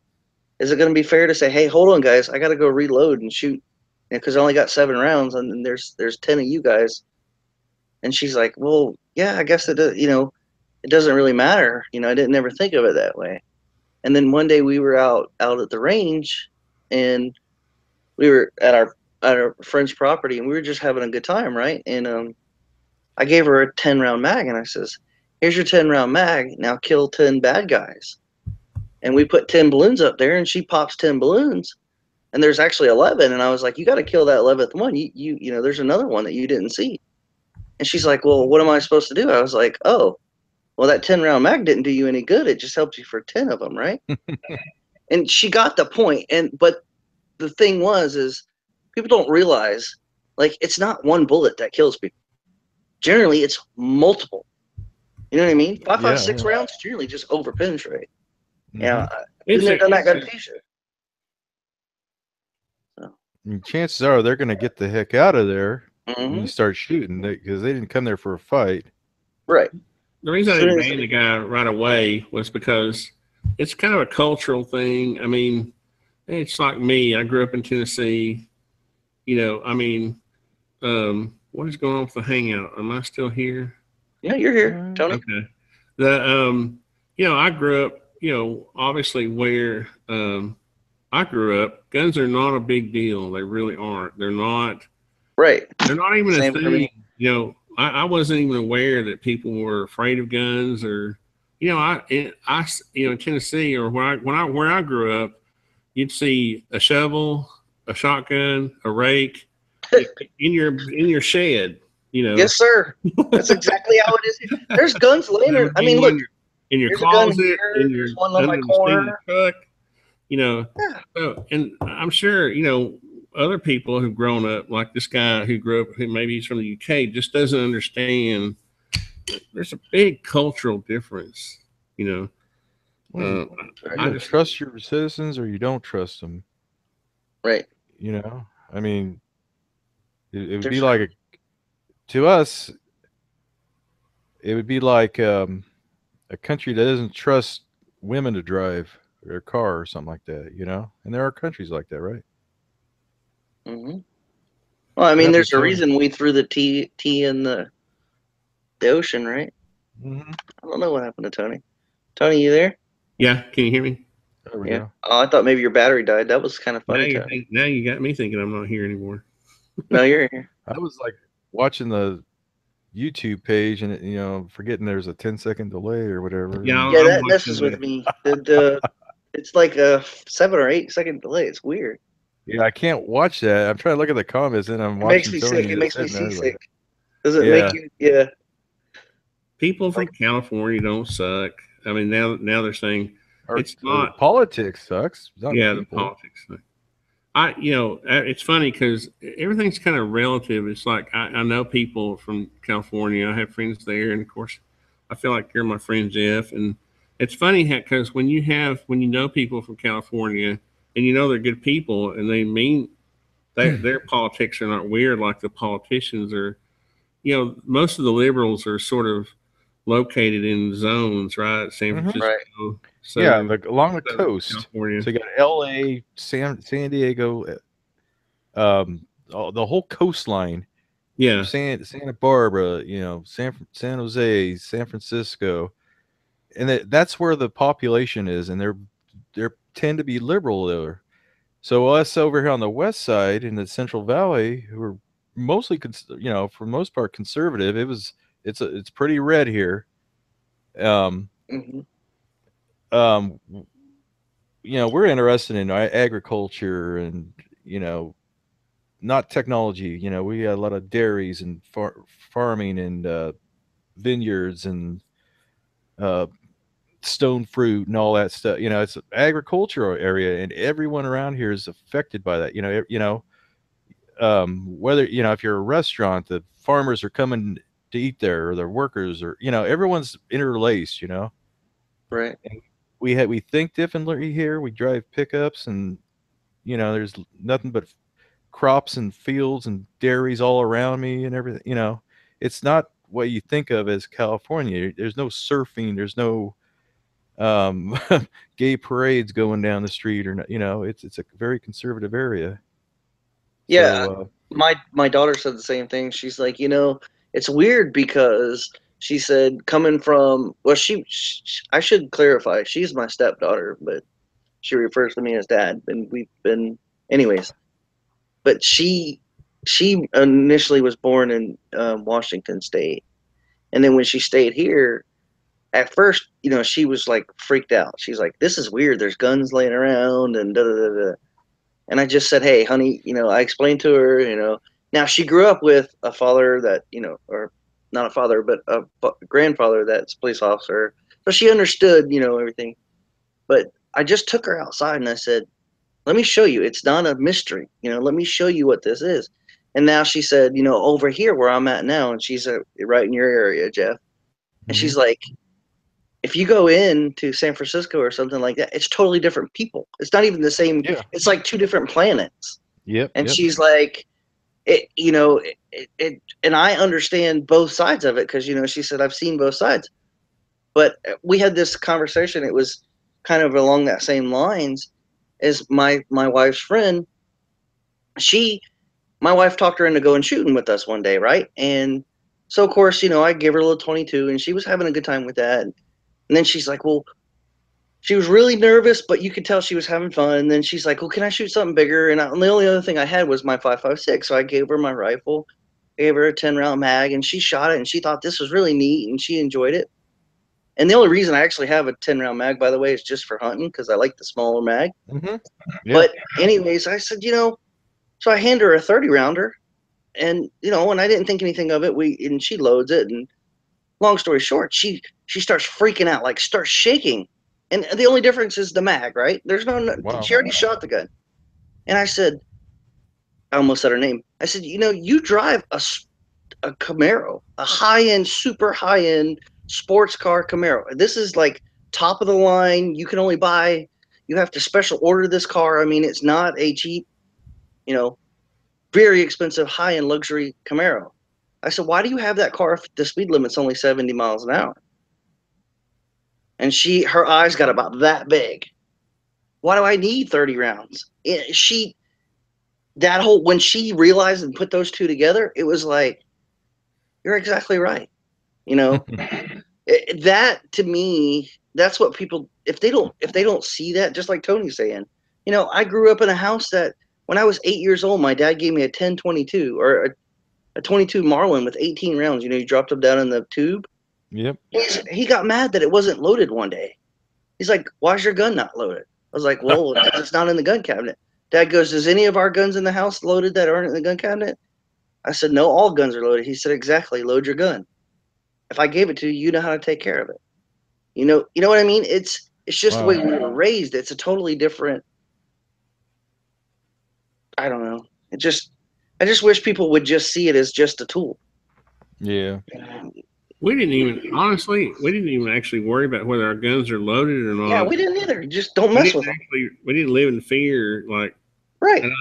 is it going to be fair to say, hey, hold on, guys, I got to go reload and shoot because I only got 7 rounds and then there's 10 of you guys?" And she's like, "Well, yeah, I guess it does, it doesn't really matter. I didn't ever think of it that way." And then one day we were out at the range, and we were at our friend's property, and we were just having a good time, right? And I gave her a 10-round mag, and I says, "Here's your 10-round mag. Now kill 10 bad guys." And we put 10 balloons up there, and she pops 10 balloons, and there's actually 11. And I was like, "You got to kill that 11th one. There's another one that you didn't see." And she's like, "Well, what am I supposed to do?" I was like, "Oh, well, that 10-round mag didn't do you any good. It just helped you for 10 of them, right?" And she got the point. But the thing is people don't realize, like, it's not one bullet that kills people. Generally, it's multiple. You know what I mean? 5.56 rounds generally just over penetrate. Mm-hmm. Yeah, they're not going to teach you. So. And chances are they're going to get the heck out of there when you start shooting, because they didn't come there for a fight. Right. The reason I didn't ban the guy right away was because it's kind of a cultural thing. I mean, it's like me. I grew up in Tennessee. What is going on with the hangout? Am I still here? Yeah, you're here, Tony. Okay. I grew up, obviously where I grew up, guns are not a big deal. They really aren't. They're not. Right. They're not even a thing. I wasn't even aware that people were afraid of guns, or, in Tennessee, or where I grew up, you'd see a shovel, a shotgun, a rake in your shed. Yes, sir. That's exactly how it is. There's guns laying there. I mean, look, in your closet, in your one on my corner. Truck, So, and I'm sure other people who've grown up, like this guy who grew up, maybe he's from the UK, just doesn't understand. There's a big cultural difference, I just trust your citizens, or you don't trust them. Right. I mean, it would be like to us, it would be like a country that doesn't trust women to drive their car or something like that, And there are countries like that, right? Mm-hmm. Well, I mean, there's a reason we threw the tea in the ocean, right? Mm-hmm. I don't know what happened to Tony. Tony, you there? Yeah. Can you hear me? Yeah. Oh, I thought maybe your battery died. That was kind of funny. Now you got me thinking I'm not here anymore. No, you're here. I was like watching the YouTube page and forgetting there's a 10-second delay or whatever. Yeah, that messes with me. It's like a 7 or 8 second delay. It's weird. Yeah, I can't watch that. I'm trying to look at the comments and I'm watching. It makes me sick. It makes me seasick. Does it make you? Yeah. People from California don't suck. I mean, now they're saying It's not politics sucks. Not yeah, people. the politics thing. It's funny because everything's kind of relative. It's like I know people from California. I have friends there, and of course, I feel like you're my friend Jeff. And it's funny because when you know people from California, and you know they're good people, and they mean their politics are not weird like the politicians are. Most of the liberals are sort of located in zones, right? San Francisco, right. Southern, like along the coast. California. So you got L.A., San Diego, the whole coastline. Yeah, Santa Barbara, San Jose, San Francisco, and that's where the population is, and they tend to be liberal there. So us over here on the west side in the Central Valley, who are mostly, for the most part, conservative. It's pretty red here. Mm-hmm. We're interested in agriculture and not technology. We got a lot of dairies and farming and vineyards and stone fruit and all that stuff. It's an agricultural area, and everyone around here is affected by that. Whether if you're a restaurant, the farmers are coming to eat there, or their workers, or everyone's interlaced. Right. And we think differently here. We drive pickups, and there's nothing but crops and fields and dairies all around me and everything. It's not what you think of as California. There's no surfing, there's no gay parades going down the street, or it's a very conservative area. Yeah. So, my daughter said the same thing. She's like, it's weird because she said coming from, well, I should clarify, she's my stepdaughter, but she refers to me as dad, and we've been anyways. But she initially was born in Washington State, and then when she stayed here, at first, she was like freaked out. She's like, "This is weird. There's guns laying around and da da da da." And I just said, "Hey, honey, I explained to her, Now she grew up with a father that, or not a father, but a grandfather that's a police officer, so she understood, everything. But I just took her outside and I said, let me show you. It's not a mystery. Let me show you what this is. And now she said, over here where I'm at now, and she's right in your area, Jeff. And she's like, if you go into San Francisco or something like that, it's totally different people. It's not even the same. Yeah. It's like two different planets. Yep. And she's like, and I understand both sides of it because, she said, I've seen both sides. But we had this conversation. It was kind of along that same lines as my wife's friend. My wife talked her into going shooting with us one day, right? And so, of course, I gave her a little 22, and she was having a good time with that. And then she's like, well, she was really nervous, but you could tell she was having fun. And then she's like, well, can I shoot something bigger? And the only other thing I had was my 5.56. So I gave her my rifle, gave her a 10-round mag, and she shot it, and she thought this was really neat, and she enjoyed it. And the only reason I actually have a 10-round mag, by the way, is just for hunting because I like the smaller mag. Mm-hmm. Yeah. But anyways, I said, so I hand her a 30-rounder, and, and I didn't think anything of it. And she loads it, and long story short, she starts freaking out, like starts shaking. And the only difference is the mag, right? There's no, wow. She already shot the gun. And I said, I almost said her name. I said, you drive a Camaro, a high-end, super high-end sports car Camaro. This is like top of the line. You can only buy, you have to special order this car. I mean, it's not a cheap, very expensive high-end luxury Camaro. I said, why do you have that car if the speed limit's only 70 miles an hour? And her eyes got about that big. Why do I need 30 rounds? When she realized and put those two together, it was like, you're exactly right. That to me, that's what people, if they don't see that, just like Tony's saying, I grew up in a house that when I was 8 years old, my dad gave me a 10-22 or a 22 Marlin with 18 rounds. You dropped them down in the tube. Yep. He got mad that it wasn't loaded one day. He's like, why's your gun not loaded? I was like, well, it's not in the gun cabinet. Dad goes, is any of our guns in the house loaded that aren't in the gun cabinet? I said, no, all guns are loaded. He said, exactly, load your gun. If I gave it to you, you know how to take care of it. You know what I mean? It's It's just the way we were raised. It's a totally different. I don't know. I just wish people would just see it as just a tool. Yeah. We didn't even actually worry about whether our guns are loaded or not. Yeah, we didn't either. Just don't mess with them. We didn't live in fear, like. Right. And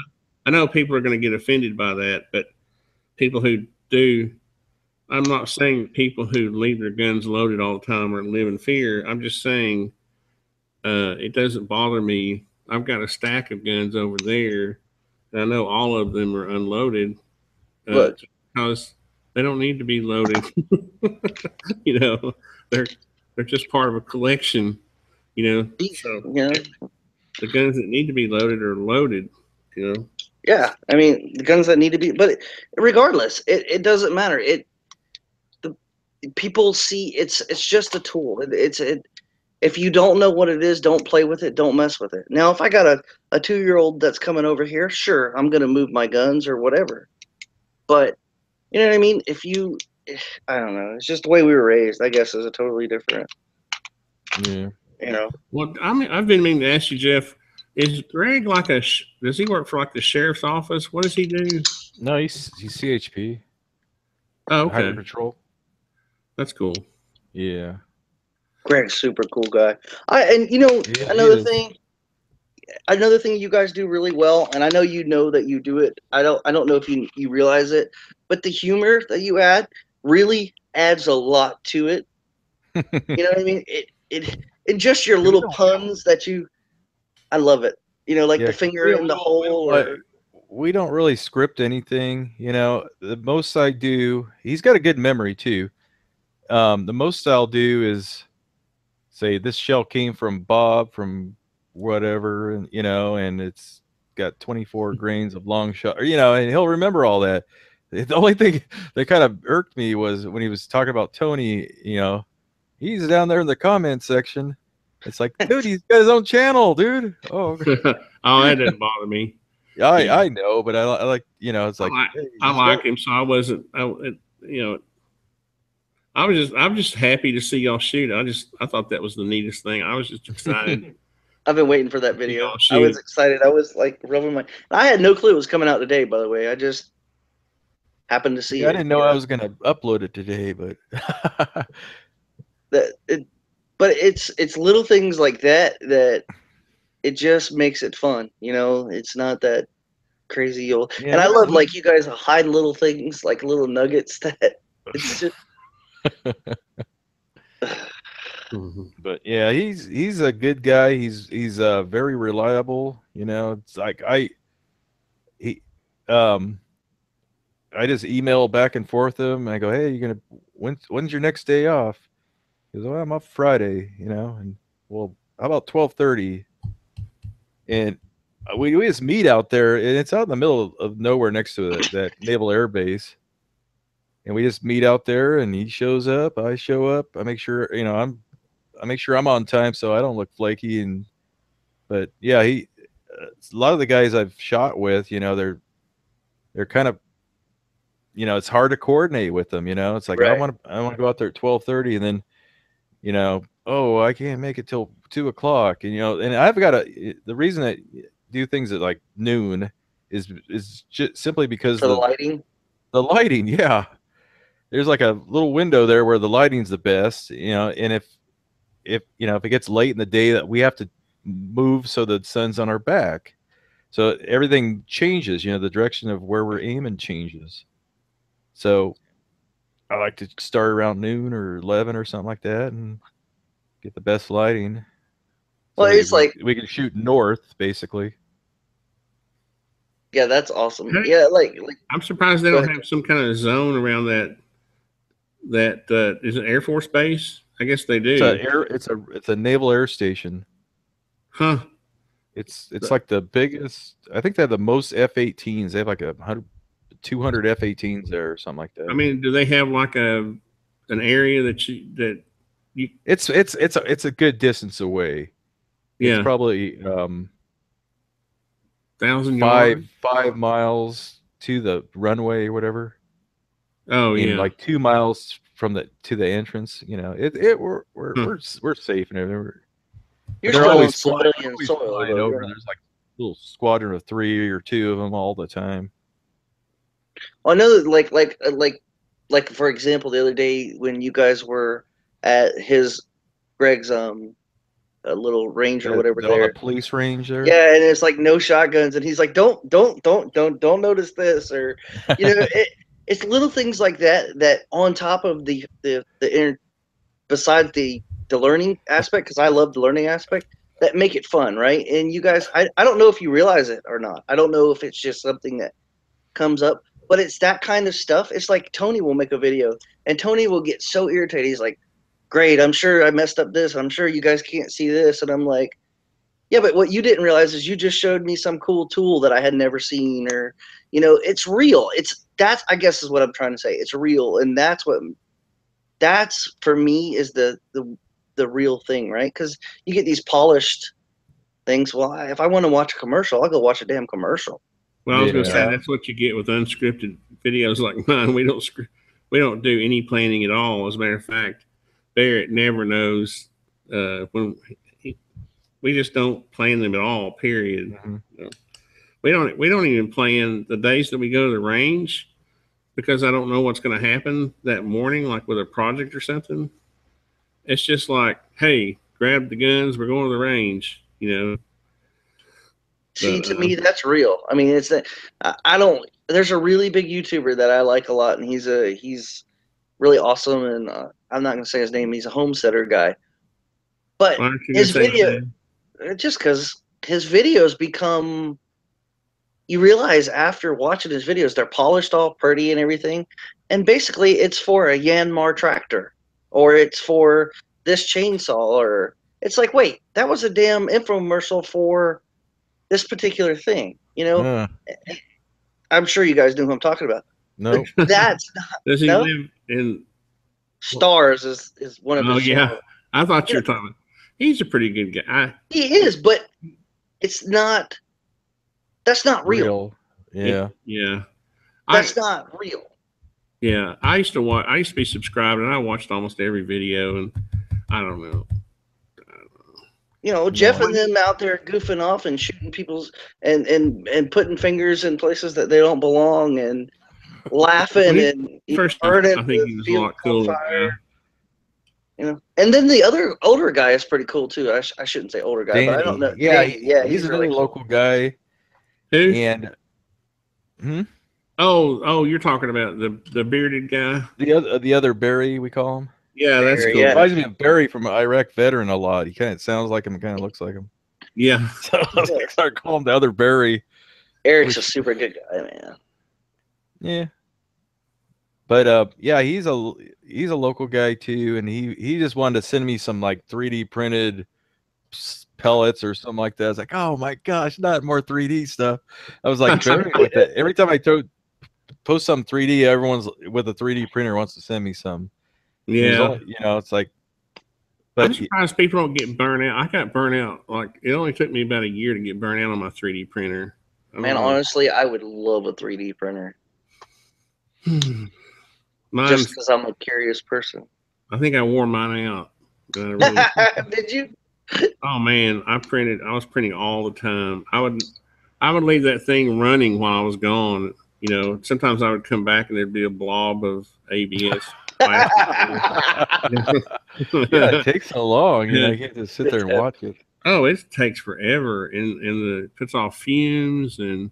I know people are going to get offended by that, but people who do, I'm not saying people who leave their guns loaded all the time or live in fear. I'm just saying it doesn't bother me. I've got a stack of guns over there, and I know all of them are unloaded because they don't need to be loaded. You know, they're just part of a collection. You know, so the guns that need to be loaded are loaded. You know. Yeah, I mean the guns that need to be, but regardless, it doesn't matter. People see it's just a tool. If you don't know what it is, don't play with it. Don't mess with it. Now, if I got a 2-year-old that's coming over here, sure, I'm gonna move my guns or whatever. But you know what I mean? I don't know. It's just the way we were raised. I guess is a totally different. Yeah. You know. Well, I mean, I've been meaning to ask you, Jeff. Is Greg like does he work for like the sheriff's office? What does he do? No, he's CHP. Oh, okay. Highway Patrol. That's cool. Yeah. Greg's super cool guy. Another thing you guys do really well, and I know that you do it. I don't know if you realize it, but the humor that you add really adds a lot to it. You know what I mean? And just your little puns that I love it. You know, like the finger in the hole. We don't really script anything. You know, the most I do, he's got a good memory too. The most I'll do is say this shell came from Bob from whatever, and and it's got 24 grains of long shot, and he'll remember all that. The only thing that kind of irked me was when he was talking about Tony. He's down there in the comment section. It's like, dude, he's got his own channel, dude. Oh, oh, that doesn't bother me. I know, but I like, it's like I like him, so I wasn't. I'm just happy to see y'all shoot. I thought that was the neatest thing. I was just excited. I've been waiting for that video. I was excited. I was like rubbing my. I had no clue it was coming out today. By the way, I just happened to see it. I didn't know I was going to upload it today, but but it's little things like that it just makes it fun. It's not that crazy old. Yeah, and I love like you guys hide little things, like little nuggets that it's just. But yeah, he's a good guy. He's very reliable. It's like I just email back and forth with him. And I go, hey, when's your next day off? He goes, well, I'm off Friday, and well, how about 12:30? And we just meet out there, and it's out in the middle of nowhere next to that Naval Air Base. And we just meet out there, and he shows up, I show up, I make sure, I make sure I'm on time so I don't look flaky. But yeah, a lot of the guys I've shot with, they're kind of, it's hard to coordinate with them. It's like, right. I want to go out there at 12:30, and then, oh, I can't make it till 2:00. And I've got the reason I do things at like noon is just simply because the lighting. The lighting, yeah. There's like a little window there where the lighting's the best, and if it gets late in the day, that we have to move so the sun's on our back. So everything changes, the direction of where we're aiming changes. So I like to start around noon or 11 or something like that and get the best lighting. Well, it's like we can shoot north, basically. Yeah, that's awesome. Yeah, like I'm surprised they don't have some kind of zone around that is an Air Force base. I guess they do. It's a naval air station. Huh. It's like the biggest. I think they have the most F-18s. They have like 200 F-18s there or something like that. I mean, do they have like an area that you? It's a good distance away. Yeah. It's probably 1,000 yards. 5 miles to the runway or whatever. Oh yeah. Like 2 miles to the entrance. We're safe and everything. You're they're still always on civilian soil. flying over. There's like a little squadron of 3 or 2 of them all the time. I know that like for example, the other day when you guys were at Greg's a little range or whatever there. The police range there. Yeah, and it's like no shotguns, and he's like, don't notice this, or it's little things like that on top of the besides the learning aspect, because I love the learning aspect, that make it fun, right? And you guys, I don't know if you realize it or not. I don't know if it's just something that comes up, but it's that kind of stuff. It's like Tony will make a video, and Tony will get so irritated. He's like, great, I'm sure I messed up this. I'm sure you guys can't see this. And I'm like, yeah, but what you didn't realize is you just showed me some cool tool that I had never seen, or, it's real. That's, I guess is what I'm trying to say. It's real. And that's for me is the real thing, right? Because you get these polished things. Well, if I want to watch a commercial, I'll go watch a damn commercial. Well, I was going to say, that's what you get with unscripted videos like mine. We don't do any planning at all. As a matter of fact, Barrett never knows when we just don't plan them at all. Period. Mm-hmm. We don't even plan the days that we go to the range, because I don't know what's going to happen that morning, like with a project or something. It's just like, hey, grab the guns, we're going to the range. See, to me, that's real. I mean, it's I don't. There's a really big YouTuber that I like a lot, and he's really awesome. And I'm not going to say his name. He's a homesteader guy, but his video, just because his videos become, you realize after watching his videos, they're polished all pretty and everything, and basically it's for a Yanmar tractor, or it's for this chainsaw, or it's like, wait, that was a damn infomercial for this particular thing, I'm sure you guys know who I'm talking about. No, that's not. Does he live in Stars? Is one of his. Oh yeah, I thought you were talking. He's a pretty good guy. He is, but it's not. That's not real. Yeah. Yeah. That's not real. Yeah, I used to watch. I used to be subscribed, and I watched almost every video, and I don't know. Jeff and them out there goofing off and shooting people's and putting fingers in places that they don't belong, and laughing and first. I think he was a lot cooler. And then the other older guy is pretty cool too. I shouldn't say older guy, Danny. But I don't know. Yeah, he's another really local guy. Who? And oh, you're talking about the bearded guy. The other Barry, we call him. Yeah, that's cool. He reminds me of Barry from Iraq Veteran a lot. He kind of sounds like him and kind of looks like him. Yeah. So I was like, start calling him the other Barry. Eric's a super good guy, man. Yeah. But yeah, he's a local guy too, and he just wanted to send me some like 3D printed pellets or something like that. I was like, oh my gosh, not more 3D stuff. I was like, Barry with it. Every time I post some 3D, everyone's with a 3D printer wants to send me some. Yeah, it's like. But I'm surprised people don't get burnt out. I got burnt out. Like, it only took me about a year to get burnt out on my 3D printer. Man, honestly, I would love a 3D printer. Just because I'm a curious person. I think I wore mine out. Did you? Oh man, I was printing all the time. I would leave that thing running while I was gone. Sometimes I would come back and there'd be a blob of ABS. Yeah, it takes so long. You can't just sit there and watch it. Oh, it takes forever, and it puts off fumes, and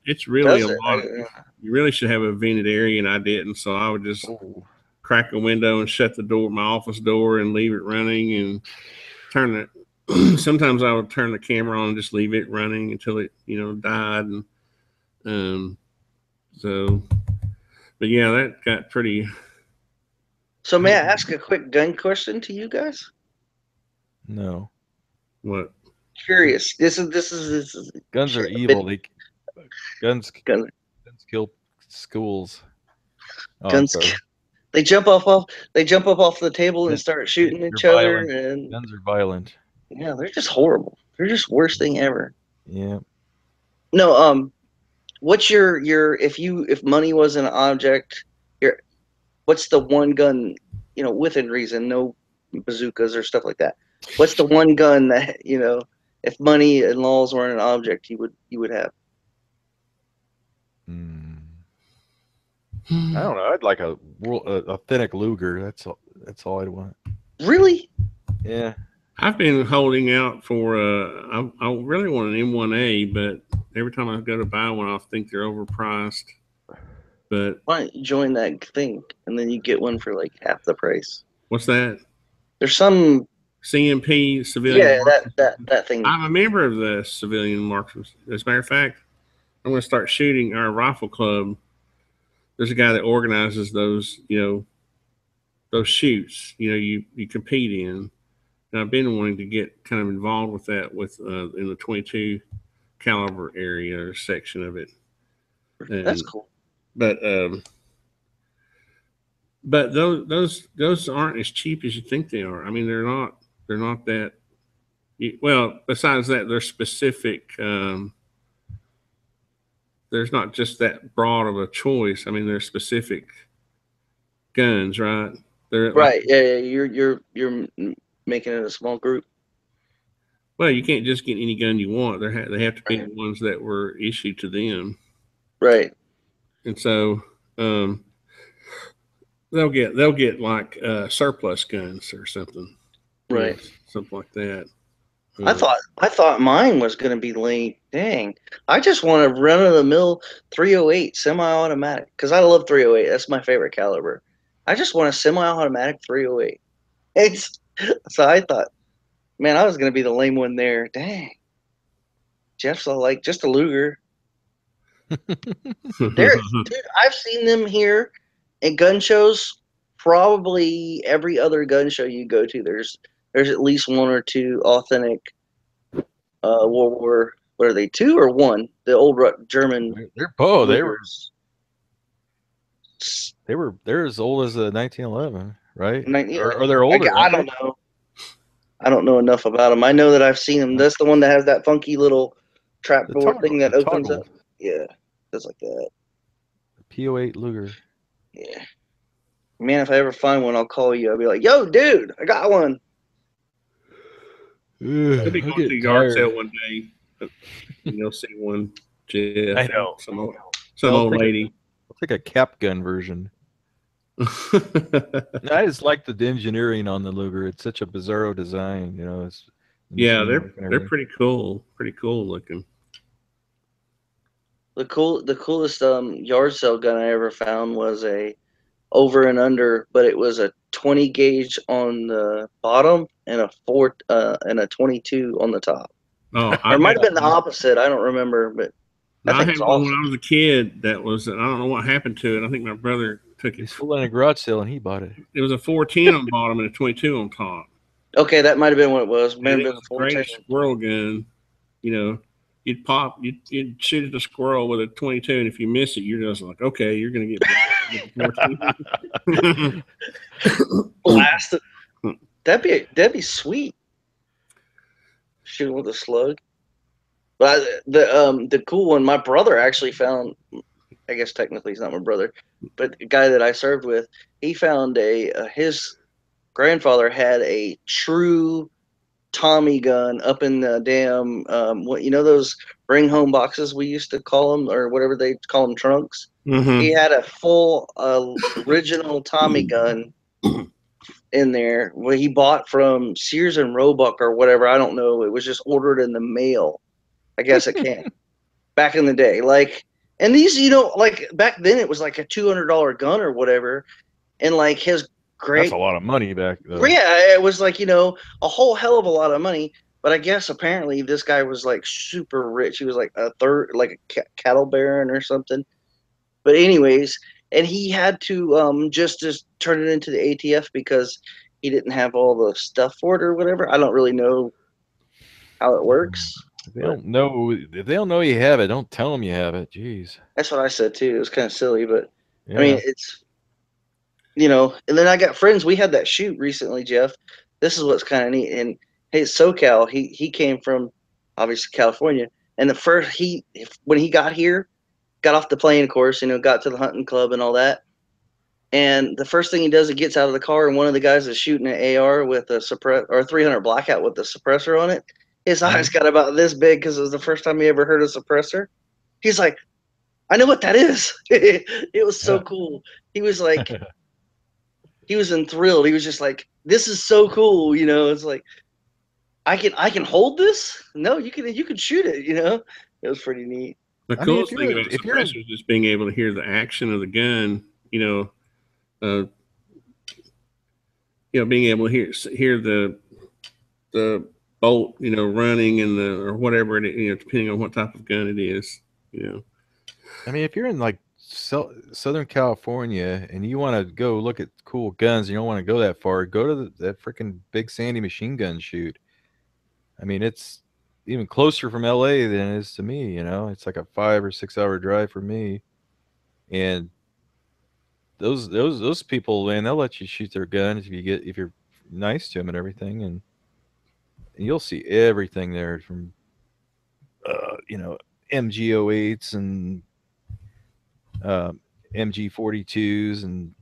it's really a lot. You really should have a vented area, and I didn't, so I would just crack a window and shut the door, my office door, and leave it running, and turn it. Sometimes I would turn the camera on and just leave it running until it, died, and so. But yeah, that got pretty. So may I ask a quick gun question to you guys? No. What? Curious. This is guns are evil. Guns kill schools. Guns. They jump up off the table and start shooting each other. And guns are violent. Yeah, they're just horrible. They're just worst thing ever. Yeah. No. What's your if money was an object, what's the one gun, within reason, no bazookas or stuff like that. What's the one gun that, you know, if money and laws weren't an object, you would have? I don't know. I'd like a authentic Luger. That's all I'd want. Really? Yeah. I've been holding out for I really want an M1A, but every time I go to buy one, I think they're overpriced. But why don't you join that thing and then you get one for like half the price? What's that? There's some CMP civilian. Yeah, that thing. I'm a member of the civilian marksman. As a matter of fact, I'm going to start shooting our rifle club. There's a guy that organizes those, you know, those shoots. You know, you compete in. And I've been wanting to get kind of involved with that in the 22 caliber area or section of it. And, that's cool. But those aren't as cheap as you think they are. I mean, they're not that. Well, besides that, they're specific. There's not just that broad of a choice. I mean, they're specific guns, right? They're right. Yeah. You're making it a small group. Well, you can't just get any gun you want. They have to be the ones that were issued to them. Right. And so they'll get like surplus guns or something. Right. You know, something like that. I thought mine was going to be lame. Dang. I just want a run of the mill 308 semi-automatic because I love 308. That's my favorite caliber. I just want a semi-automatic 308. So I thought, man, I was going to be the lame one there. Dang. Jeff's like just a Luger. Dude, I've seen them here at gun shows. Probably every other gun show you go to, there's at least one or two authentic World War. What are they? 2 or 1? The old German. They're as old as 1911, right? Or they're older. I don't know. I don't know enough about them. I know that I've seen them. That's the one that has that funky little trapdoor thing that opens up. Yeah, just like that. The P08 Luger. Yeah. Man, if I ever find one, I'll call you. I'll be like, yo, dude, I got one. I'll be going to a yard sale one day. You'll see one. Jeff, I know. Some old lady. I'll take a cap gun version. I just like the engineering on the Luger. It's such a bizarro design, you know. They're pretty cool. Pretty cool looking. The coolest yard sale gun I ever found was a over and under, but it was a 20 gauge on the bottom and a 22 on the top. Oh, it might have been the opposite. I don't remember, but I had one when I was a kid. That was I don't know what happened to it. I think my brother took it. He's full in a garage sale and he bought it. It was a 410 on the bottom and a 22 on top. Okay, that might have been what it was. Maybe it was a great squirrel gun. You know, you'd shoot at the squirrel with a 22, and if you miss it, you're just like, okay, you're gonna get blasted. That'd be sweet. Shooting with a slug. But the cool one, my brother actually found. I guess technically he's not my brother, but the guy that I served with, he found his grandfather had a true Tommy gun up in the damn those bring home boxes we used to call them, or whatever they call them, trunks. Mm-hmm. He had a full original Tommy gun in there. What he bought from Sears and Roebuck or whatever, I don't know. It was just ordered in the mail. I guess it can. Back in the day, and these, back then it was like a $200 gun or whatever, and like his that's a lot of money back then. Yeah, it was like, a whole hell of a lot of money. But I guess apparently this guy was like super rich. He was like a cattle baron or something. But anyways, and he had to just turn it into the ATF because he didn't have all the stuff for it or whatever. I don't really know how it works. If they don't know you have it, don't tell them you have it. Jeez. That's what I said too. It was kind of silly, but yeah. I mean, it's, and then I got friends. We had that shoot recently, Jeff. This is what's kind of neat. And hey, SoCal, he came from obviously California. And when he got here, got off the plane, of course, got to the hunting club and all that. And the first thing he does, he gets out of the car, and one of the guys is shooting an AR with a 300 blackout with the suppressor on it. His eyes got about this big because it was the first time he ever heard a suppressor. He's like, I know what that is. It was so cool. He was like, he was enthralled. He was just like, this is so cool. You know, it's like, I can hold this. No, you can shoot it. You know, it was pretty neat. The coolest thing about suppressors is just being able to hear the action of the gun. You know, being able to hear the bolt, you know, running and or whatever it, you know, depending on what type of gun it is. You know, I mean, if you're in like Southern California and you want to go look at cool guns, and you don't want to go that far, go to that freaking Big Sandy machine gun shoot. I mean, it's even closer from LA than it is to me. You know, it's like a 5 or 6 hour drive for me, and those people, man, they'll let you shoot their guns if you're nice to them and everything, and you'll see everything there from you know, MG08s and MG42s and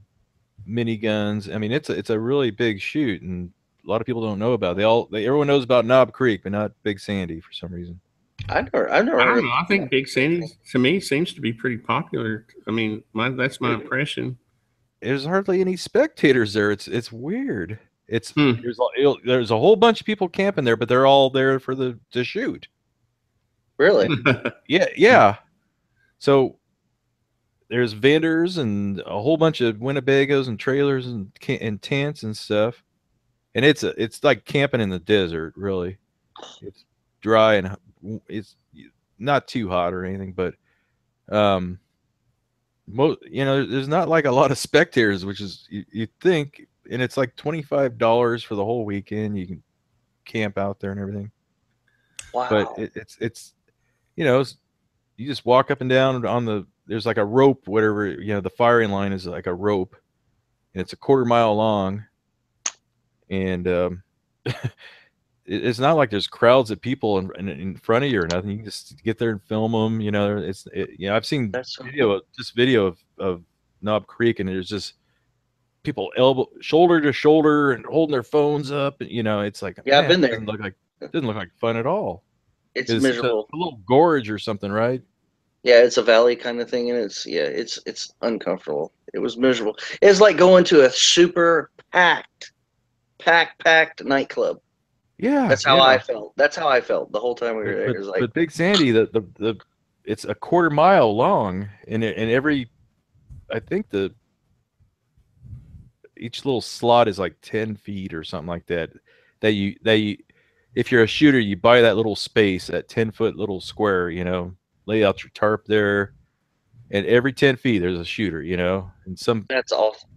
miniguns. I mean, it's a really big shoot, and a lot of people don't know about it. Everyone knows about Knob Creek, but not Big Sandy for some reason. I don't know. I think Big Sandy to me seems to be pretty popular. I mean, that's my impression. There's hardly any spectators there. It's weird. There's a whole bunch of people camping there, but they're all there to shoot. Really? Yeah. So there's vendors and a whole bunch of Winnebagos and trailers and tents and stuff, and it's like camping in the desert. Really, it's dry and it's not too hot or anything, but there's not like a lot of spectators, which is you think, and it's like $25 for the whole weekend. You can camp out there and everything. Wow! But it's you just walk up and down there's like a rope, whatever, the firing line is like a rope, and it's a 1/4 mile long, and it's not like there's crowds of people in front of you or nothing. You can just get there and film them. I've seen video of Knob Creek, and there's just people shoulder to shoulder and holding their phones up. And, it's like, I've been there. It doesn't look like fun at all. It's miserable. It's a little gorge or something, right? Yeah, it's a valley kind of thing, and it's uncomfortable. It was miserable. It's like going to a super packed nightclub. Yeah, that's how I felt. That's how I felt the whole time we were there. It was like, but Big Sandy, it's a 1/4 mile long, and I think each little slot is like 10 feet or something like that. That you, if you're a shooter, you buy that little space, that 10-foot little square, lay out your tarp there, and every 10 feet there's a shooter, and that's awesome.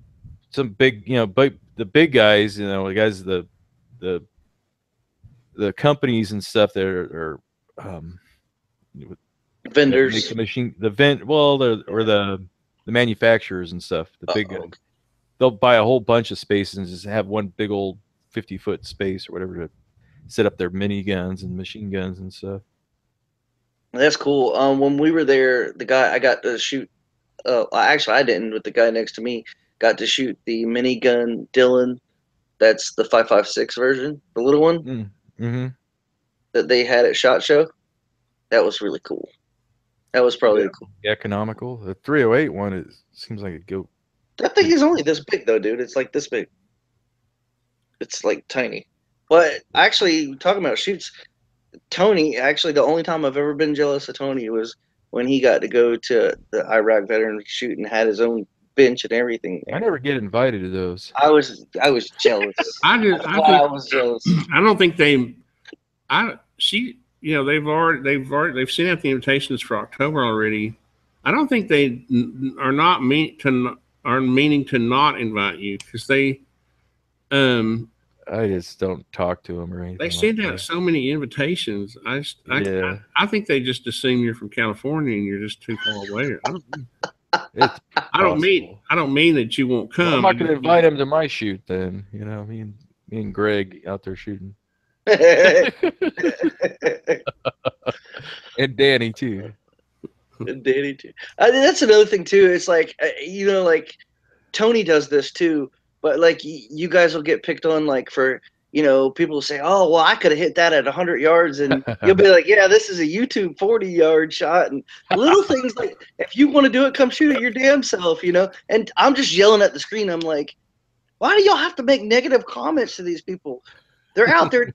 Some big, the big guys, the guys, the companies and stuff that are vendors, the manufacturers and stuff, the big guys. They'll buy a whole bunch of spaces and just have one big old 50-foot space or whatever to set up their miniguns and machine guns and stuff. That's cool. When we were there, the guy I got to shoot. Actually, I didn't, but the guy next to me got to shoot the minigun Dillon. That's the 5.56 version, the little one that they had at SHOT Show. That was really cool. That was probably cool. Economical. The 308 one seems like a goat. That thing is only this big though, dude. It's like this big. It's like tiny. But actually, talking about shoots, Tony, actually, the only time I've ever been jealous of Tony was when he got to go to the Iraq veteran shoot and had his own bench and everything. I never get invited to those. I was jealous. I was jealous. I don't think they've sent out the invitations for October already. I don't think they are meaning to not invite you, because they I just don't talk to them or anything. They send out so many invitations. I think they just assume you're from California and you're just too far away. I don't mean that you won't come. Well, I'm not going to invite him to my shoot then. Me and Greg out there shooting. And Danny too. That's another thing too. It's like, Tony does this too, but like you guys will get picked on like for, you know, people will say, oh, well, I could have hit that at 100 yards. And you'll be like, yeah, this is a YouTube 40-yard shot. And little things like, if you want to do it, come shoot it your damn self, you know? And I'm just yelling at the screen. I'm like, why do y'all have to make negative comments to these people? They're out there.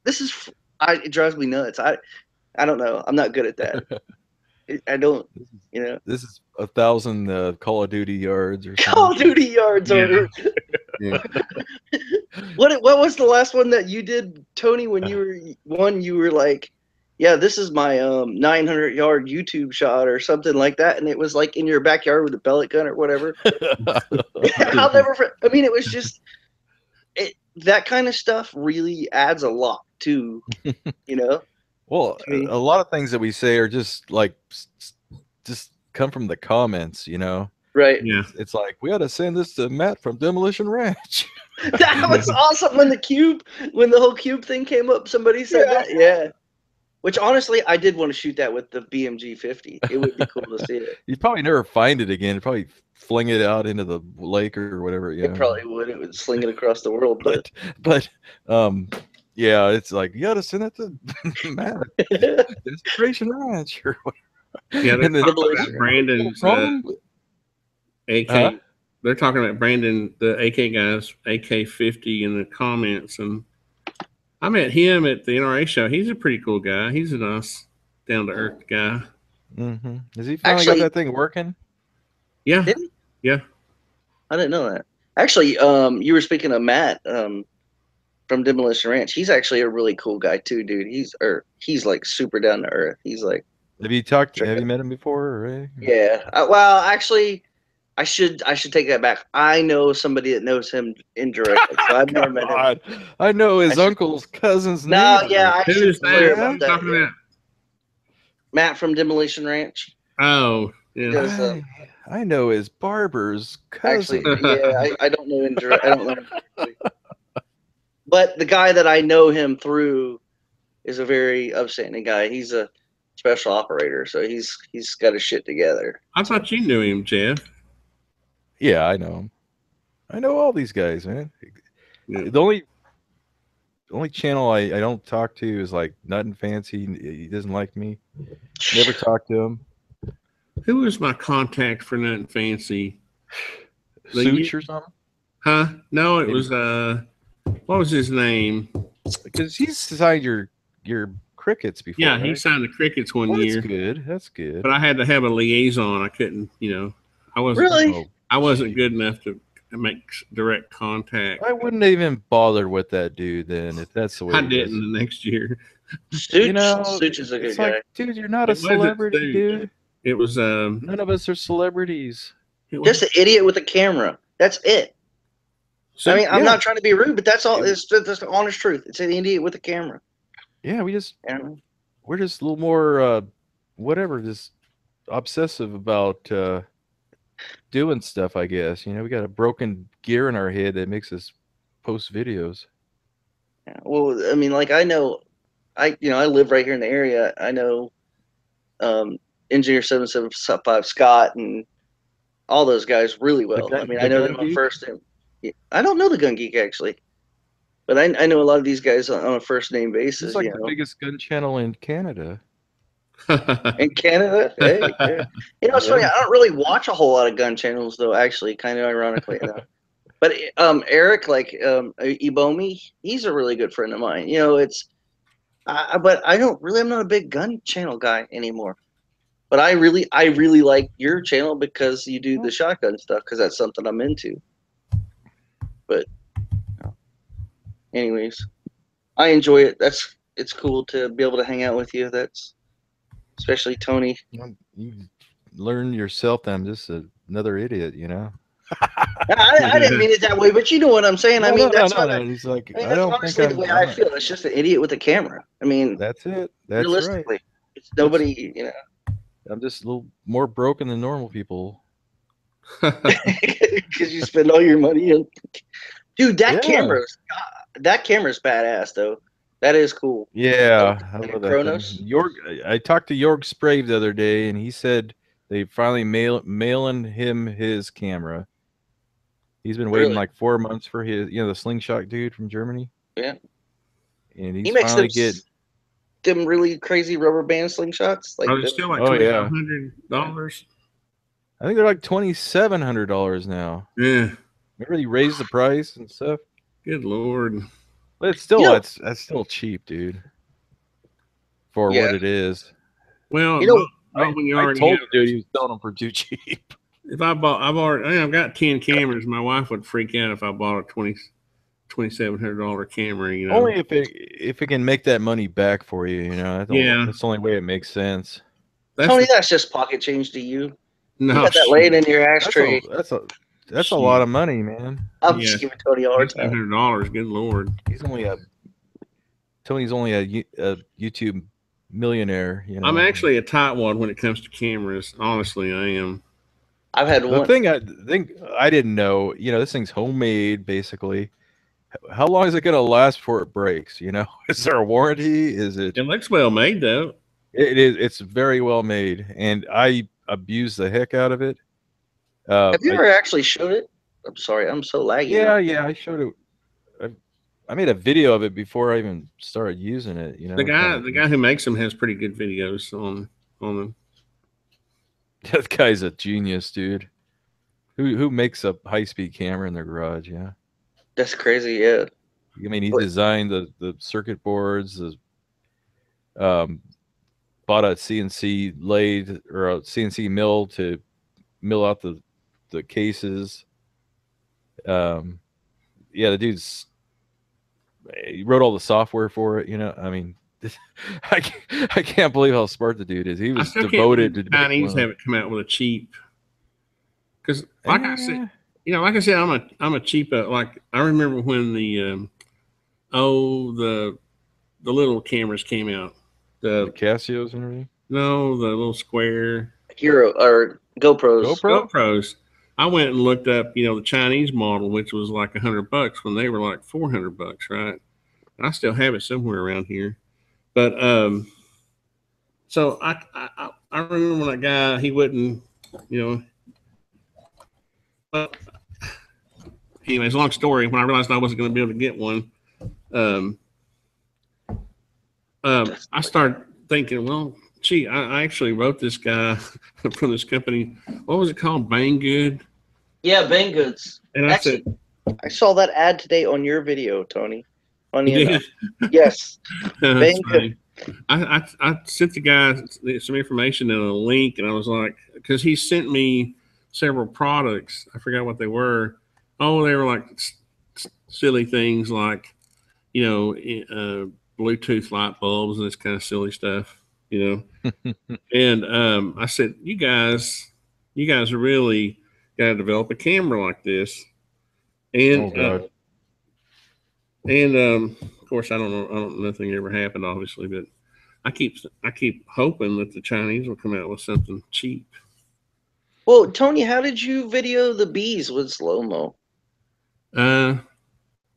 It drives me nuts. I don't know. I'm not good at that. I don't, you know. This is 1,000 Call of Duty yards or something. Call of Duty yards Yeah. Yeah. What was the last one that you did, Tony, when you were like, yeah, this is my 900-yard YouTube shot or something like that, and it was like in your backyard with a pellet gun or whatever. I'll never. I mean, it was just that kind of stuff really adds a lot to, you know. Well, a lot of things that we say are just come from the comments, you know. Right. Yeah. It's like, we ought to send this to Matt from Demolition Ranch. That was awesome when the whole cube thing came up. Somebody said that. Yeah. Which honestly, I did want to shoot that with the BMG 50. It would be cool to see it. You'd probably never find it again. You'd probably fling it out into the lake or whatever. It probably would. It would sling it across the world. But yeah, it's like, you ought to send that to Matt. Desperation Ranch or whatever. Yeah, they're talking about Brandon's AK. They're talking about Brandon, the AK guys, AK-50 in the comments, and I met him at the NRA show. He's a pretty cool guy. He's a nice, down-to-earth guy. Mm-hmm. Has he finally got that thing working? Yeah. Did he? Yeah. I didn't know that. Actually, you were speaking of Matt from Demolition Ranch. He's actually a really cool guy too, dude. He's like super down to earth. He's like. Have you met him before? Or yeah. Well, actually, I should take that back. I know somebody that knows him indirectly. So I've never met him. I know his uncle's cousin's name. No, yeah. Who's that? Talking about Matt from Demolition Ranch. Oh, yeah. I know his barber's cousin. Actually, yeah, I don't know indirect. I don't know. But the guy that I know him through is a very upstanding guy. He's a special operator, so he's got his shit together. I thought you knew him, Jeff. Yeah, I know him. I know all these guys, man. Yeah. The only channel I don't talk to is like Nothing Fancy. He doesn't like me. Never talk to him. Who was my contact for Nothing Fancy? Such or something? Huh? No, it was what was his name? Because he's signed your crickets before. Yeah, right? he signed the crickets one year. That's good. That's good. But I had to have a liaison. I couldn't, I wasn't really. I wasn't good enough to make direct contact. I wouldn't even bother with that dude then, if that's the way. I didn't the next year. Such is a good guy. Like, dude, you're not a celebrity, dude. It was none of us are celebrities. Just an idiot with a camera. That's it. So, I mean, I'm not trying to be rude, but that's all. It's just the honest truth. It's an idiot with a camera. Yeah, we're just a little more just obsessive about doing stuff, I guess. We got a broken gear in our head that makes us post videos. Yeah, well, I mean, like I live right here in the area. I know Engineer 775 Scott and all those guys really well. I mean, I know them on first name. I don't know the Gun Geek actually, but I know a lot of these guys on a first name basis. It's like the biggest gun channel in Canada. In Canada, hey, yeah. It's funny. I don't really watch a whole lot of gun channels though. Actually, kind of ironically enough. But Eric, like Ibomi, he's a really good friend of mine. But I'm not a big gun channel guy anymore. But I really like your channel because you do the shotgun stuff because that's something I'm into. But anyways, I enjoy it. It's cool to be able to hang out with you. That's especially Tony. You learn yourself that I'm just another idiot, I didn't mean it that way, but you know what I'm saying. I don't think the way I feel. It's just an idiot with a camera. I mean, that's it. That's realistically, right. It's nobody. I'm just a little more broken than normal people. Because you spend all your money on. Dude, that camera's badass though. That is cool. Yeah, I love that. I talked to Jorg Sprave the other day, and he said they finally mailing him his camera, He's been waiting like 4 months for his, the slingshot dude from Germany. Yeah. And he makes finally them really crazy rubber band slingshots. Like, are they still like $2,500? I think they're like $2,700 now. Yeah. Remember he raised the price and stuff. Good Lord. But it's still that's still cheap, dude. For what it is. Well, I told the dude he was selling them for too cheap. If I've got 10 cameras. My wife would freak out if I bought a $2,700 camera. Only if it can make that money back for you. That's the only way it makes sense. Tony, that's just pocket change to you. No, you got that laying in your ashtray. That's a lot of money, man. I'm just giving Tony a hard time. $700. Good Lord. Tony's only a YouTube millionaire. I'm actually a tightwad when it comes to cameras. Honestly, I am. I've had one. The thing I didn't know, this thing's homemade, basically. How long is it going to last before it breaks? Is there a warranty? It looks well made, though. It is. It's very well made, and I abuse the heck out of it. Have you ever actually showed it? I'm sorry, I'm so laggy. Yeah, I showed it. I made a video of it before I even started using it. The guy who makes them has pretty good videos on them. That guy's a genius, dude. Who makes a high-speed camera in their garage? Yeah, that's crazy. Yeah, I mean, he designed the circuit boards. Bought a CNC lathe or a CNC mill to mill out the cases. The dude's he wrote all the software for it. I mean, I can't believe how smart the dude is. He was devoted to Chinese haven't come out with a cheap. Because like I said, I'm a cheap. Like I remember when the little cameras came out. The Casios and everything. No, the little square Hero or GoPros. I went and looked up, the Chinese model, which was like $100 when they were like $400, right? I still have it somewhere around here. But so I remember when that guy, he wouldn't, But anyways, long story. When I realized I wasn't going to be able to get one, I started thinking, well, gee, I actually wrote this guy from this company. What was it called? Banggood? Yeah, Banggood's. And actually, I saw that ad today on your video, Tony. Funny enough. Yes. Banggood. I sent the guy some information and a link, and I was like, because he sent me several products. I forgot what they were. Oh, they were like silly things like, Bluetooth light bulbs and this kind of silly stuff, And I said, you guys are really got to develop a camera like this. And of course, I don't know. Nothing ever happened, obviously, but I keep hoping that the Chinese will come out with something cheap. Well, Tony, how did you video the bees with slow-mo? What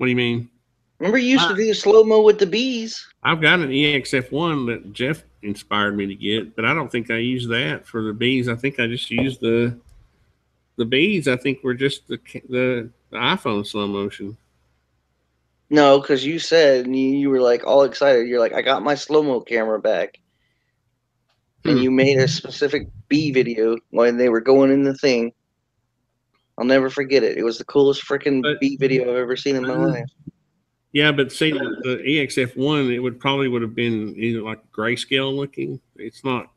do you mean? Remember you used to do slow-mo with the bees? I've got an EXF1 that Jeff inspired me to get, but I don't think I used that for the bees. I think I just used the bees. I think were just the iPhone slow motion. No, because you said, and you were like all excited. You're like, I got my slow-mo camera back. And you made a specific bee video when they were going in the thing. I'll never forget it. It was the coolest freaking bee video I've ever seen in my life. Yeah, but see, the EXF1, it would have been either like grayscale looking. It's not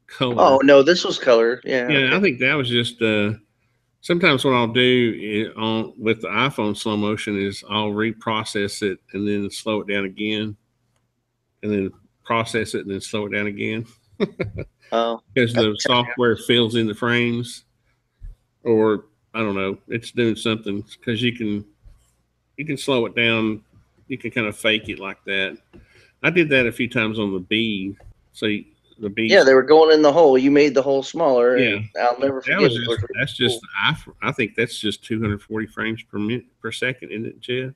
color. Oh, no, this was color. Yeah. Yeah, okay. I think that was just sometimes what I'll do with the iPhone slow motion is I'll reprocess it and then slow it down again, and then process it and then slow it down again. Oh, because the software fills in the frames, or I don't know, it's doing something because you can slow it down. You can kind of fake it like that. I did that a few times on the bee. So the bee. Yeah, they were going in the hole. You made the hole smaller. Yeah, I'll never forget. I think that's just 240 frames per second, isn't it, Jeff?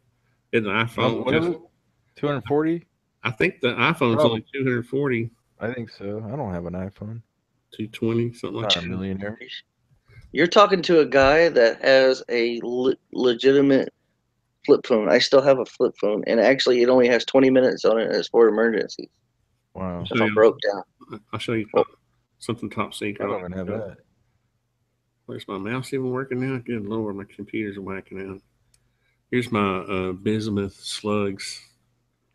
In the iPhone, what is it? 240. I think the iPhone's only 240. I think so. I don't have an iPhone. 220, something like that. A millionaire. You're talking to a guy that has a legitimate flip phone. I still have a flip phone, and actually, it only has 20 minutes on it. And it's for emergencies. Wow. If I'm broke down, I'll show you something top secret. I don't even have that. Where's my mouse even working now? Good Lord, my computer's whacking out. Here's my bismuth slugs.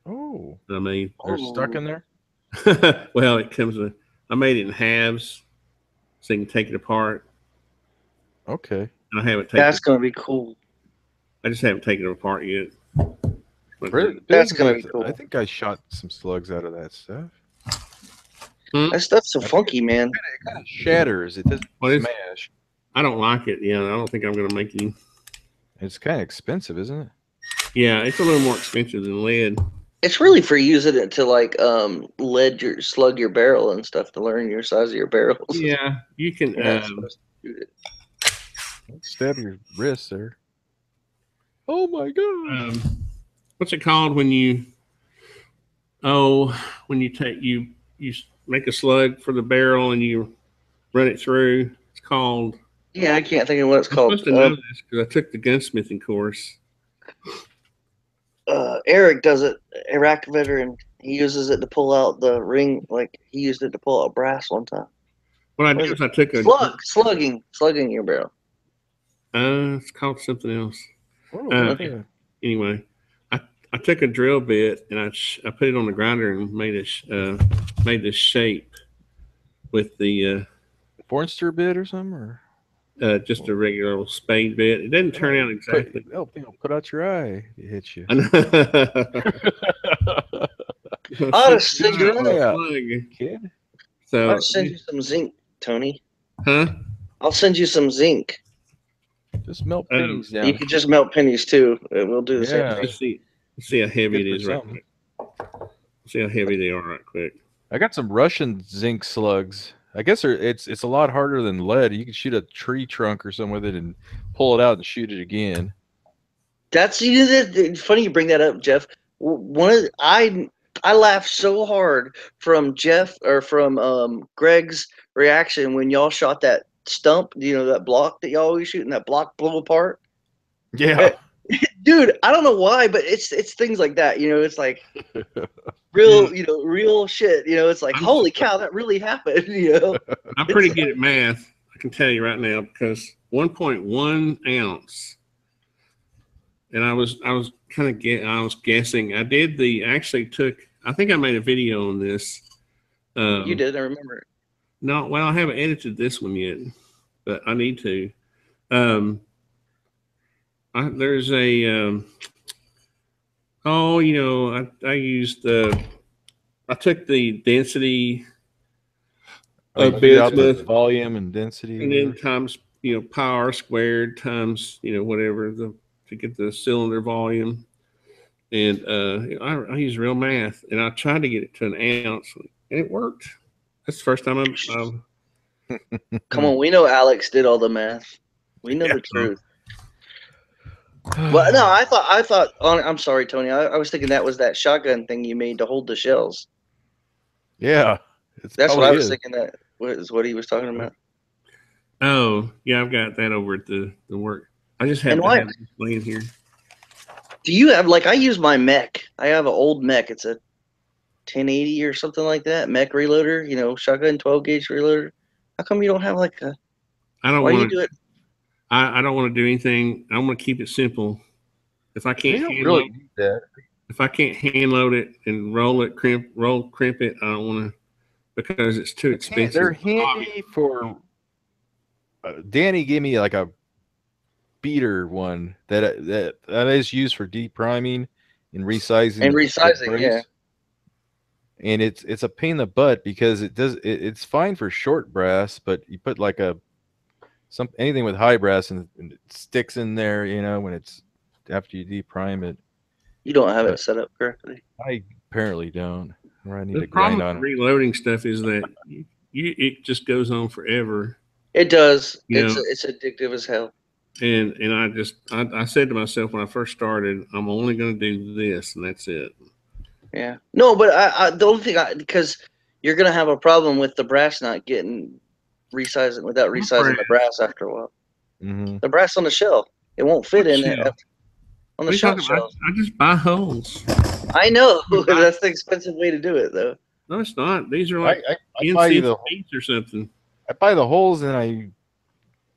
Oh, I made. They're stuck in there. Well, it comes with. I made it in halves, so you can take it apart. Okay. And I haven't taken. That's gonna be cool. I just haven't taken it apart yet. That's gonna be cool. I think I shot some slugs out of that stuff. That stuff's so funky, man. It kind of shatters. It doesn't smash. I don't like it. Yeah, I don't think I'm gonna make any. It's kind of expensive, isn't it? Yeah, it's a little more expensive than lead. It's really for using it to like slug your barrel and stuff to learn your size of your barrels. Yeah, you can. Stab your wrist there. Oh my god! What's it called when you? Oh, when you take you make a slug for the barrel and you run it through. It's called. Yeah, I can't think of what it's called. I'm supposed to know this because I took the gunsmithing course. Eric does it. Iraq veteran. He uses it to pull out the ring. Like he used it to pull out brass one time. What I did was I took a slugging your barrel. It's called something else. Anyway, I took a drill bit and I put it on the grinder and made this shape with the Forster bit or something, or just a regular old spade bit. It didn't turn out exactly. Put out your eye. It hits you. I'll send your eye out, kid. So I'll send you some zinc, Tony. Huh? I'll send you some zinc. Just melt pennies down. You can just melt pennies too. We'll do the same thing. Let's see how heavy it is right quick. See how heavy they are right quick. I got some Russian zinc slugs. I guess it's a lot harder than lead. You can shoot a tree trunk or something with it and pull it out and shoot it again. That's funny you bring that up, Jeff. I laughed so hard from Jeff or from Greg's reaction when y'all shot that stump, that block that y'all always shoot and that block blew apart. Yeah. Dude, I don't know why, but it's things like that, it's like real, real shit, it's like, holy cow, that really happened, I'm pretty good at math, I can tell you right now, because 1.1 ounce, and I was guessing, I think I made a video on this. You did, I remember it. No, well, I haven't edited this one yet, but I need to. There's a I used I took the density of bismuth, volume and density, and then times power squared times whatever to get the cylinder volume, and I use real math, and I tried to get it to an ounce, and it worked. That's the first time I'm. Come on, we know Alex did all the math. We know the truth. Well, no, I thought. I'm sorry, Tony. I was thinking that was that shotgun thing you made to hold the shells. Yeah, that's what I was thinking. That was what he was talking about. Oh, yeah, I've got that over at the work. I just have to have it laying here. Do you have I use my mech? I have an old mech. It's a 1080 or something like that. Mech reloader, shotgun 12 gauge reloader. How come you don't have a? I don't want to do it. I don't want to do anything. I want to keep it simple. If I can't if I can't hand load it and roll it, crimp it, I don't want to because it's too expensive. They're handy for. Danny gave me like a beater one that is used for depriming and resizing. Yeah. And it's a pain in the butt because it's fine for short brass, but you put like anything with high brass and it sticks in there, when it's after you deprime it. You don't have it set up correctly. I apparently don't. Or I need to grind on it. Reloading stuff is that it just goes on forever. It does. It's addictive as hell. And I said to myself when I first started, I'm only going to do this, and that's it. Yeah. No, but the only thing because you're gonna have a problem with the brass not getting resizing without resizing the brass after a while. Mm-hmm. The brass on the shell, it won't fit in it on the shell. I just buy holes. I know. That's the expensive way to do it, though. No, it's not. These are like I buy the feet or something. I buy the holes and I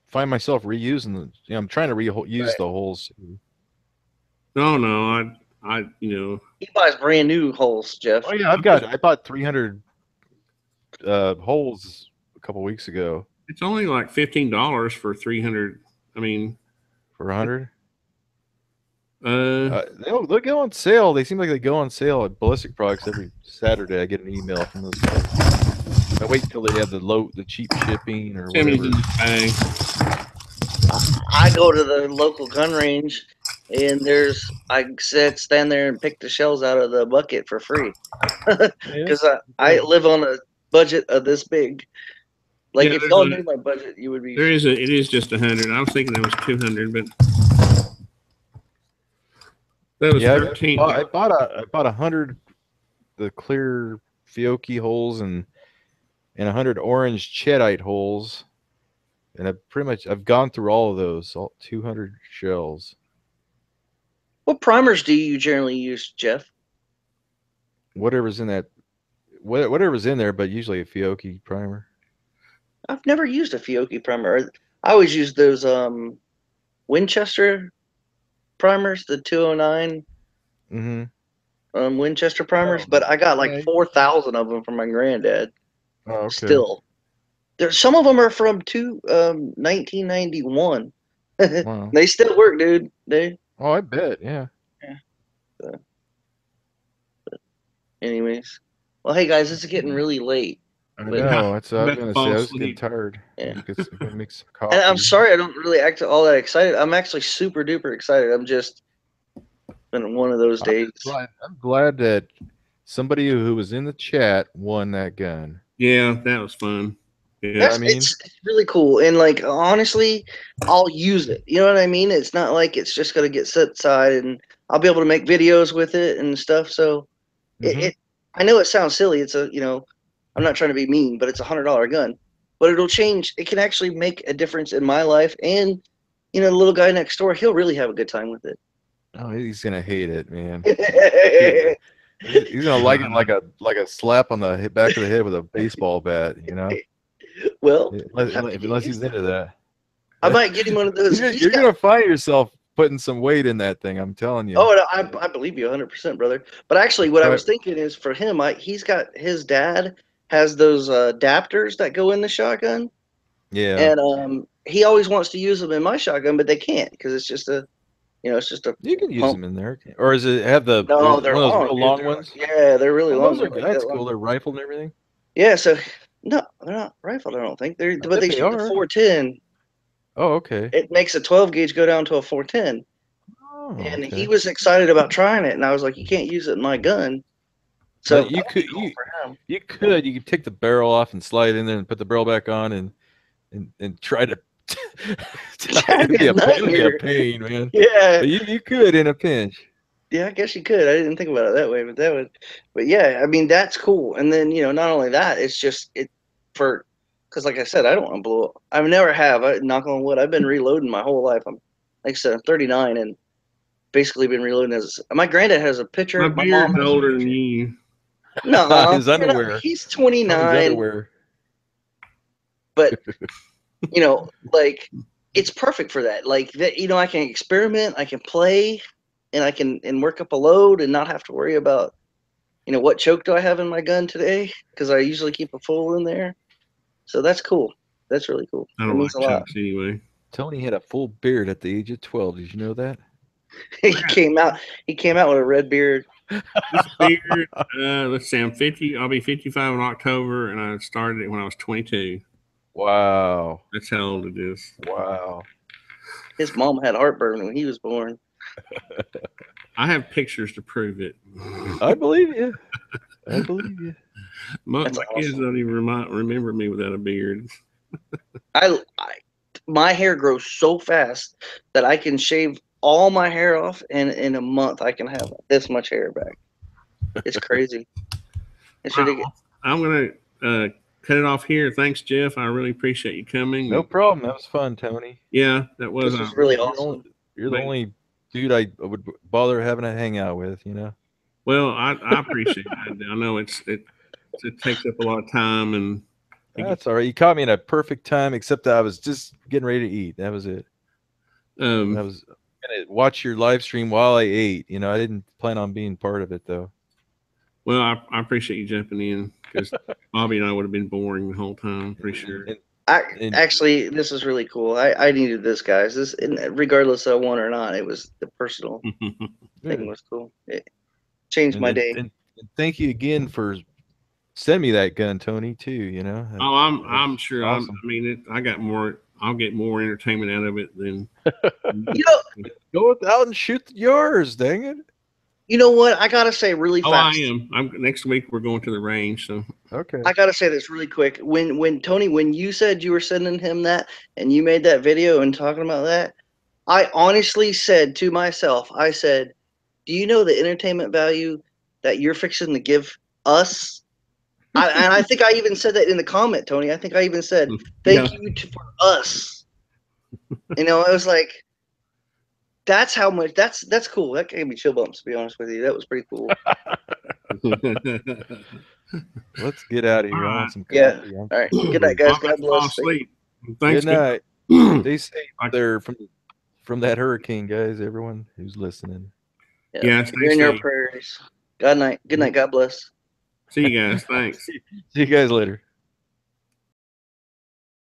find myself reusing them. You know, I'm trying to reuse the holes. No, I he buys brand new holes, Jeff. Oh yeah, I bought 300 holes a couple weeks ago. It's only like $15 for 300. I mean, for 100. They'll go on sale. They seem like they go on sale at Ballistic Products every Saturday. I get an email from those guys. I wait till they have the cheap shipping or whatever. I go to the local gun range, and I stand there and pick the shells out of the bucket for free, because I live on a budget of this big. Like if y'all knew my budget, you would be. It is just 100. I was thinking it was 200, but that was 13. I bought 100 the clear Fiocchi holes and 100 orange Cheddite holes, and I've gone through all of those, all 200 shells. What primers do you generally use, Jeff? Whatever's in there, but usually a Fiocchi primer. I've never used a Fiocchi primer. I always use those Winchester primers, the 209 Winchester primers, but I got like 4,000 of them from my granddad. Oh, okay. Still, some of them are from 1991. Wow. They still work, dude. Oh, I bet, yeah. But anyways, well, hey guys, it's getting really late. I know. I was gonna say I was getting tired. Yeah. I'm gonna make some coffee. And I'm sorry I don't really act all that excited. I'm actually super duper excited. I'm just been one of those days. I'm glad that somebody who was in the chat won that gun. Yeah, that was fun. Yeah, it's really cool. And like honestly, I'll use it. You know what I mean? It's not like it's just gonna get set aside, and I'll be able to make videos with it and stuff. So I know it sounds silly. It's I'm not trying to be mean, but it's $100 gun. But it'll change. It can actually make a difference in my life. And, the little guy next door, he'll really have a good time with it. Oh, he's going to hate it, man. He's going to like it like a slap on the back of the head with a baseball bat, Well. Unless he's into that. I might get him one of those. You're going to find yourself putting some weight in that thing, I'm telling you. Oh, I believe you 100%, brother. But actually, what I was thinking is for him, he's got his dad has those adapters that go in the shotgun. Yeah. And he always wants to use them in my shotgun, but they can't because it's just a. You can use them in there, or is it have the they're one of those long, real long ones? Yeah, they're really long. That's cool. They're rifled and everything. Yeah, so no, they're not rifled. I don't think they shoot the 410. Oh, okay. It makes a 12 gauge go down to a 410. Oh, and he was excited about trying it, and I was like, "You can't use it in my gun." So you could take the barrel off and slide in there and put the barrel back on and try to. It'd be a pain, man. Yeah, but you could in a pinch. Yeah, I guess you could. I didn't think about it that way, but yeah, I mean that's cool. And then not only that, it's just because like I said, I don't want to blow up. I never have. Knock on wood. I've been reloading my whole life. Like I said, I'm 39 and basically been reloading my granddad has a picture. My beard's older than you. No, his underwear. He's 29. His underwear. But like it's perfect for that. Like that, I can experiment, I can play, and I can work up a load and not have to worry about, what choke do I have in my gun today? Because I usually keep a full in there. So that's cool. That's really cool. I don't like chokes anyway. Tony had a full beard at the age of 12. Did you know that? He came out with a red beard. This beard, let's see, I'll be 55 in October, and I started it when I was 22. Wow. That's how old it is. Wow. His mom had heartburn when he was born. I have pictures to prove it. I believe you. Most of my kids don't even remember me without a beard. My hair grows so fast that I can shave all my hair off, and in a month I can have this much hair back. It's crazy. It's ridiculous. I'm gonna cut it off here. Thanks, Jeff. I really appreciate you coming. No problem. That was fun, Tony. Yeah, that was. This was really awesome. You're the only dude I would bother having a hangout with, you know. Well, I appreciate it. I know it takes up a lot of time, and that's all right. You caught me in a perfect time, except that I was just getting ready to eat. That was it. I was gonna watch your live stream while I ate. You know, I didn't plan on being part of it though. Well, I appreciate you jumping in, because Bobby and I would have been boring the whole time, pretty sure. Actually, this is really cool. I needed this, guys. This, regardless of one or not, it was the personal thing was cool. It changed my day. And thank you again for sending me that gun, Tony. Too. You know. Oh, I'm sure. Awesome. I'll get more entertainment out of it than. Go out and shoot yours. Dang it. You know what? I gotta say really fast. I am. Next week we're going to the range, so okay. I gotta say this really quick. When Tony, when you said you were sending him that and you made that video and talking about that, I honestly said to myself, I said, "Do you know the entertainment value that you're fixing to give us?" And I think I even said that in the comment, Tony. I think I even said, "Thank you for us." You know, I was like. That's how much. That's cool. That gave me chill bumps, to be honest with you. That was pretty cool. Let's get out of here. All right. Good night, guys. God bless. Good night. Stay safe there from that hurricane, guys. Everyone who's listening. Yeah. You're in your prayers. Good night. God bless. See you guys. Thanks. See you guys later.